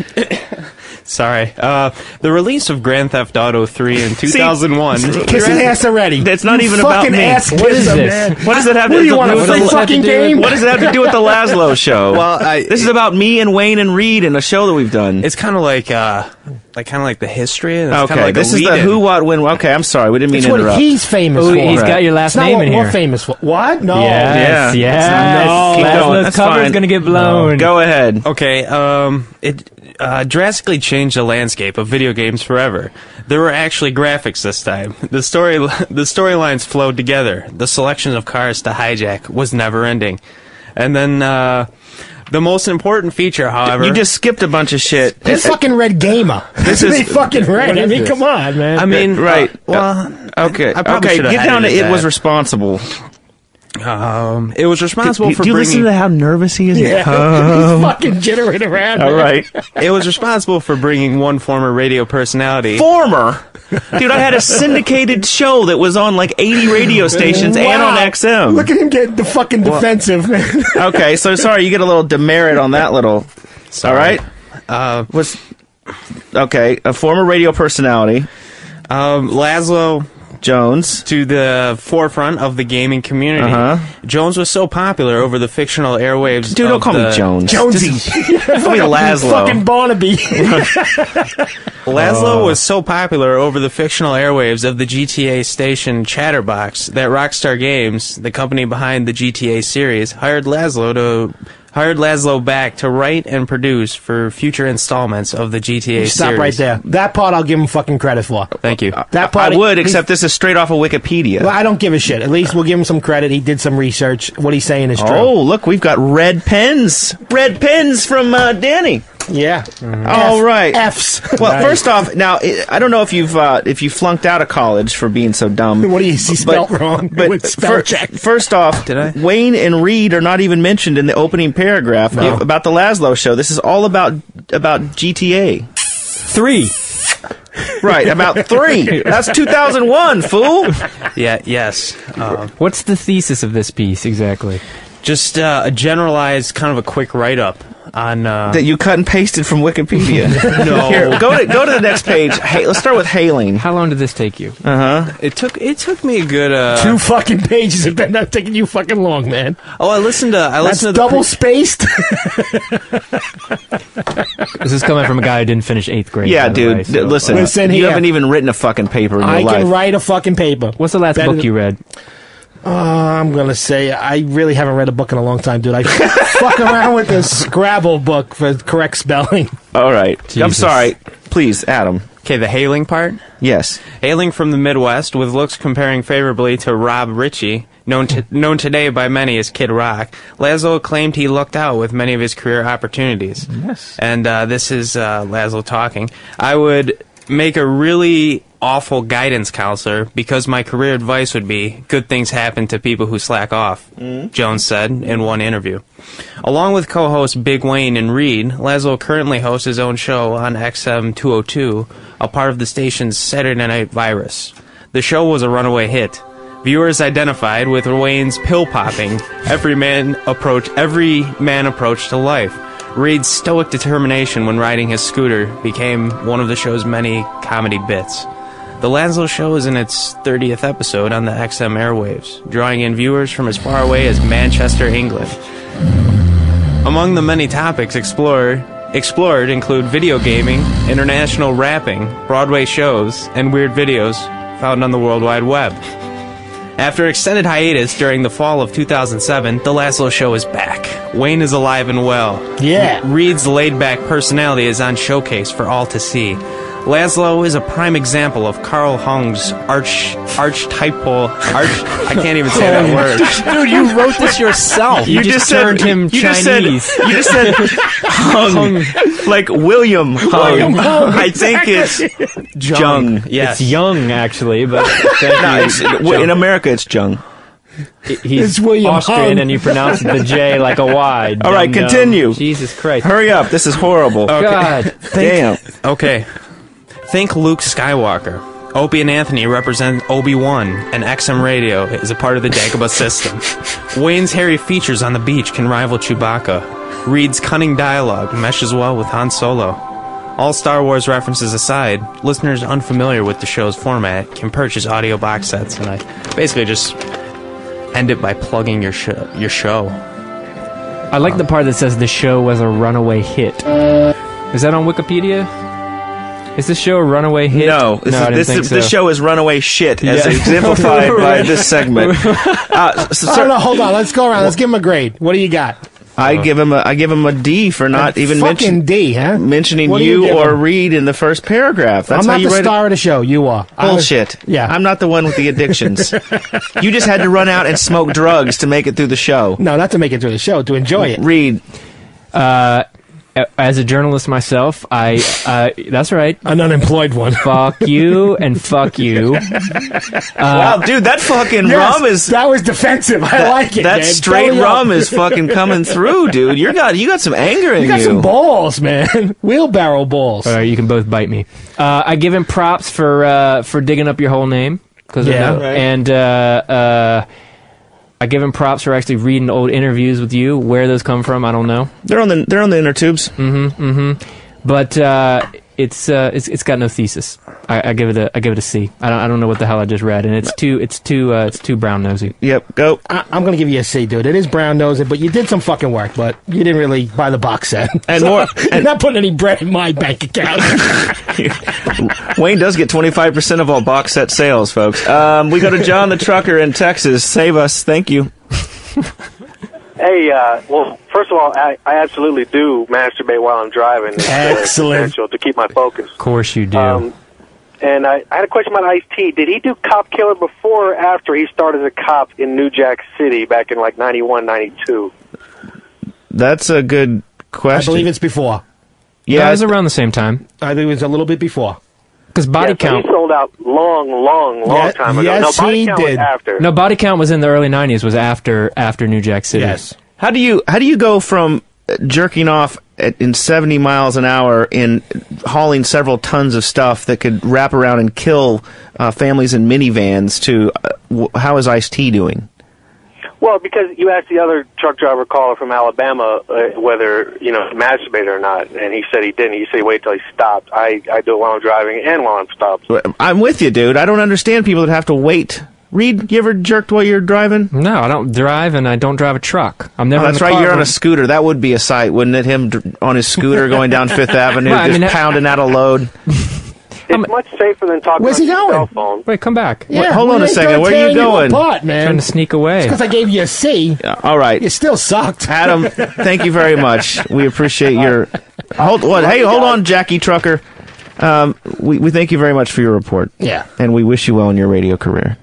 Sorry. The release of Grand Theft Auto 3 in 2001. Kiss his ass already. It's not even about me. What is this? What does it have to do do with the fucking game? What does it have to do with the Lazlow show? Well, this is about me and Wayne and Reed and a show that we've done. It's kind of like the history. And it's okay, like this is the who, what, when. Okay, I'm sorry, we didn't mean to interrupt. What he's famous for. He's got your last name in here. We're famous for. What? No. Yes. No. Lazlow's cover is going to get blown. No. Go ahead. Okay. It drastically changed the landscape of video games forever. There were actually graphics this time. The storylines flowed together. The selection of cars to hijack was never ending. And then the most important feature, however, you just skipped a bunch of shit. They fucking read Gamer. This is fucking read. I mean, come on, man. I mean, right? Well, okay. Okay. Get down to it was responsible. It was responsible for do you bringing... listen to how nervous he is? Yeah, he's fucking jittering around. All right. It was responsible for bringing one former radio personality. Former? Dude, I had a syndicated show that was on like 80 radio stations and on XM. Look at him get the fucking defensive, man. Okay, so sorry, you get a little demerit on that little... Sorry. All right? Okay, a former radio personality. Lazlow Jones to the forefront of the gaming community. Jones was so popular over the fictional airwaves. Dude, don't call me Jones. Jonesy. Call me Lazlow. Fucking Barnaby. Lazlow was so popular over the fictional airwaves of the GTA station Chatterbox that Rockstar Games, the company behind the GTA series, hired Lazlow hired Lazlow back to write and produce for future installments of the GTA series. Stop right there. That part I'll give him fucking credit for. Thank you. That part I would, except this is straight off of Wikipedia. Well, I don't give a shit. At least we'll give him some credit. He did some research. What he's saying is true. Oh, look, we've got red pens. Red pens from Danny. Yeah. All right. F's. Well, Nice. first off, now I don't know if you flunked out of college for being so dumb. What do you see spelled wrong? But With spell check. First off, Wayne and Reed are not even mentioned in the opening paragraph about the Lazlow Show. This is all about GTA 3. Right, about 3. That's 2001, fool. Yeah. Yes. What's the thesis of this piece exactly? Just a generalized, kind of a quick write-up on that you cut and pasted from Wikipedia. No. Here, go to the next page. Hey, let's start with hailing. How long did this take you? It took me a good 2 fucking pages. If they're not taking you fucking long, man. Oh, I listened to That's the double spaced. This is coming from a guy who didn't finish 8th grade. Yeah, by the dude. way, so, Listen, you haven't even written a fucking paper in your I life. can write a fucking paper. What's the last book you read? I'm gonna say I really haven't read a book in a long time, dude. I fuck around with this Scrabble book for correct spelling. All right. I'm Jesus. sorry. Please, Adam. Okay, the hailing part? Yes. Hailing from the Midwest, with looks comparing favorably to Rob Ritchie, known today by many as Kid Rock, Lazlow claimed he lucked out with many of his career opportunities. Yes. And this is Lazlow talking. I would make a really awful guidance counselor because my career advice would be good things happen to people who slack off, Jones said in one interview. Along with co-hosts Big Wayne and Reed, Lazlow currently hosts his own show on XM 202, a part of the station's Saturday Night Virus. The show was a runaway hit. Viewers identified with Wayne's pill-popping, every man approach to life. Reed's stoic determination when riding his scooter became one of the show's many comedy bits. The Lazlow Show is in its 30th episode on the XM airwaves, drawing in viewers from as far away as Manchester, England. Among the many topics explored include video gaming, international rapping, Broadway shows, and weird videos found on the World Wide Web. After an extended hiatus during the fall of 2007, The Lazlow Show is back. Wayne is alive and well. Yeah. Reed's laid-back personality is on showcase for all to see. Lazlow is a prime example of Carl Jung's archetypal. I can't even say that word. Dude, you wrote this yourself. You just turned him Chinese. You just said Hung. Like William Hung. I think it's Jung. Yes. It's Young, actually, but in America it's Jung. He's It's William Austrian, Hung. and you pronounce the J like a Y. All right, Dum-dum. continue. Jesus Christ. Hurry up. This is horrible. God. Damn. Okay. Think Luke Skywalker. Opie and Anthony represent Obi-Wan, and XM Radio is a part of the Dagobah system. Wayne's hairy features on the beach can rival Chewbacca. Reed's cunning dialogue meshes well with Han Solo. All Star Wars references aside, listeners unfamiliar with the show's format can purchase audio box sets, and I basically just end it by plugging your show. I like the part that says the show was a runaway hit. Is that on Wikipedia? Is this show a runaway hit? No, this show is runaway shit, as exemplified by this segment. Hold on. Let's go around. Let's give him a grade. What do you got? I give him a D for not even mentioning you or Reed in the first paragraph. That's I'm how not you the read star of the show. You are. Bullshit. Yeah. I'm not the one with the addictions. You just had to run out and smoke drugs to make it through the show. No, not to make it through the show, to enjoy it. Reed. As a journalist myself, that's right. An unemployed one. Fuck you and fuck you. Wow, dude, that fucking rum is... That was defensive. I like it, That man. straight Belly rum up. is fucking coming through, dude. You got some anger in you. You got some balls, man. Wheelbarrow balls. All right, you can both bite me. I give him props for digging up your whole name. Yeah, right. And I give him props for actually reading old interviews with you. Where those come from, I don't know. They're on the inner tubes. But it's got no thesis. I give it a C. I don't know what the hell I just read, and it's too brown nosy. Yep, go. I'm gonna give you a C, dude. It is brown nosy, but you did some fucking work. But you didn't really buy the box set. And So, more. You're not putting any bread in my bank account. Wayne does get 25% of all box set sales, folks. We go to John the Trucker in Texas. Save us. Thank you. Hey, well, first of all, I absolutely do masturbate while I'm driving. It's, excellent. Essential to keep my focus. Of course you do. And I had a question about Ice-T. Did he do Cop Killer before or after he started as a cop in New Jack City back in like 91, 92? That's a good question. I believe it's before. Yeah, it was around the same time. I think it was a little bit before. Because Body So Count... he sold out long time ago. Yes, no, Body he Count did. was after. No, Body Count was in the early 90s, was after New Jack City. Yes. How do you go from jerking off in 70 miles an hour in hauling several tons of stuff that could wrap around and kill families in minivans to how is Ice-T doing? Well, because you asked the other truck driver caller from Alabama whether, he masturbated or not, and he said he didn't. He said wait till he stopped. I do it while I'm driving and while I'm stopped. I'm with you, dude. I don't understand people that have to wait. Reed, you ever jerked while you're driving? No, I don't drive, and I don't drive a truck. I'm never. That's right. You're on a scooter. That would be a sight, wouldn't it? Him on his scooter going down Fifth Avenue, just pounding out a load. It's much safer than talking Where's on he your going? cell phone. Wait, come back. Yeah, hold on a second. Where are you going? Apart, man. Trying to sneak away. Because I gave you a C. All right. You still sucked. Adam, thank you very much. We appreciate your... Hold on, Jackie Trucker. We thank you very much for your report. Yeah. And we wish you well in your radio career.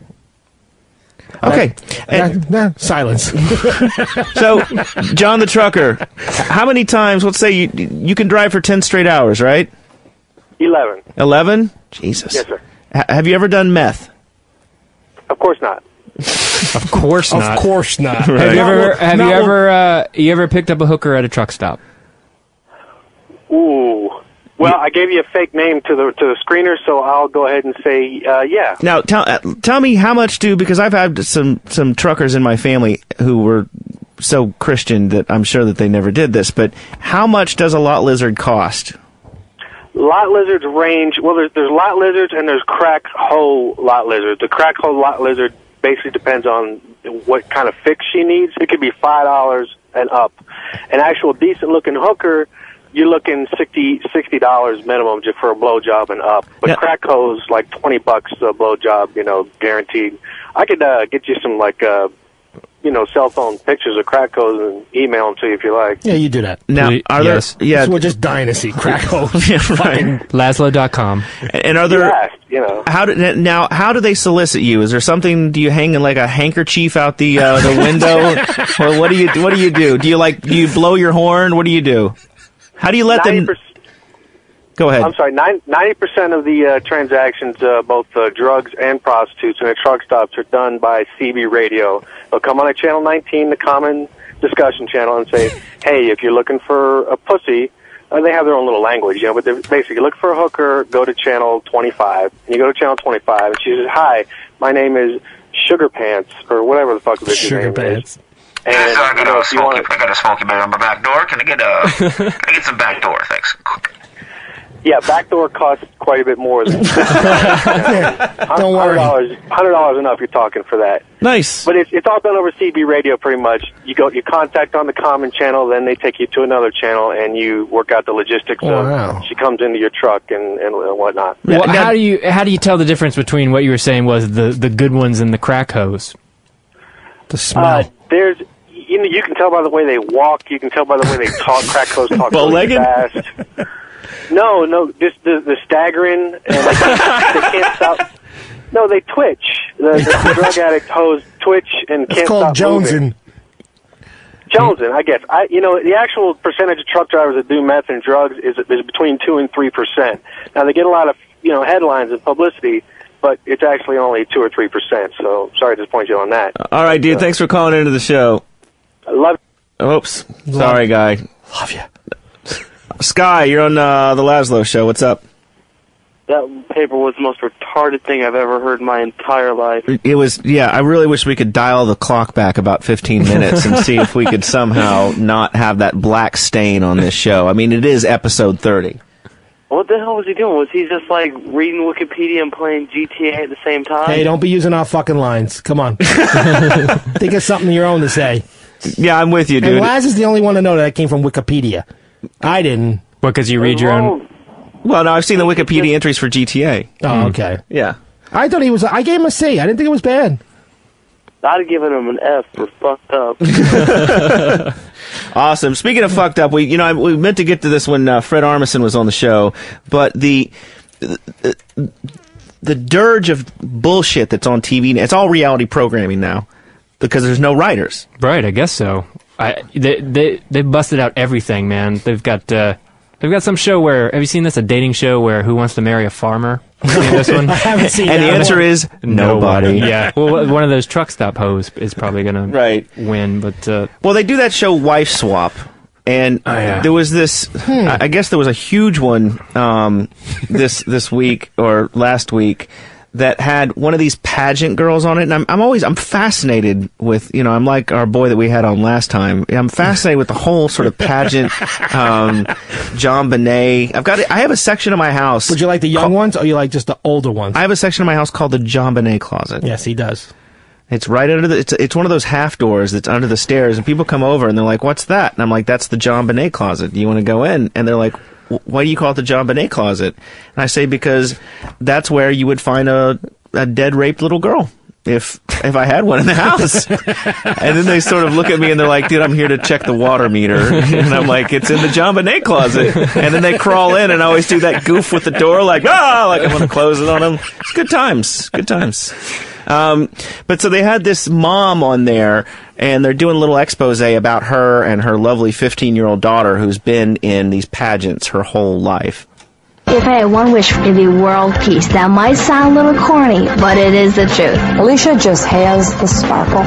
Okay. Silence. So, John the Trucker, how many times, let's say you can drive for 10 straight hours, right? 11. 11? Jesus. Yes, sir. Have you ever done meth? Of course not. Of course not. Of course not. Right. Have you ever picked up a hooker at a truck stop? Ooh. Well, I gave you a fake name to the screener, so I'll go ahead and say yeah. Now, tell me how much because I've had some truckers in my family who were so Christian that I'm sure that they never did this, but how much does a lot lizard cost? Lot lizards range, well, there's lot lizards and there's crack hoe lot lizards. The crack hoe lot lizard basically depends on what kind of fix she needs. It could be $5 and up. An actual decent-looking hooker, you're looking $60 minimum just for a blowjob and up. But crack hoes, like $20 a blowjob, guaranteed. I could get you some, cell phone pictures of crack hoes and email them to you if you like. Yeah, you do that. Now, are there... Yeah. So we're just dying to see crack hoes. Yeah, right. Lazlow.com. And are there... How do they solicit you? Is there something? Do you hang like a handkerchief out the window, or what do you do? Do you blow your horn? What do you do? How do you let them? Go ahead. I'm sorry. 90% of the transactions, both drugs and prostitutes, in a truck stops are done by CB radio. They'll come on a channel 19, the common discussion channel, and say, "Hey, if you're looking for a pussy." They have their own little language, but they're basically, look for a hooker, go to channel 25. And you go to channel 25, and she says, "Hi, my name is Sugar Pants," or whatever the fuck this Sugar name Pants. is. And, I got a smoky bag on my back door. Can I get some back door? Thanks. Yeah, backdoor costs quite a bit more than Don't worry. $100 enough you're talking for that. Nice. But it's all done over CB radio pretty much. You contact on the common channel, then they take you to another channel, and you work out the logistics of she comes into your truck and whatnot. Well, how do you tell the difference between what you were saying was the good ones and the crack hose? The smell. You can tell by the way they walk. You can tell by the way they talk. Crack hoes talk really fast. No, just the staggering, and they can't stop. No, they twitch. The drug addict hoes twitch and can't stop moving. Jonesing, I guess. The actual percentage of truck drivers that do meth and drugs is between 2 and 3%. Now they get a lot of headlines and publicity, but it's actually only 2 or 3%. So sorry to disappoint you on that. All right, dude. Thanks for calling into the show. I love you. Oops. Sorry, guy. Love you. Sky, you're on the Lazlow Show. What's up? That paper was the most retarded thing I've ever heard in my entire life. It was, I really wish we could dial the clock back about 15 minutes and see if we could somehow not have that black stain on this show. I mean, it is episode 30. What the hell was he doing? Was he just, reading Wikipedia and playing GTA at the same time? Hey, don't be using our fucking lines. Come on. Think of something of your own to say. Yeah, I'm with you, dude. And Laz is the only one to know that came from Wikipedia. I didn't. What, because you read your own... Well, no, I've seen the Wikipedia entries for GTA. Oh, okay. Yeah. I thought I gave him a C. I didn't think it was bad. I'd have given him an F for fucked up. Awesome. Speaking of fucked up, we meant to get to this when Fred Armisen was on the show, but the dirge of bullshit that's on TV, it's all reality programming now because there's no writers. Right, I guess so. They busted out everything, man. They've got some show where, have you seen this? A dating show where Who Wants to Marry a Farmer? Have you seen this one? I haven't seen and that the answer one. is nobody. Yeah. Well, one of those truck stop hoes is probably going to win, but well, they do that show Wife Swap. And there was this, I guess there was a huge one this week or last week that had one of these pageant girls on it. And I'm fascinated with, I'm like our boy that we had on last time. I'm fascinated with the whole sort of pageant, John Bonet. I have a section of my house. Would you like the young ones or you like just the older ones? I have a section of my house called the John Bonet closet. Yes, he does. It's right under it's one of those half doors that's under the stairs, and people come over and they're like, "What's that?" And I'm like, "That's the John Bonet closet. Do you want to go in?" And they're like, "Why do you call it the John Bonet closet?" And I say, "Because that's where you would find a dead raped little girl if I had one in the house." And then they sort of look at me and they're like, "Dude, I'm here to check the water meter." And I'm like, "It's in the John Bonet closet." And then they crawl in and I always do that goof with the door, like I want to close it on them. It's good times. Good times. But so they had this mom on there, and they're doing a little expose about her and her lovely 15-year-old daughter who's been in these pageants her whole life. If I had one wish, it'd be world peace. That might sound a little corny, but it is the truth. Alicia just has the sparkle.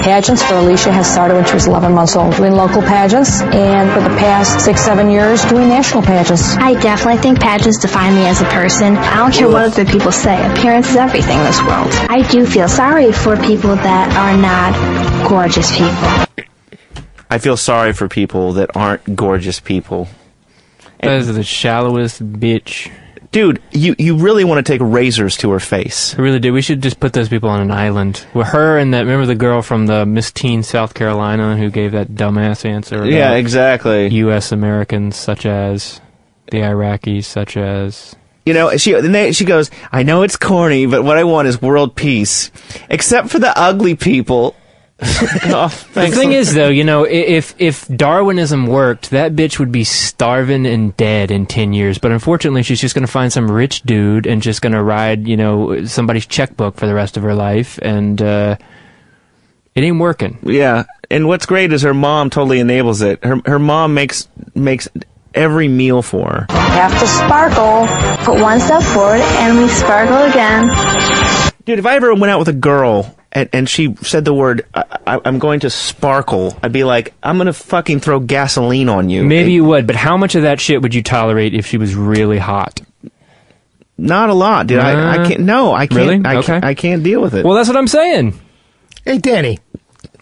Pageants for Alicia has started when she was 11 months old, doing local pageants, and for the past 6-7 years, doing national pageants. I definitely think pageants define me as a person. I don't care what other people say. Appearance is everything in this world. I do feel sorry for people that are not gorgeous people. I feel sorry for people that aren't gorgeous people. That is the shallowest bitch. Dude, you really want to take razors to her face. I really do. We should just put those people on an island. With her and remember the girl from the Miss Teen South Carolina who gave that dumbass answer about yeah, exactly. U.S. Americans such as the Iraqis, such as... she goes, "I know it's corny, but what I want is world peace. Except for the ugly people." The thing is, though, if Darwinism worked, that bitch would be starving and dead in 10 years. But unfortunately, she's just going to find some rich dude and just going to ride, somebody's checkbook for the rest of her life. And it ain't working. Yeah. And what's great is her mom totally enables it. Her mom makes every meal for her. Have to sparkle. Put one step forward and we sparkle again. Dude, if I ever went out with a girl and she said the word, I'm going to sparkle, I'd be like, I'm going to fucking throw gasoline on you. Maybe you would, but how much of that shit would you tolerate if she was really hot? Not a lot, dude. I can't. No, I can't. Really? I can't deal with it. Well, that's what I'm saying. Hey, Danny,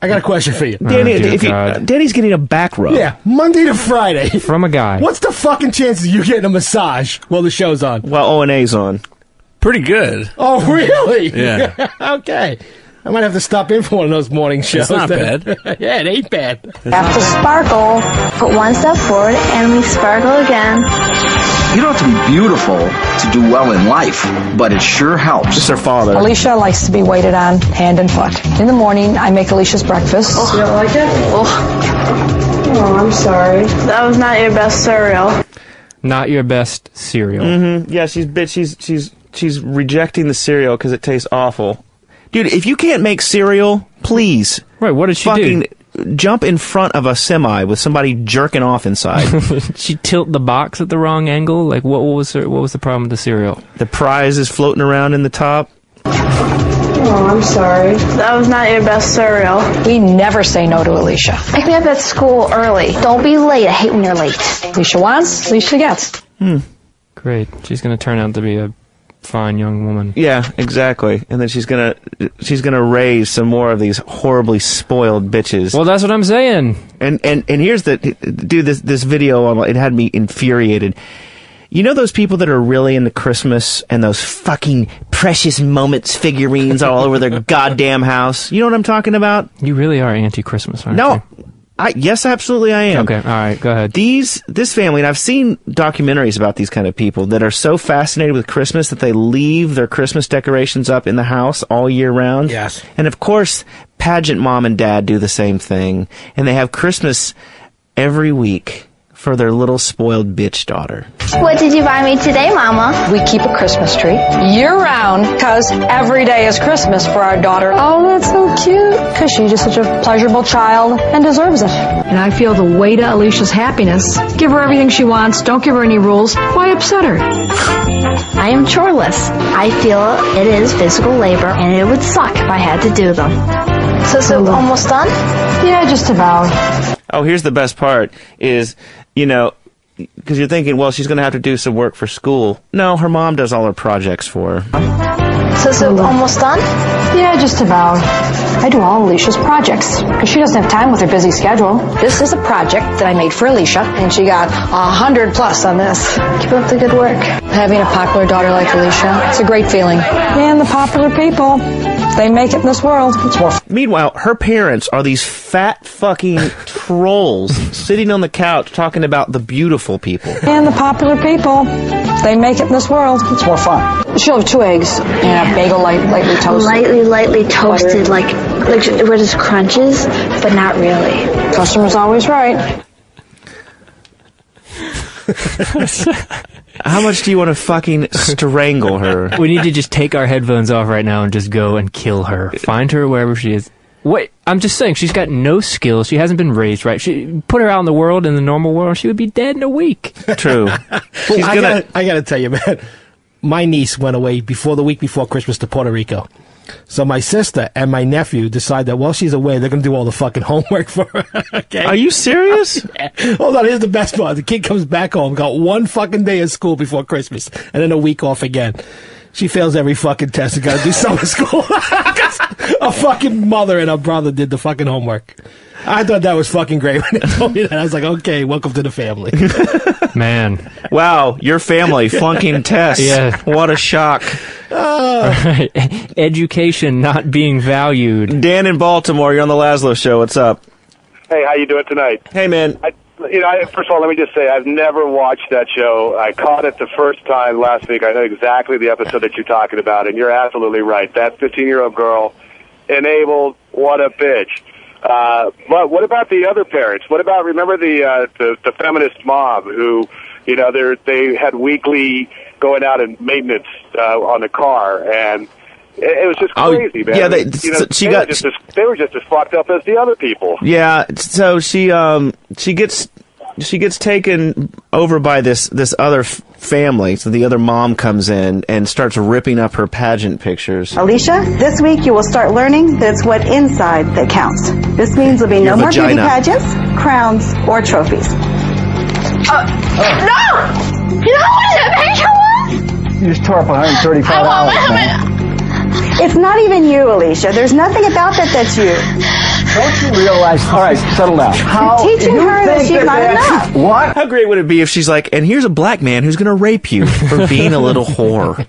I got a question for you. Danny, Danny's getting a back rub. Yeah, Monday to Friday. From a guy. What's the fucking chances of you getting a massage while the show's on? While O&A's on. Pretty good. Oh, really? Yeah. Okay. I might have to stop in for one of those morning shows. It's not bad. Yeah, it ain't bad. Have to sparkle. Put one step forward and we sparkle again. You don't have to be beautiful to do well in life, but it sure helps. It's her father. Alicia likes to be waited on hand and foot. In the morning, I make Alicia's breakfast. Oh, you don't like it? Oh, I'm sorry. That was not your best cereal. Not your best cereal. Mm-hmm. Yeah, she's rejecting the cereal because it tastes awful. Dude, if you can't make cereal, please. Right, what did she do? Jump in front of a semi with somebody jerking off inside. She tilt the box at the wrong angle? Like, what was the problem with the cereal? The prize is floating around in the top. Oh, I'm sorry. That was not your best cereal. We never say no to Alicia. Pick me up at school early. Don't be late. I hate when you're late. Alicia wants, Alicia gets. Great. She's going to turn out to be a fine young woman. Yeah, exactly. And then she's gonna raise some more of these horribly spoiled bitches. Well, that's what I'm saying. And here's this video it had me infuriated. You know those people that are really into Christmas and those fucking Precious Moments figurines all over their goddamn house? You know what I'm talking about? You really are anti-Christmas, aren't you? No. Yes, absolutely I am. Okay, all right, go ahead. This family, and I've seen documentaries about these kind of people that are so fascinated with Christmas that they leave their Christmas decorations up in the house all year round. Yes. And of course, pageant mom and dad do the same thing. And they have Christmas every week for their little spoiled bitch daughter. What did you buy me today, Mama? We keep a Christmas tree year-round because every day is Christmas for our daughter. Oh, that's so cute. Because she's just such a pleasurable child and deserves it. And I feel the weight of Alicia's happiness. Give her everything she wants. Don't give her any rules. Why upset her? I am choreless. I feel it is physical labor, and it would suck if I had to do them. So almost done? Yeah, just about. Oh, here's the best part is, you know, because you're thinking, well, she's going to have to do some work for school. No, her mom does all her projects for her. So almost done? Yeah, just about. I do all Alicia's projects because she doesn't have time with her busy schedule. This is a project that I made for Alicia, and she got 100+ on this. Keep up the good work. Having a popular daughter like Alicia, it's a great feeling. And the popular people, they make it in this world. It's more. Meanwhile, her parents are these fat fucking trolls sitting on the couch talking about the beautiful people. And the popular people, they make it in this world. It's more fun. She'll have 2 eggs and a bagel lightly toasted. Lightly toasted, like what is crunches, but not really. Customer's always right. How much do you want to fucking strangle her? We need to just take our headphones off right now and just go and kill her. Find her wherever she is. Wait, I'm just saying, she's got no skills. She hasn't been raised right. Put her out in the world, in the normal world, she would be dead in a week. True. I gotta tell you, man. My niece went away the week before Christmas to Puerto Rico. So my sister and my nephew decide that while she's away, they're going to do all the fucking homework for her. Okay? Are you serious? Hold on, here's the best part. The kid comes back home, got 1 fucking day of school before Christmas, and then a week off again. She fails every fucking test and got to do summer school. A fucking mother and a brother did the fucking homework. I thought that was fucking great when they told me that. I was like, okay, welcome to the family. Man. Wow, your family flunking tests. Yeah. What a shock. Right. Education not being valued. Dan in Baltimore, you're on the Lazlow Show. What's up? Hey, how you doing tonight? Hey, man. First of all, let me just say, I've never watched that show. I caught it the first time last week. I know exactly the episode that you're talking about, and you're absolutely right. That 15-year-old girl, enabled, what a bitch. But what about the other parents? What about, remember the feminist mom who, they had weekly going out and maintenance on the car, and it was just crazy, man. Yeah, they were just as fucked up as the other people. Yeah, so she gets taken over by this other family. So the other mom comes in and starts ripping up her pageant pictures. Alicia, this week you will start learning that it's what inside that counts. This means there'll be no more beauty pageants, crowns, or trophies. No! You know what that picture was? You just tore up $135, man. It's not even you, Alicia. There's nothing about that's you. Don't you realize? All right, settle down. You're teaching her that she's not enough. What? How great would it be if she's like, and here's a black man who's going to rape you for being a little whore.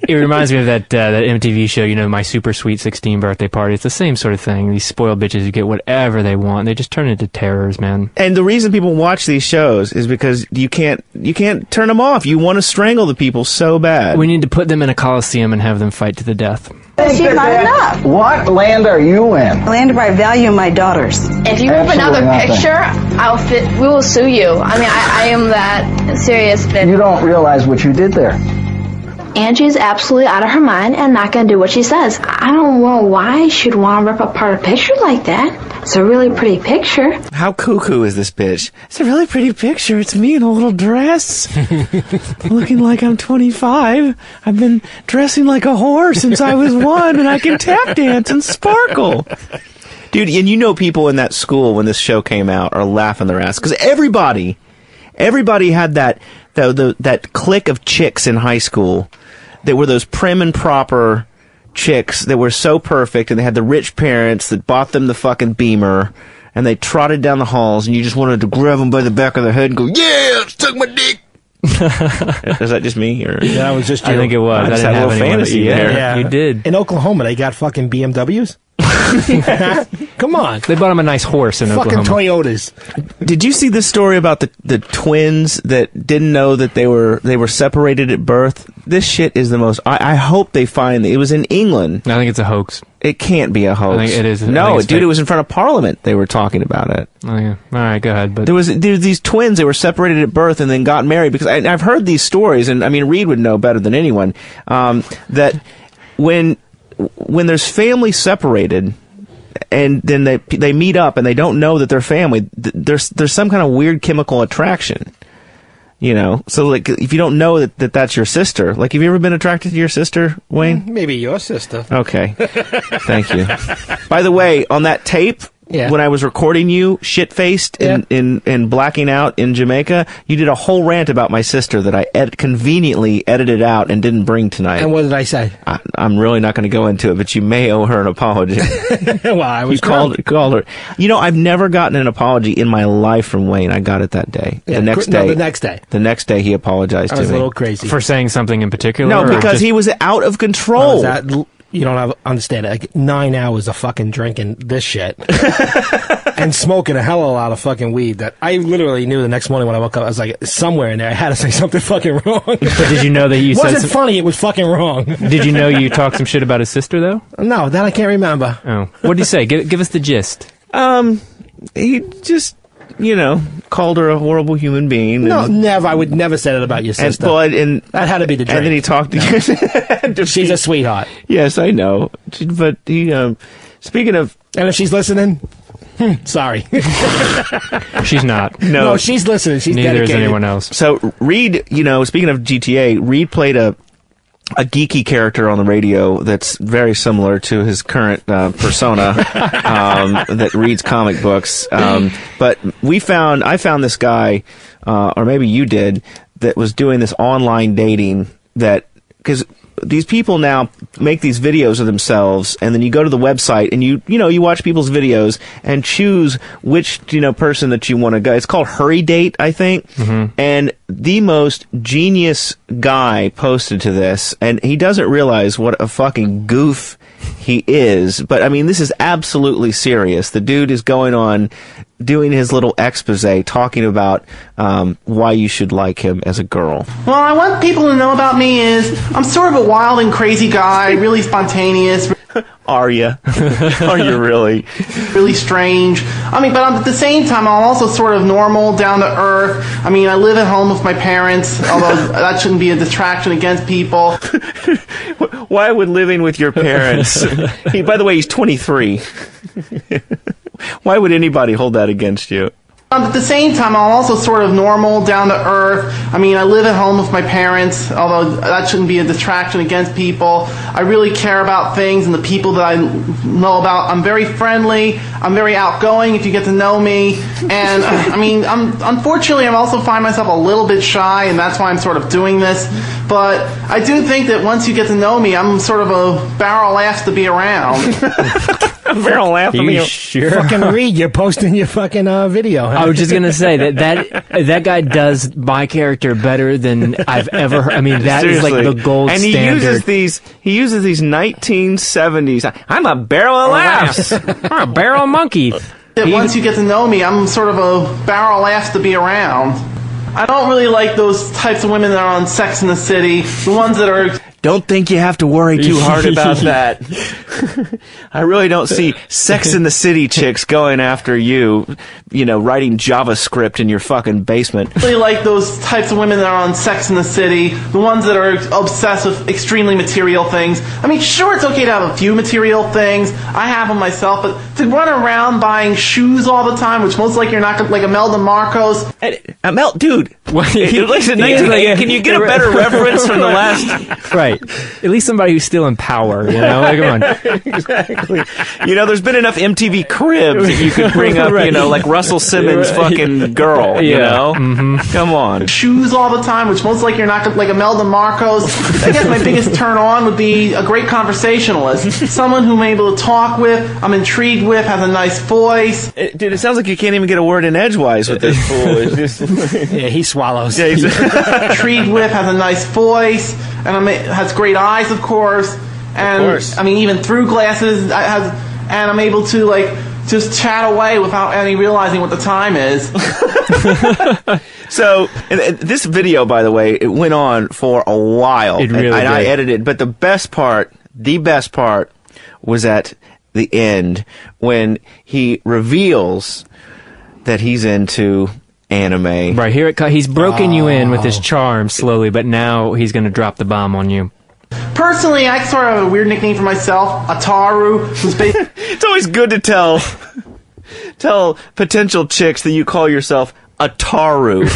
It reminds me of that MTV show, My Super Sweet 16 Birthday Party. It's the same sort of thing. These spoiled bitches who get whatever they want. They just turn into terrors, man. And the reason people watch these shows is because you can't turn them off. You want to strangle the people so bad. We need to put them in a coliseum and have them fight to the death. She's not enough. What land are you in? Land where I value my daughters. If you have another picture, we will sue you. I mean, I am that serious. You don't realize what you did there. Angie's absolutely out of her mind and not going to do what she says. I don't know why she'd want to rip apart a picture like that. It's a really pretty picture. How cuckoo is this bitch? It's a really pretty picture. It's me in a little dress. Looking like I'm 25. I've been dressing like a whore since I was 1, and I can tap dance and sparkle. Dude, and people in that school when this show came out are laughing their ass. Because everybody had that clique of chicks in high school that were those prim and proper chicks that were so perfect, and they had the rich parents that bought them the fucking Beamer, and they trotted down the halls, and you just wanted to grab them by the back of the head and go, yeah, suck my dick. Is that just me? Or? Yeah, it was just you. I think it was. I just didn't had a have little any fantasy there. there. Yeah, you did. In Oklahoma, they got fucking BMWs. Come on. They bought him a nice horse in Fucking Oklahoma. Toyotas. Did you see this story about the twins that didn't know that they were separated at birth? This shit is the most. I hope they find it was in England. I think it's a hoax. It can't be a hoax. I think it is. No, dude, it was in front of Parliament. They were talking about it. Oh yeah. All right, go ahead. But there was these twins. They were separated at birth and then got married because I've heard these stories, and I mean Reed would know better than anyone that when there's family separated. And then they meet up and they don't know that they're family. There's some kind of weird chemical attraction, you know. So like if you don't know that that's your sister, like have you ever been attracted to your sister, Wayne? Maybe your sister. Okay, thank you. By the way, on that tape. Yeah. When I was recording you, shit-faced and blacking out in Jamaica, you did a whole rant about my sister that I conveniently edited out and didn't bring tonight. And what did I say? I'm really not going to go into it, but you may owe her an apology. Well, I was called her. You know, I've never gotten an apology in my life from Wayne. I got it that day. Yeah, the next day. The next day he apologized to me. I was a little crazy. For saying something in particular? No, because he was out of control. You don't understand it. Like 9 hours of fucking drinking this shit. And smoking a hell of a lot of fucking weed that I literally knew the next morning when I woke up, I was like, somewhere in there, I had to say something fucking wrong. But did you know that you said... It wasn't funny, it was fucking wrong. Did you know you talked some shit about his sister, though? No, that I can't remember. Oh. What did he say? Give us the gist. He just... You know, called her a horrible human being. No, never. I would never say that about your sister. And that had to be the drink. And then he talked to you. She's a sweetheart. Yes, I know. But he, speaking of... And if she's listening, sorry. She's not. No, she's listening. She's Neither dedicated. is anyone else. So, Reed, you know, speaking of GTA, Reed played a geeky character on the radio that's very similar to his current persona that reads comic books. But I found this guy, or maybe you did, that was doing this online dating because these people now make these videos of themselves, and then you go to the website and you watch people's videos and choose which person that you want to go. It's called Hurry Date, I think. Mm-hmm. And the most genius guy posted to this, and he doesn't realize what a fucking goof he is. But I mean, this is absolutely serious. The dude is going on doing his little expose talking about why you should like him as a girl. Well, I want people to know about me is I'm sort of a wild and crazy guy, really spontaneous. Are you? Are you really? Really strange. I mean, but at the same time, I'm also sort of normal, down to earth. I mean, I live at home with my parents, although that shouldn't be a distraction against people. Why would living with your parents... By the way, he's 23. Why would anybody hold that against you? At the same time, I'm also sort of normal, down to earth. I mean, I live at home with my parents, although that shouldn't be a distraction against people. I really care about things and the people that I know about. I'm very friendly. I'm very outgoing if you get to know me. And, I mean, unfortunately, I also find myself a little bit shy, and that's why I'm sort of doing this. But I do think that once you get to know me, I'm sort of a barrel of laughs to be around. A barrel laugh. You sure? Fucking Reed, you're posting your fucking video. Huh? I was just gonna say that guy does my character better than I've ever heard. I mean, that Seriously. is like the gold and standard. He uses these 1970s. I'm a barrel of laughs. I'm a barrel monkey. Once you get to know me, I'm sort of a barrel of laughs to be around. I don't really like those types of women that are on Sex and the City. The ones that are... Don't think you have to worry too hard about that. I really don't see Sex and the City chicks going after you, writing JavaScript in your fucking basement. I really like those types of women that are on Sex and the City. The ones that are obsessed with extremely material things. I mean, sure, it's okay to have a few material things. I have them myself, but to run around buying shoes all the time, which most likely you're not like Imelda Marcos. Dude, listen, can you get a better reference from the last... Right. At least somebody who's still in power, Like, come on. Exactly. There's been enough MTV Cribs that you could bring up, Right. like Russell Simmons' fucking girl, Mm-hmm. Come on. Shoes all the time, which most likely you're not like Imelda Marcos. I guess my biggest turn on would be a great conversationalist. Someone who I'm able to talk with, I'm intrigued with, has a nice voice. Dude, it sounds like you can't even get a word in edgewise with this fool. Yeah, he swallows. Yeah, Intrigued with, has a nice voice, and has great eyes, of course. And, I mean, even through glasses, and I'm able to like just chat away without any realizing what the time is. So, this video, by the way, it went on for a while. It really and did. I edited, but the best part was at the end when he reveals that he's into anime. Right, here he's broken you in with his charm slowly, but now he's going to drop the bomb on you. Personally, I sort of have a weird nickname for myself, Ataru, who's based... It's always good to tell potential chicks that you call yourself Ataru.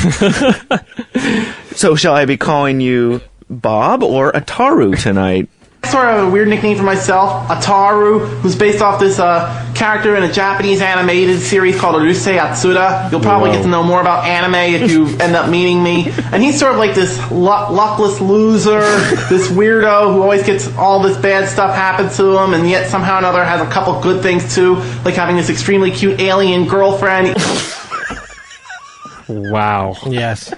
So shall I be calling you Bob or Ataru tonight? I sort of have a weird nickname for myself, Ataru, who's based off this character in a Japanese animated series called Urusei Yatsura. You'll probably get to know more about anime if you end up meeting me. And he's sort of like this luckless loser, this weirdo who always gets all this bad stuff happen to him, and yet somehow or another has a couple good things too, like having this extremely cute alien girlfriend. Wow. Yes.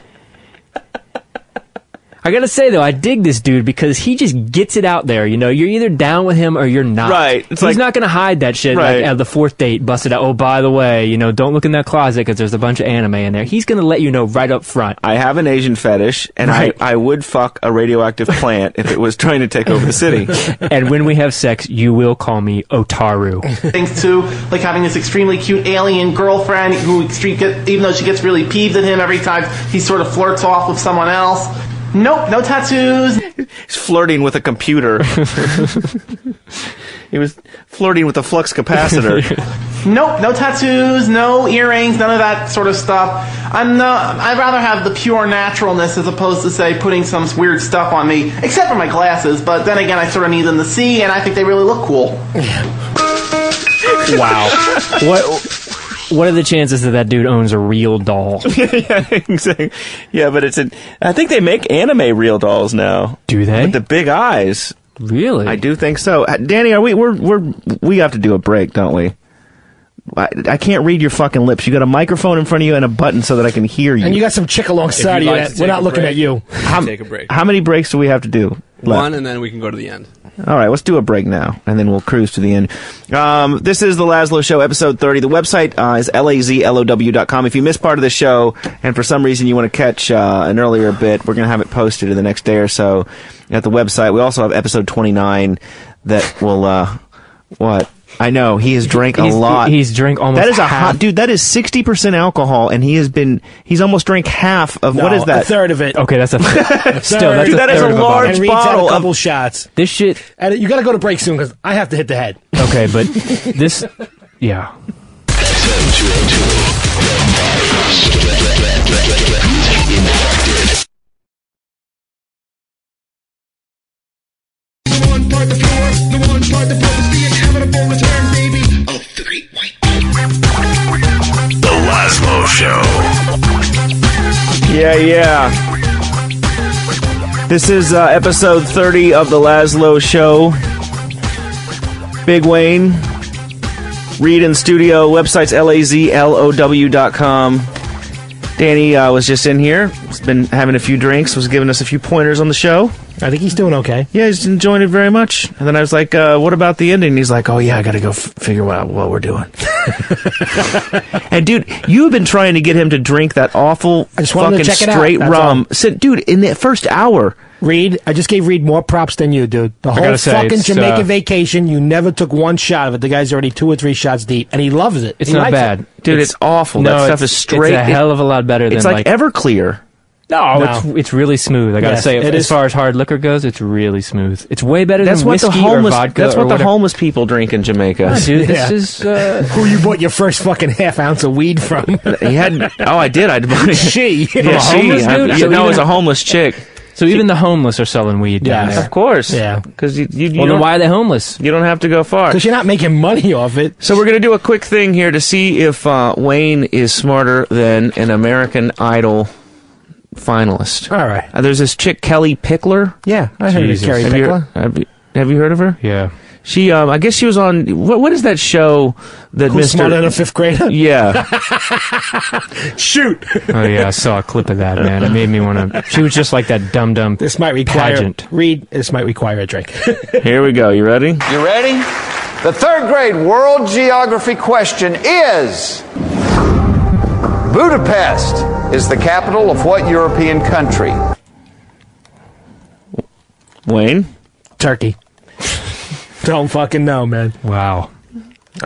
I gotta say, though, I dig this dude because he just gets it out there, you know? You're either down with him or you're not. Right. He's not gonna hide that shit like at the fourth date, bust it out. Oh, by the way, you know, don't look in that closet because there's a bunch of anime in there. He's gonna let you know right up front. I have an Asian fetish, and I would fuck a radioactive plant if it was trying to take over the city. And when we have sex, you will call me Otaru. Things too, like having this extremely cute alien girlfriend who, even though she gets really peeved at him every time he sort of flirts off with someone else. Nope, no tattoos. He's flirting with a computer. He was flirting with a flux capacitor. Nope, no tattoos, no earrings, none of that sort of stuff. I'd rather have the pure naturalness as opposed to, say, putting some weird stuff on me, except for my glasses, but then again, I sort of need them to see, and I think they really look cool. Wow. What are the chances that dude owns a real doll? Yeah, exactly. Yeah, but I think they make anime real dolls now. Do they? With the big eyes. Really? I do think so. Danny, we have to do a break, don't we? I can't read your fucking lips. You got a microphone in front of you and a button so that I can hear you. And you got some chick alongside of you. We're not looking at you. Take a break. How many breaks do we have to do? One, and then we can go to the end. All right, let's do a break now, and then we'll cruise to the end. This is the Lazlow Show, episode 30. The website is lazlow.com. If you missed part of the show, and for some reason you want to catch an earlier bit, we're going to have it posted in the next day or so at the website. We also have episode 29 that will, what? I know, he has drank a lot. He's drank almost half. That is half. Dude, that is 60% alcohol, and he's almost drank half of, what is that? A third of it. Okay, that's Dude, that is a large and bottle. A couple shots. This shit. And you got to go to break soon because I have to hit the head. Okay, but this, yeah. The Lazlow Show. Yeah. This is episode 30 of the Lazlow Show. Big Wayne. Read in studio. Website's lazlow.com. Danny was just in here. He's been having a few drinks. Was giving us a few pointers on the show. I think he's doing okay. Yeah, he's enjoying it very much. And then I was like, what about the ending? And he's like, oh, yeah, I got to go figure out what we're doing. And, dude, you've been trying to get him to drink that awful fucking straight rum. Dude, in the first hour. Reed, I just gave Reed more props than you, dude. The whole fucking Jamaica vacation, you never took one shot of it. The guy's already 2 or 3 shots deep, and he loves it. It's not bad. Dude, it's awful. That stuff is straight. It's a hell of a lot better than it's like Everclear. No, it's really smooth. I gotta say, as far as hard liquor goes, it's really smooth. It's way better than whiskey or vodka. That's what the homeless people drink in Jamaica. Yeah, dude, this is who you bought your first fucking half ounce of weed from. He had. Oh, I did. I bought it. She. Yeah, she. No, it was a homeless chick. So even the homeless are selling weed down there. Of course. Yeah. Because you then why are they homeless? You don't have to go far. Because you're not making money off it. So we're going to do a quick thing here to see if Wayne is smarter than an American Idol finalist. All right. There's this chick, Kelly Pickler. Yeah, I heard of Kelly Pickler. Have you heard of her? Yeah. She, I guess she was on, what is that show that Who's Smarter Than a Fifth Grader? Yeah. Shoot! Oh, yeah, I saw a clip of that, man. It made me want to, she was just like that dumb This might require, pageant. Reed, this might require a drink. Here we go. You ready? You ready? The third grade world geography question is: Budapest is the capital of what European country? Wayne? Turkey. Don't fucking know, man. Wow.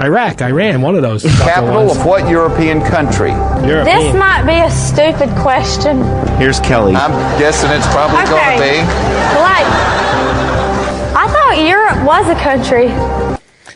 Iraq, Iran, one of those. Capital of what European country? This might be a stupid question. Here's Kelly. I'm guessing it's probably going to be. Like, I thought Europe was a country.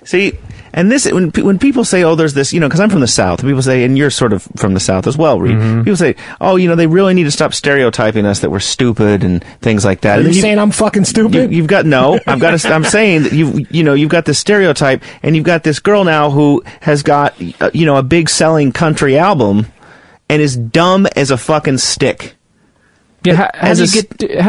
See, and this, when people say, oh, there's this, because I'm from the South, people say, and you're sort of from the South as well, Reed. People say, oh, they really need to stop stereotyping us that we're stupid and things like that. Are you saying I'm fucking stupid? I'm saying that you've got this stereotype, and you've got this girl now who has got, a big selling country album and is dumb as a fucking stick. Yeah, how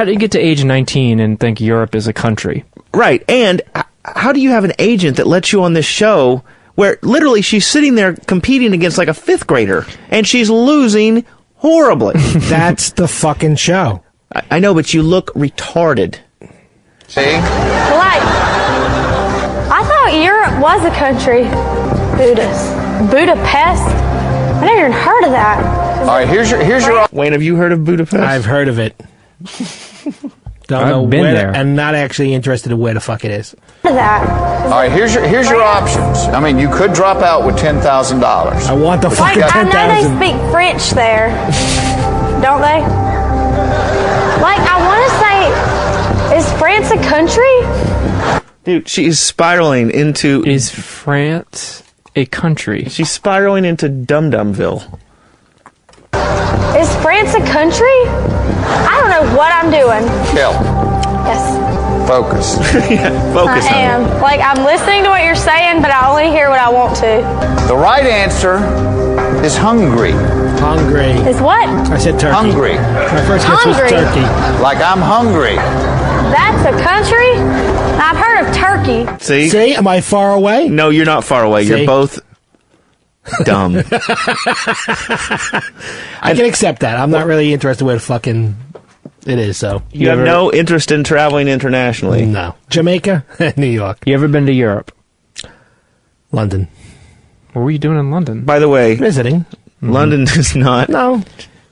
do you get to age 19 and think Europe is a country? Right, and how do you have an agent that lets you on this show where literally she's sitting there competing against like a 5th grader and she's losing horribly? That's the fucking show. I know, but you look retarded. See? Like, I thought Europe was a country. Budapest? I never even heard of that. All right, here's your. Wayne, have you heard of Budapest? I've heard of it. Don't know been where, there. and not actually interested in where the fuck it is. All right, here's your options. I mean, you could drop out with $10,000. I want the fucking I know they 10,000. speak French there, don't they? Like, I want to say, is France a country? Dude, she is spiraling into... Is France a country? She's spiraling into Dum-Dumville. Is France a country? I don't know what I'm doing. Kel. Yes. Focus. Focus. I am. Like, I'm listening to what you're saying, but I only hear what I want to. The right answer is Hungary. Hungry. Is what? I said turkey. Hungry. My first guess was Hungry. turkey. Like I'm hungry. That's a country? I've heard of Turkey. See? Am I far away? No, you're not far away. See? You're both dumb. I can accept that. I'm not really interested where the fucking it is, so. You have no interest in traveling internationally? No. Jamaica? New York. You ever been to Europe? London. What were you doing in London? By the way, visiting. London is not. No.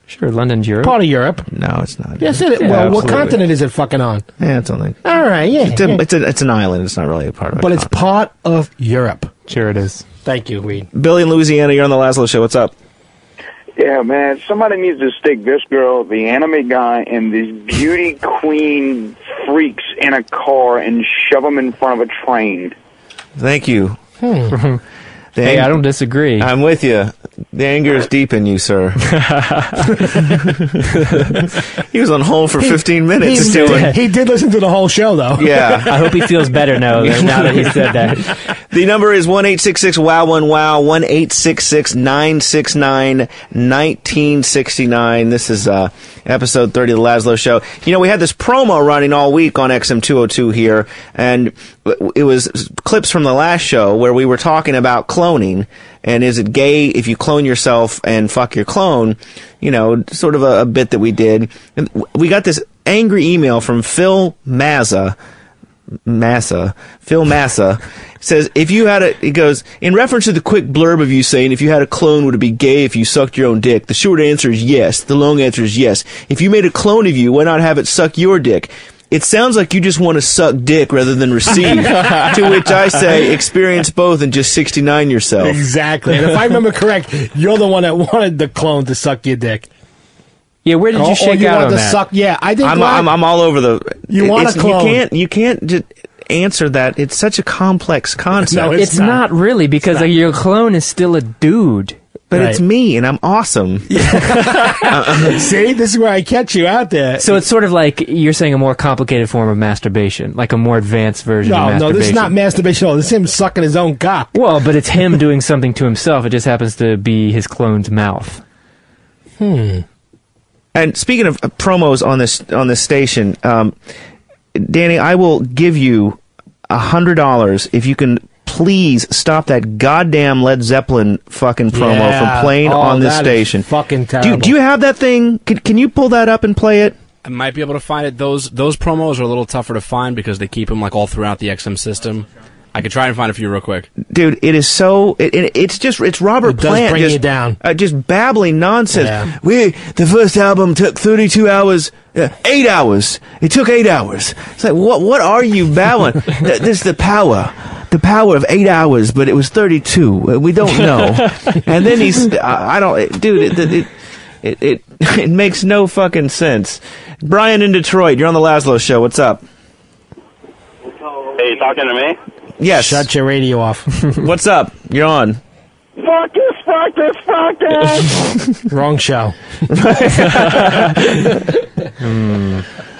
Sure, London's Europe. Part of Europe. No, it's not. Yes, it is. Yeah, well, what absolutely. continent is it fucking on? Yeah, it's only. All right, yeah. It's an island. It's not really a part of it. But it's part of Europe. Sure it is. Thank you, Reed. Billy in Louisiana, you're on the Lazlow Show. What's up? Yeah, man, somebody needs to stick this girl, the anime guy, and these beauty queen freaks in a car and shove them in front of a train. Thank you. Hey, I don't disagree. I'm with you. The anger is deep in you, sir. He was on hold for 15 minutes. He did listen to the whole show, though. Yeah. I hope he feels better now that he said that. The number is 1-866-WOW1-WOW, 1-866-969-1969. This is episode 30 of the Lazlow Show. You know, we had this promo running all week on XM202 here, and it was clips from the last show where we were talking about cloning, and is it gay if you clone yourself and fuck your clone? You know, sort of a bit that we did. And we got this angry email from Phil Massa, says, if you had he goes, in reference to the quick blurb of you saying, if you had a clone, would it be gay if you sucked your own dick? The short answer is yes. The long answer is yes. If you made a clone of you, why not have it suck your dick? It sounds like you just want to suck dick rather than receive. To which I say, experience both and just 69 yourself. Exactly. And if I remember correct, you're the one that wanted the clone to suck your dick. Yeah, where did you shake out on that? Suck, yeah, I think I'm all over the. You want a clone? You can't just answer that. It's such a complex concept. No, it's not really, because your clone is still a dude. But it's me, and I'm awesome. See, this is where I catch you out there. So it's sort of like you're saying a more complicated form of masturbation, like a more advanced version of masturbation. No, this is not masturbation at all. This is him sucking his own cock. Well, but it's him doing something to himself. It just happens to be his clone's mouth. And speaking of promos on this station, Danny, I will give you $100 if you can please stop that goddamn Led Zeppelin fucking promo from playing on this station. Fucking terrible. Do you have that thing? Can you pull that up and play it? I might be able to find it. Those promos are a little tougher to find because they keep them like all throughout the XM system. I could try and find a few real quick. Dude, it is so... It's Robert Plant. Bring you down. Just babbling nonsense. Yeah. The first album took 32 hours... 8 hours. It took 8 hours. It's like, what are you babbling? This is the power of 8 hours, but it was 32. We don't know. And then he's... I don't... Dude, it makes no fucking sense. Brian in Detroit, you're on the Lazlow Show. What's up? Hey, you talking to me? Yes. Shut your radio off. What's up? You're on. Fuck this. Wrong show.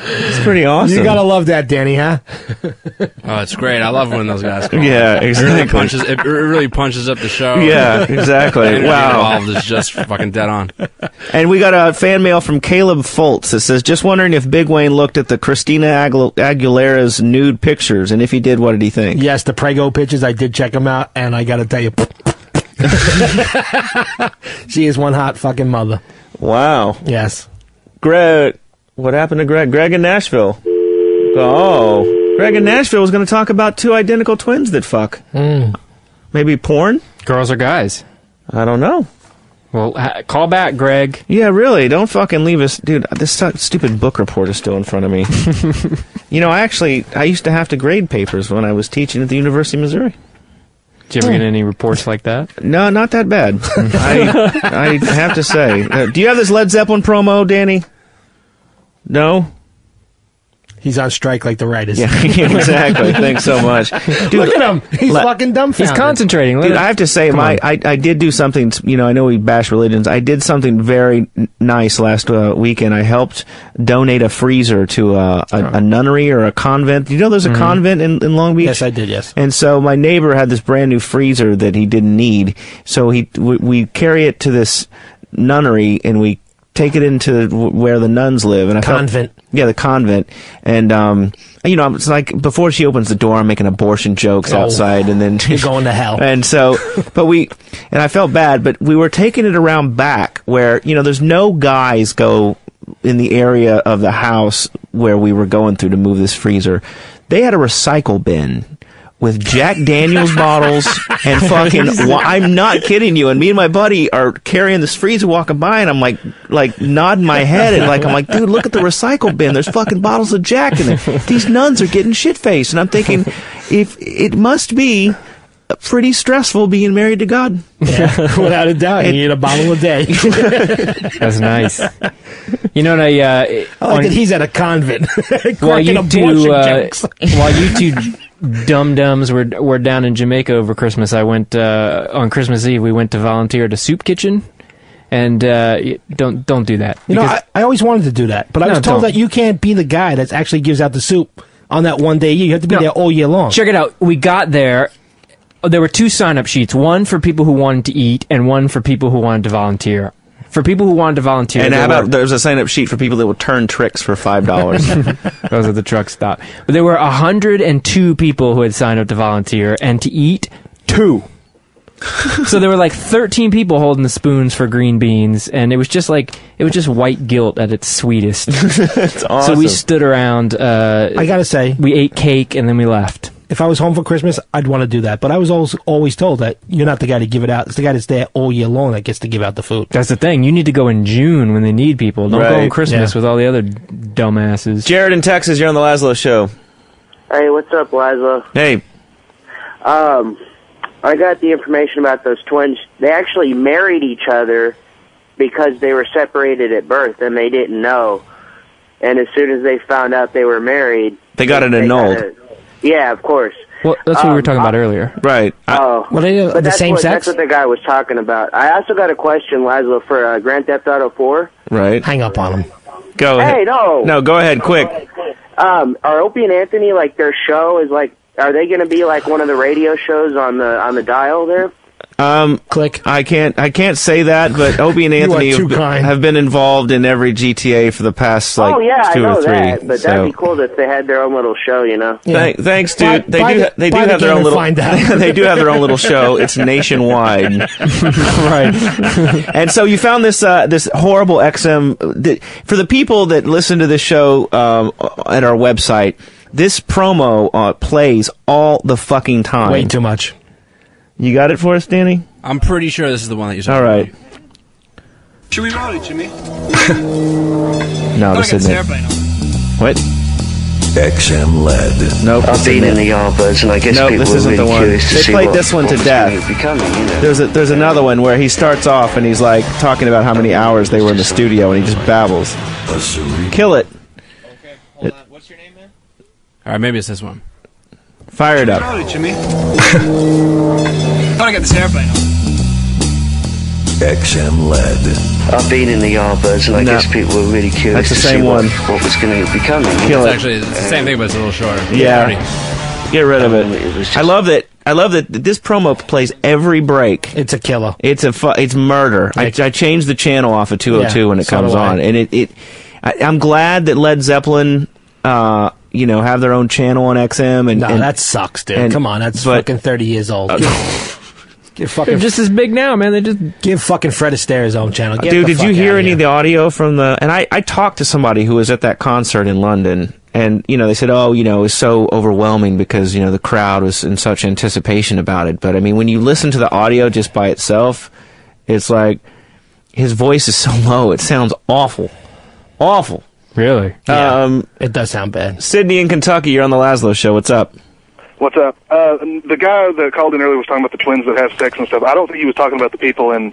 It's pretty awesome. You gotta love that, Danny, huh? Oh, it's great. I love when those guys call. Yeah, exactly. It really punches up the show. Yeah, exactly. Wow. Involved is just fucking dead on. And we got a fan mail from Caleb Foltz that says, just wondering if Big Wayne looked at the Christina Aguilera's nude pictures, and if he did, what did he think? Yes, the Prego pictures, I did check them out, and I gotta tell you, she is one hot fucking mother. Wow. Yes. Greg, what happened to Greg? Greg in Nashville. Oh, Greg in Nashville was going to talk about two identical twins that fuck. Maybe porn? Girls or guys? I don't know. Well, call back, Greg. Yeah, really. Don't fucking leave us. Dude, this stupid book report is still in front of me. You know, I used to have to grade papers when I was teaching at the University of Missouri. Did you ever get any reports like that? No, not that bad. I have to say. Do you have this Led Zeppelin promo, Danny? No? He's on strike like the writers. Yeah, exactly. Thanks so much. Dude, look at him. He's fucking dumbfounded. He's concentrating. Dude, I have to say, I did do something, I know we bash religions. I did something very nice last weekend. I helped donate a freezer to a nunnery or a convent. You know there's a convent in Long Beach? Yes, I did, yes. And so my neighbor had this brand new freezer that he didn't need. So we carry it to this nunnery, and we take it into where the nuns live. And convent. The convent. And, it's like before she opens the door, I'm making abortion jokes outside, and then you're going to hell. And so, and I felt bad, but we were taking it around back where, there's no guys go in the area of the house where we were going through to move this freezer. They had a recycle bin with Jack Daniels bottles and fucking... I'm not kidding you. And me and my buddy are carrying this freezer walking by, and I'm like nodding my head. And I'm like, dude, look at the recycle bin. There's fucking bottles of Jack in there. These nuns are getting shit-faced. And I'm thinking, if it must be pretty stressful being married to God. Yeah, without a doubt. You need a bottle a day. That's nice. You know what I like that he's at a convent. While you two dum-dums were down in Jamaica over Christmas, I went on Christmas Eve. We went to volunteer at a soup kitchen, and don't do that. I always wanted to do that, but I was told that you can't be the guy that actually gives out the soup on that one day. You have to be there all year long. Check it out. We got there. There were two sign-up sheets, one for people who wanted to eat and one for people who wanted to volunteer. For people who wanted to volunteer... And how about there's a sign-up sheet for people that would turn tricks for $5? Those are the truck stop. But there were 102 people who had signed up to volunteer, and to eat, 2. So there were like 13 people holding the spoons for green beans, and it was just white guilt at its sweetest. That's awesome. So we stood around... I gotta say... We ate cake, and then we left. If I was home for Christmas, I'd want to do that. But I was always told that you're not the guy to give it out. It's the guy that's there all year long that gets to give out the food. That's the thing. You need to go in June when they need people. Don't go on Christmas with all the other dumbasses. Jared in Texas, you're on the Lazlow Show. Hey, what's up, Lazlow? Hey. I got the information about those twins. They actually married each other because they were separated at birth and they didn't know. And as soon as they found out they were married... They got it annulled. Yeah, of course. Well, that's what we were talking about earlier. Right. Well, they the same sex? That's what the guy was talking about. I also got a question, Lazlow, for Grand Theft Auto 4. Right. Hang up on him. Go ahead. Hey, no. No, go ahead, quick. Are Opie and Anthony, like, their show is like... Are they going to be like one of the radio shows on the dial there? Click. I can't say that, but Opie and Anthony have been involved in every GTA for the past 2 or 3. But that'd be cool if they had their own little show, Yeah. Thanks, dude. They do have their own little. They do have their own little show. It's nationwide, right? And so you found this horrible XM. For the people that listen to this show at our website, This promo plays all the fucking time. Way too much. You got it for us, Danny? I'm pretty sure this is the one that you saw. All right. Should we roll it, Jimmy? No, this isn't it. What? XM lead. Nope. I've been in the Yardbirds, and I guess people this were isn't really the one. curious to They see played what, this one to what death. was becoming, you know. There's another one where he starts off and he's like talking about how many hours they were in the studio, and he just babbles. Kill it. Okay, hold on. What's your name, man? All right, maybe it's this one. Fire it up. Roll it, Jimmy. I got this airplane on. XM lead. I've been in the Yardbirds, and I guess people were really curious That's the to same see one. what was going to be coming. Kill it. Actually, it's the same thing, but it's a little shorter. Yeah. Get rid of it. I love that. I love that this promo plays every break. It's a killer. It's murder. I changed the channel off of 202 when it comes on, and I'm glad that Led Zeppelin, have their own channel on XM. And that sucks, dude. Come on, that's fucking 30 years old. They're just as big now, man. They just give fucking Fred Astaire his own channel. Dude, did you hear any of the audio from the? And I talked to somebody who was at that concert in London, and they said, it was so overwhelming because the crowd was in such anticipation about it. But I mean, when you listen to the audio just by itself, it's like his voice is so low, it sounds awful, awful. Really? Yeah, it does sound bad. Sydney in Kentucky, you're on the Lazlow Show. What's up? What's up? The guy that called in earlier was talking about the twins that have sex and stuff. I don't think he was talking about the people in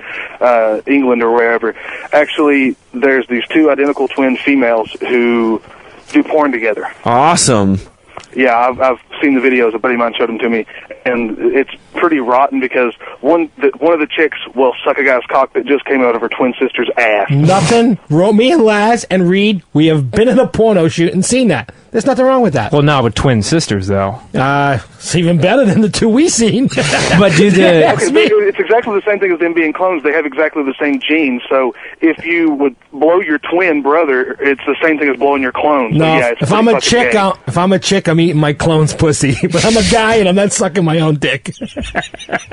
England or wherever. Actually, there's these two identical twin females who do porn together. Awesome. Yeah, I've seen the videos. A buddy of mine showed them to me, and it's pretty rotten because one of the chicks will suck a guy's cock that just came out of her twin sister's ass. Nothing. Me and Laz and Reed, we have been in a porno shoot and seen that. There's nothing wrong with that. Well, not with twin sisters, though. It's even better than the two we seen. But it's exactly the same thing as them being clones. They have exactly the same genes. So if you would blow your twin brother, it's the same thing as blowing your clone. No, so yeah, it's if I'm a chick, I'm eating my clone's pussy. But I'm a guy and I'm not sucking my own dick.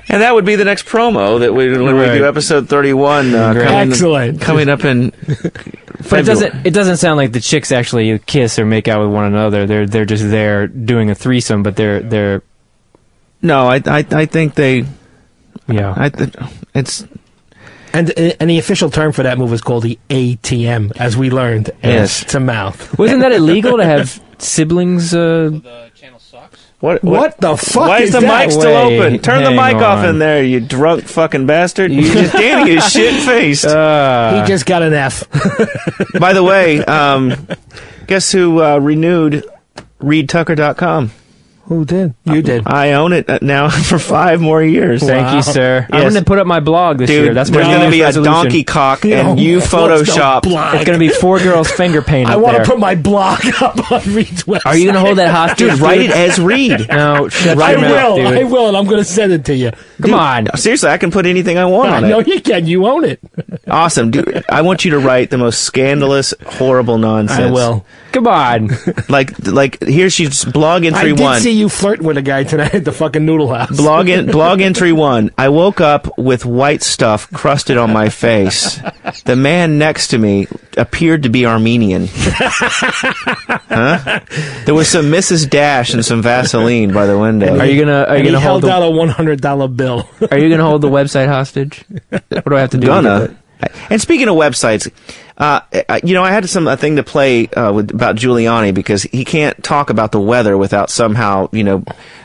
And that would be the next promo that when we do episode 31. Coming up in. But it doesn't sound like the chicks actually kiss or make out with one another. They're just there doing a threesome, but they're. No, I think they. Yeah, it's. And the official term for that move is called the ATM, as we learned. Yes, to mouth. Wasn't that illegal to have siblings? What the fuck? Why is the mic still open? Turn the mic off on. in there, you drunk fucking bastard! Danny is shit faced. He just got an F. By the way, guess who renewed ReadTucker.com? Who did? You did. I own it now for 5 more years. Thank you, sir. Yes. I'm going to put up my blog this year. That's there's going to be a donkey cock and you Photoshop. It's going to be 4 girls finger paint up I want there. to put my blog up on Reed's website. Are you going to hold that hostage? Dude, write it as Reed. No, shut I your mouth, dude. I will, and I'm going to send it to you. Come on. Seriously, I can put anything I want on it. No, you can. You own it. Awesome, dude. I want you to write the most scandalous, horrible nonsense. I will. Come on. like here she's blog entry 1. I did see you flirting with a guy tonight at the fucking noodle house. Blog entry 1. I woke up with white stuff crusted on my face. The man next to me appeared to be Armenian. Huh? There was some Mrs. Dash and some Vaseline by the window. Are you gonna hold out a $100 bill? Are you gonna hold the website hostage? What do I have to do? Gonna. And speaking of websites, I had a thing to play about Giuliani because he can't talk about the weather without somehow,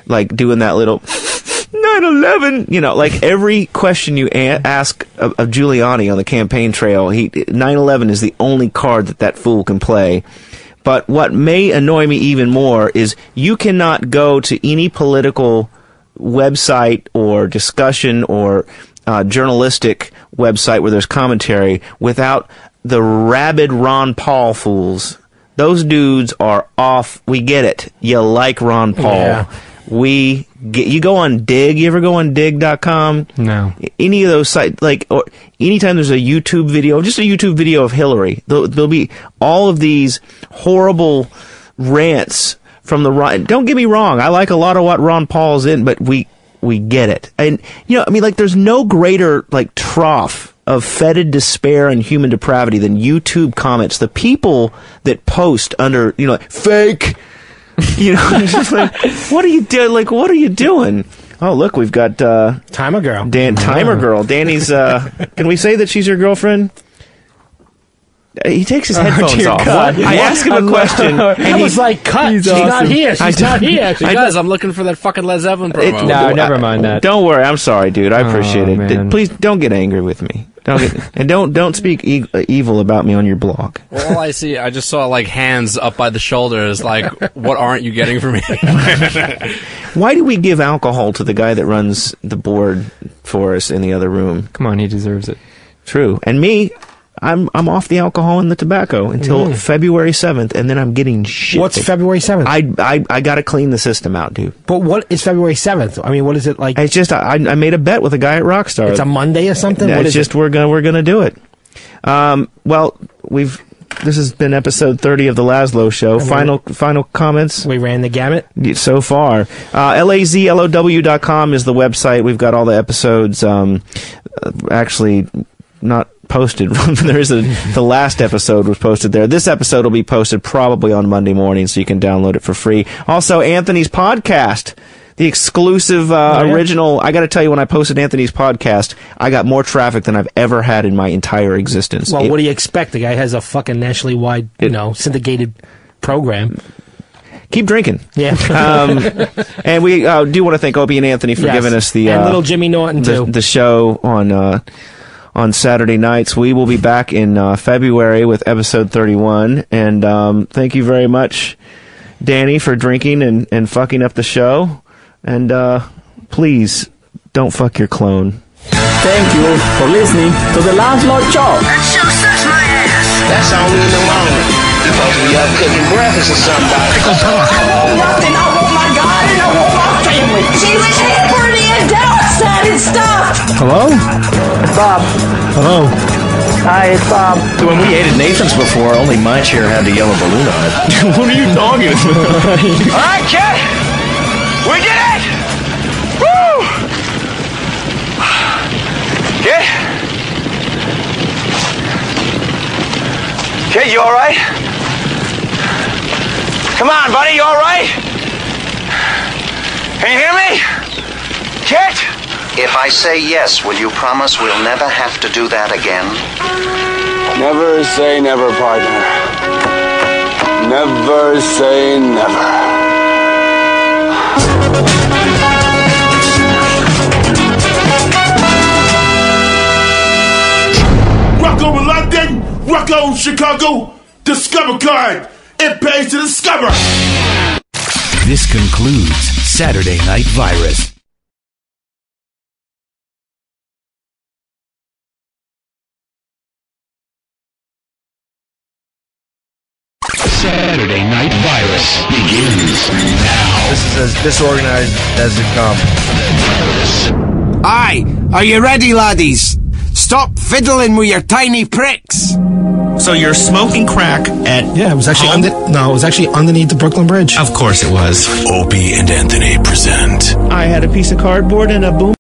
like doing that little 9/11. Like every question you ask of Giuliani on the campaign trail, 9/11 is the only card that fool can play. But what may annoy me even more is you cannot go to any political website or discussion or journalistic website where there's commentary without the rabid Ron Paul fools. Those dudes are off. We get it. You like Ron Paul. Yeah. You go on Dig. You ever go on dig.com? No. Any of those sites, or anytime there's a YouTube video, just a YouTube video of Hillary, there'll be all of these horrible rants from the right. Don't get me wrong. I like a lot of what Ron Paul's in, but we get it. And, there's no greater, trough of fetid despair and human depravity than YouTube comments. The people that post under, fake You know, it's just like, what are you doing? Like, what are you doing? Oh, look, we've got Timer Girl. Timer Girl. Danny's. Can we say that she's your girlfriend? He takes his headphones off. God. I asked him a question, and he's like, "Cut! She's not here. She's not here." Guys, I'm looking for that fucking Led Zeppelin promo. No, never mind that. Don't worry. I'm sorry, dude. I appreciate it. Man. Please don't get angry with me. Don't speak evil about me on your blog. Well, all I just saw like hands up by the shoulders. Like, what aren't you getting from me? Why do we give alcohol to the guy that runs the board for us in the other room? Come on, he deserves it. True. And me, I'm off the alcohol and the tobacco until February 7th, and then I'm getting shit. What's February 7th? I got to clean the system out, dude. But what is February 7th? I mean, what is it like? It's just I made a bet with a guy at Rockstar. It's a Monday or something? It's just we're gonna do it. Well, this has been episode 30 of the Lazlow Show. Final comments? We ran the gamut so far. lazlow.com is the website. We've got all the episodes. Actually, not posted. The last episode was posted there. This episode will be posted probably on Monday morning, so you can download it for free. Also, Anthony's podcast, the exclusive original. I got to tell you, when I posted Anthony's podcast, I got more traffic than I've ever had in my entire existence. Well, what do you expect? The guy has a fucking nationally wide, syndicated program. Keep drinking. Yeah. And we do want to thank Opie and Anthony for giving us the and little Jimmy Norton too. The show on Saturday nights. We will be back in February with episode 31. And thank you very much, Danny, for drinking and fucking up the show. And please don't fuck your clone. Thank you for listening to the Lazlow Show. That show sucks my ass. That's only in the moment. You're supposed to be up cooking breakfast or somebody. I want nothing. I want my garden. I want my family. She was here for the adult side and stuff. Hello? Bob. Hello. Hi, it's Bob. When we ate at Nathan's before, only my chair had the yellow balloon on it. What are you talking about? All right, kid. We did it. Woo! Kid? Kid, you all right? Come on, buddy, you all right? Can you hear me? Kid? If I say yes, will you promise we'll never have to do that again? Never say never, partner. Never say never. Rocco in London, Rocco in Chicago. Discover card. It pays to discover. This concludes Saturday Night Virus. Saturday Night Virus begins now. This is as disorganized as it comes. Aye, are you ready, laddies? Stop fiddling with your tiny pricks. So you're smoking crack at... Yeah, it was actually underneath the Brooklyn Bridge. Of course it was. Opie and Anthony present. I had a piece of cardboard and a boom.